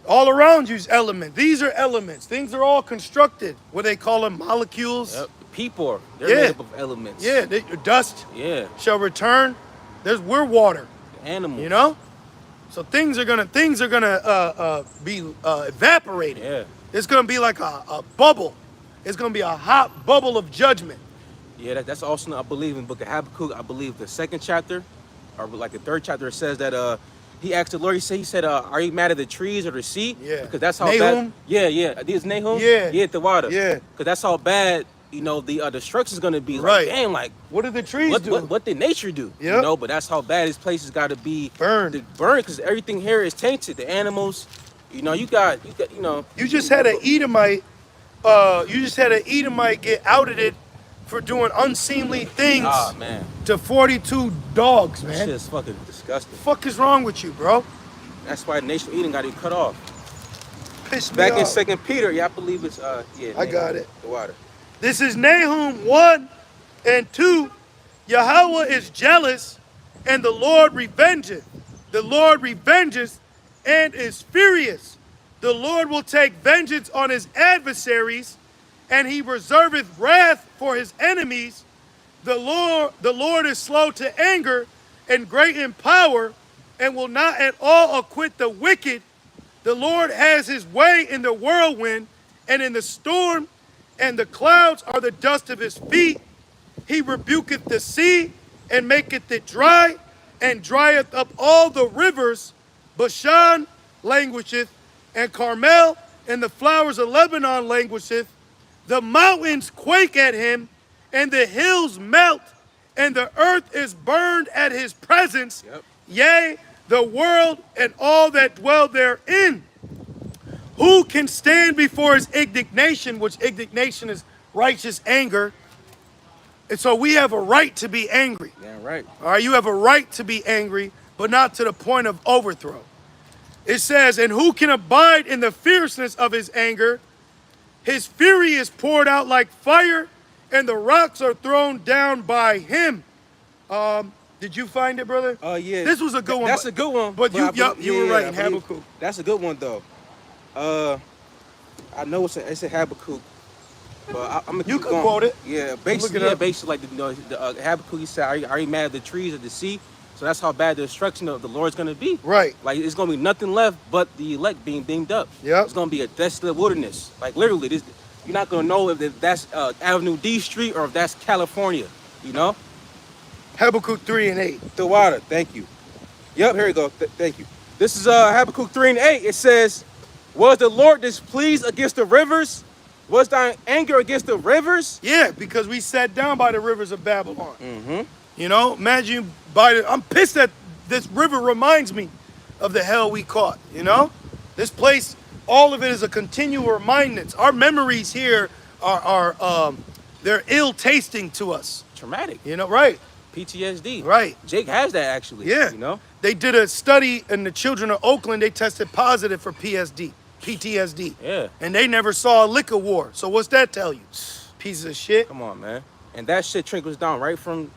All around you is element. These are elements. Things are all constructed. What they call them, molecules. Yep. People, they're Yeah. made up of elements. Yeah, dust Yeah. shall return. We're water. Animals. You know? So things are gonna be evaporated. Yeah. It's gonna be like a bubble. It's gonna be a hot bubble of judgment. Yeah, that's also, I believe, in the book of Habakkuk. I believe the second chapter, or like the third chapter, it says that he asked the Lord, he said, are you mad at the trees or the sea? Yeah. Because that's how Nahum? bad. Yeah. This Nahum? Yeah. Yeah, the water. Yeah. Because that's how bad, the destruction is going to be. Right. Like, damn, like, What did the trees do? what did nature do? Yep. You know, but that's how bad this place has got to be. Burned. Burned, because everything here is tainted. The animals, you got. You just had an Edomite. You just had an Edomite get outed for doing unseemly things Ah, man. to 42 dogs, That man. shit is fucking disgusting. The fuck is wrong with you, bro? That's why the nation of Eden got to be cut off. Piss me Back in off. 2 Peter, yeah, I believe it's yeah. I got it. The water. This is Nahum 1 and 2. Yahweh is jealous, and the Lord revengeth. The Lord revengeth and is furious. The Lord will take vengeance on his adversaries, and he reserveth wrath for his enemies. The Lord is slow to anger and great in power, and will not at all acquit the wicked. The Lord has his way in the whirlwind and in the storm, and the clouds are the dust of his feet. He rebuketh the sea and maketh it dry, and drieth up all the rivers. Bashan languisheth, and Carmel and the flowers of Lebanon languisheth. The mountains quake at him, and the hills melt, and the earth is burned at his presence. Yep. Yea, the world and all that dwell therein. Who can stand before his indignation, which indignation is righteous anger. And so we have a right to be angry. Yeah, right. All right, you have a right to be angry, but not to the point of overthrow. It says, and who can abide in the fierceness of his anger? His fury is poured out like fire, and the rocks are thrown down by him. Did you find it, brother? Yeah. This was a good one. That's a good one. But you were right in I believe- Habakkuk. That's a good one though. I know it's a Habakkuk, but I'm gonna You keep can going. quote it. Yeah, Look basically, it up. like the Habakkuk, he said, "Are you mad at the trees of the sea?" So that's how bad the destruction of the Lord's gonna be. Right. Like it's gonna be nothing left but the elect being beamed up. Yep. It's gonna be a desolate wilderness. Like literally, you're not gonna know if that's Avenue D Street or if that's California. You know. Habakkuk 3 and 8. The water. Thank you. Yep, here we go. Thank you. This is Habakkuk 3 and 8. It says, was the Lord displeased against the rivers? Was thine anger against the rivers? Yeah, because we sat down by the rivers of Babylon. Mm-hmm. You know, imagine I'm pissed that this river reminds me of the hell we caught, you know? This place, all of it is a continual remindance. Our memories here are they're ill-tasting to us. Traumatic. You know, right, PTSD. right. Jake has that actually. Yeah. You know? They did a study in the children of Oakland, they tested positive for PTSD. Yeah. And they never saw a liquor war. So what's that tell you? Pieces of shit. Come on, man. And that shit trickles down right from,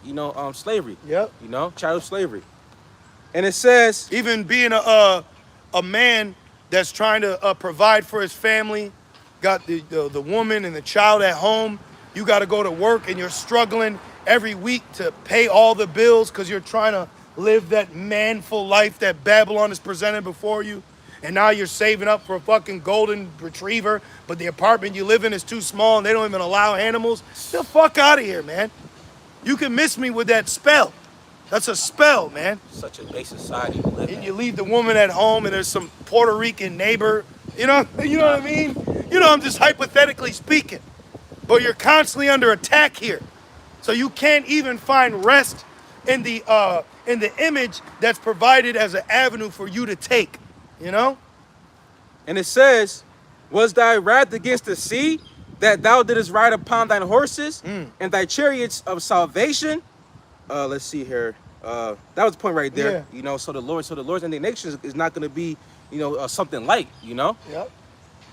slavery. Yep. You know, child slavery. And it says, Even being a man that's trying to provide for his family, got the woman and the child at home, you got to go to work and you're struggling every week to pay all the bills because you're trying to live that manful life that Babylon is presented before you. And now you're saving up for a fucking golden retriever, but the apartment you live in is too small and they don't even allow animals. Get the fuck out of here, man. You can miss me with that spell. That's a spell, man. such a base society we live And in. you leave the woman at home and there's some Puerto Rican neighbor, you know what I mean? You know, I'm just hypothetically speaking. But you're constantly under attack here. So you can't even find rest in the image that's provided as an avenue for you to take, you know? And it says, was thy wrath against the sea, that thou didst ride upon thine horses, and thy chariots of salvation? Let's see here. That was the point right there. Yeah. You know, so the Lord's indignation is not going to be, something light, you know? Yep.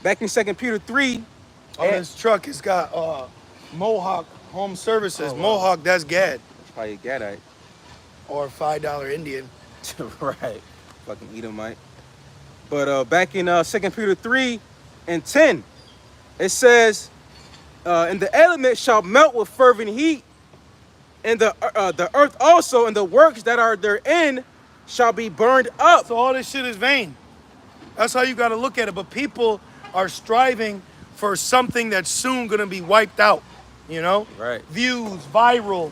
Back in 2 Peter 3, On this truck, it's got Mohawk Home Services. Oh, wow. Mohawk, that's Gad. probably a Gadite. Or $5 Indian. Right. Fucking Edomite. But back in 2 Peter 3 and 10, it says, and the element shall melt with fervent heat, and the earth also, and the works that are therein shall be burned up. So all this shit is vain. That's how you got to look at it. But people are striving for something that's soon going to be wiped out, you know? Right. Views, viral,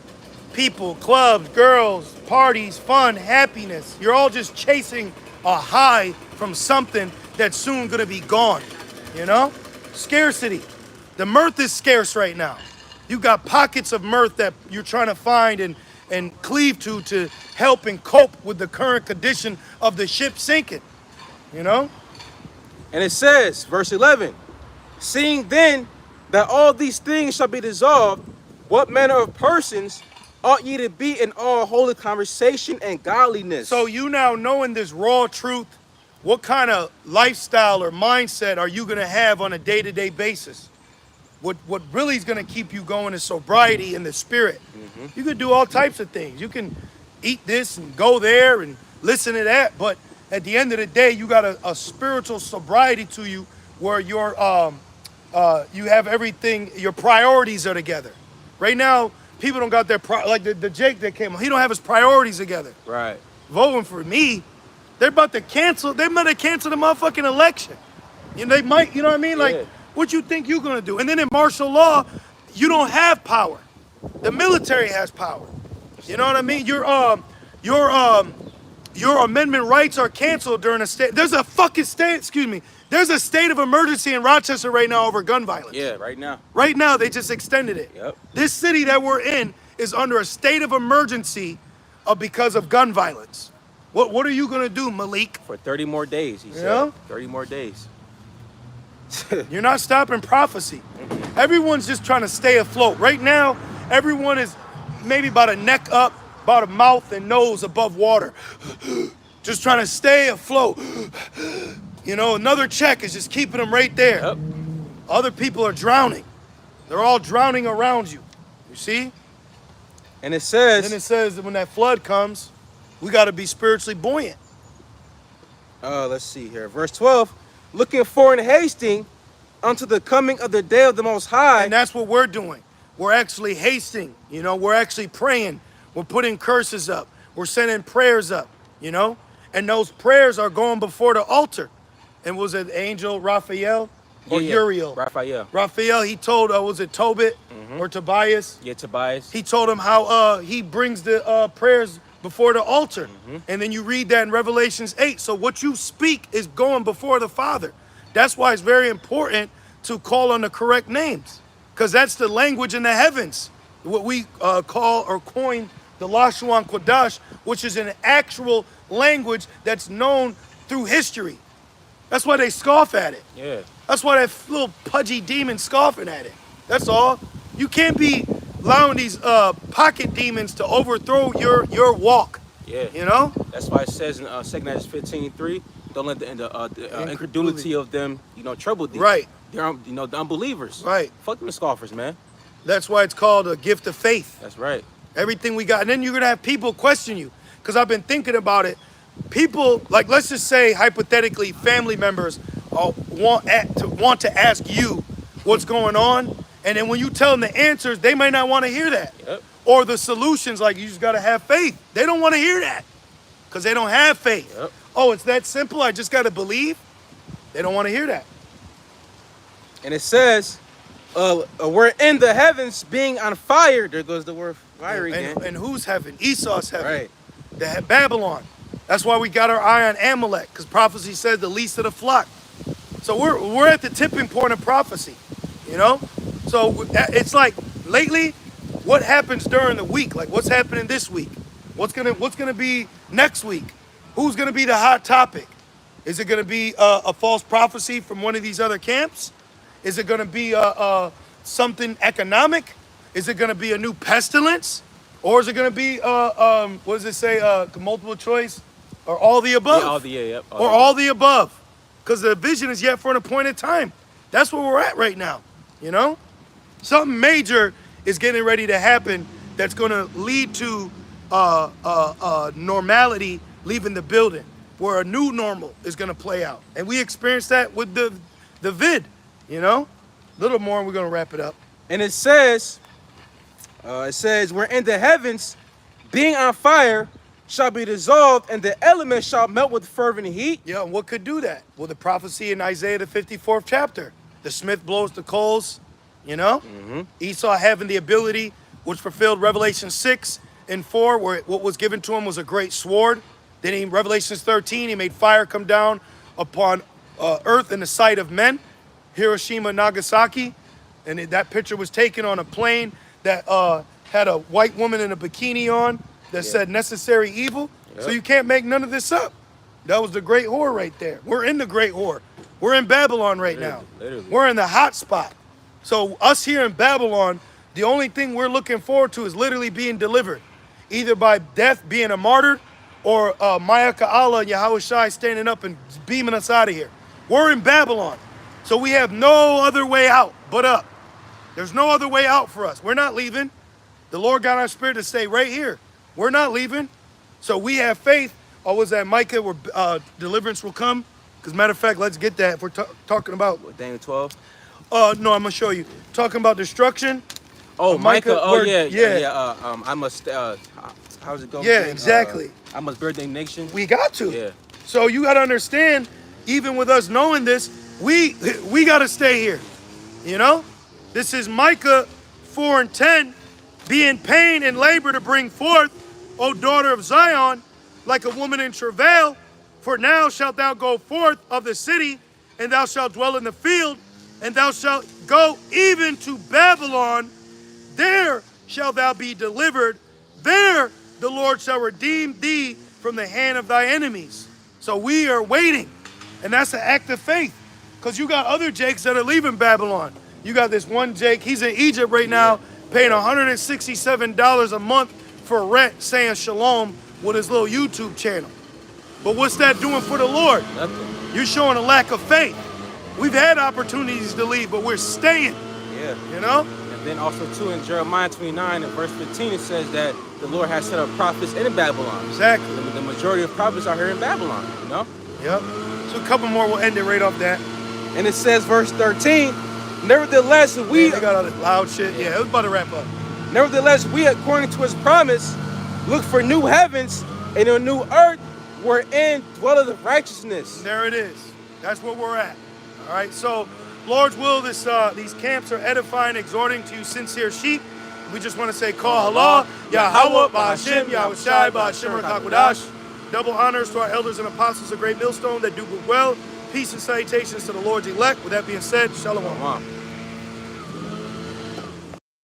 people, clubs, girls, parties, fun, happiness. You're all just chasing a high from something that's soon going to be gone, you know? Scarcity. The mirth is scarce right now. You got pockets of mirth that you're trying to find and cleave to help and cope with the current condition of the ship sinking, you know? And it says, verse 11, seeing then that all these things shall be dissolved, what manner of persons ought ye to be in all holy conversation and godliness? So you now knowing this raw truth, what kind of lifestyle or mindset are you going to have on a day-to-day basis? What really is going to keep you going is sobriety in the spirit. You can do all types of things. You can eat this and go there and listen to that, but at the end of the day, you got a spiritual sobriety to you where you're you have everything, your priorities are together. Right now, people don't got their, like the Jake that came on, he don't have his priorities together. Right. Voting for me, they're about to cancel the motherfucking election. They might, you know what I mean? Like, Yeah. what you think you're gonna do? And then in martial law, you don't have power. The military has power. You know what I mean? Your amendment rights are canceled during a state. There's a fucking state, there's a state of emergency in Rochester right now over gun violence. Yeah, right now. Right now, they just extended it. Yep. This city that we're in is under a state of emergency because of gun violence. What are you gonna do, Malik? For 30 more days, he said. Yeah. 30 more days. You're not stopping prophecy. Everyone's just trying to stay afloat. Right now, everyone is maybe about a neck up, about a mouth and nose above water. Just trying to stay afloat. You know, another check is just keeping them right there. Yep. Other people are drowning. They're all drowning around you. You see? And it says, Then it says that when that flood comes, we got to be spiritually buoyant. let's see here. Verse 12, looking for and hasting unto the coming of the day of the Most High. And that's what we're doing. We're actually hasting, you know, we're actually praying. We're putting curses up. We're sending prayers up, you know? And those prayers are going before the altar. And was it Angel Raphael or Yeah, Uriel? Raphael. Raphael, he told, was it Tobit or Tobias? Yeah, Tobias. He told him how he brings the prayers before the altar. And then you read that in Revelations 8. So what you speak is going before the Father. That's why it's very important to call on the correct names, because that's the language in the heavens. What we call or coin the Lashuan Kodash, which is an actual language that's known through history. That's why they scoff at it. Yeah. That's why that little pudgy demon scoffing at it. That's all. You can't be allowing these pocket demons to overthrow your walk. Yeah. You know? That's why it says in 2 Corinthians 15:3, don't let the incredulity of them, trouble thee. Right. They're, the unbelievers. Right. Fuck them scoffers, man. That's why it's called a gift of faith. That's right. Everything we got. And then you're going to have people question you. Because I've been thinking about it. People, like, let's just say, hypothetically, family members want to ask you what's going on. And then when you tell them the answers, they may not want to hear that. Yep. Or the solutions, like, you just got to have faith. They don't want to hear that. Because they don't have faith. Yep. Oh, it's that simple? I just got to believe? They don't want to hear that. And it says, we're in the heavens being on fire. There goes the word fire again. And who's heaven? Esau's heaven. Right. Babylon. That's why we got our eye on Amalek, because prophecy said the least of the flock. So we're at the tipping point of prophecy, So it's like lately, what happens during the week? Like what's happening this week? What's gonna be next week? Who's gonna be the hot topic? Is it gonna be a false prophecy from one of these other camps? Is it gonna be something economic? Is it gonna be a new pestilence? Or is it going to be, what does it say, multiple choice? Or all the above? Yeah, all the above. Because the vision is yet for an appointed time. That's where we're at right now, Something major is getting ready to happen that's going to lead to normality leaving the building, where a new normal is going to play out. And we experienced that with the vid, A little more and we're going to wrap it up. And it says, we're in the heavens, being on fire, shall be dissolved, and the elements shall melt with fervent heat. Yeah, and what could do that? Well, the prophecy in Isaiah, the 54th chapter. The smith blows the coals, Mm-hmm. Esau having the ability, which fulfilled Revelation 6 and 4, where what was given to him was a great sword. Then in Revelation 13, he made fire come down upon earth in the sight of men. Hiroshima, Nagasaki. And that picture was taken on a plane that had a white woman in a bikini on that said necessary evil. Yep. So you can't make none of this up. That was the great whore right there. We're in the great whore. We're in Babylon right now. Literally. We're in the hot spot. So us here in Babylon, the only thing we're looking forward to is literally being delivered. Either by death, being a martyr, or Maya Ka'ala and Yahweh Shai standing up and beaming us out of here. We're in Babylon. So we have no other way out but up. There's no other way out for us. We're not leaving. The Lord got our spirit to stay right here. We're not leaving. So we have faith. Or was that Micah where deliverance will come? Because matter of fact, let's get that. If we're talking about... What, Daniel 12? No, I'm going to show you. Talking about destruction. Oh, Micah. Oh, yeah. I must... how's it going? Yeah, exactly. I must bear the nation. We got to. Yeah. So you got to understand, even with us knowing this, we got to stay here. This is Micah 4:10. Be in pain and labor to bring forth, O daughter of Zion, like a woman in travail. For now shalt thou go forth of the city, and thou shalt dwell in the field, and thou shalt go even to Babylon. There shalt thou be delivered. There the Lord shall redeem thee from the hand of thy enemies. So we are waiting. And that's an act of faith. Because you got other Jakes that are leaving Babylon. You got this one Jake, he's in Egypt right now, paying $167 a month for rent, saying shalom with his little YouTube channel. But what's that doing for the Lord? Nothing. You're showing a lack of faith. We've had opportunities to leave, but we're staying. Yeah. And then also, too, in Jeremiah 29 and verse 15, it says that the Lord has set up prophets in Babylon. Exactly. The majority of prophets are here in Babylon, Yep. So a couple more, we'll end it right off that. And it says, verse 13, nevertheless, they got all the loud shit. Yeah, it was about to wrap up. Nevertheless, we, according to his promise, look for new heavens and a new earth wherein dwelleth righteousness. There it is. That's where we're at. All right. So, Lord's will, these camps are edifying, exhorting to you sincere sheep. We just want to say, Call Allah, Yahweh, Ba'ashem, Yahweh Shai, Ba'ashem, Rakakwadash. Double honors to our elders and apostles of Great Millstone that do good well Peace and salutations to the Lord's elect. With that being said, shalom. Shalom.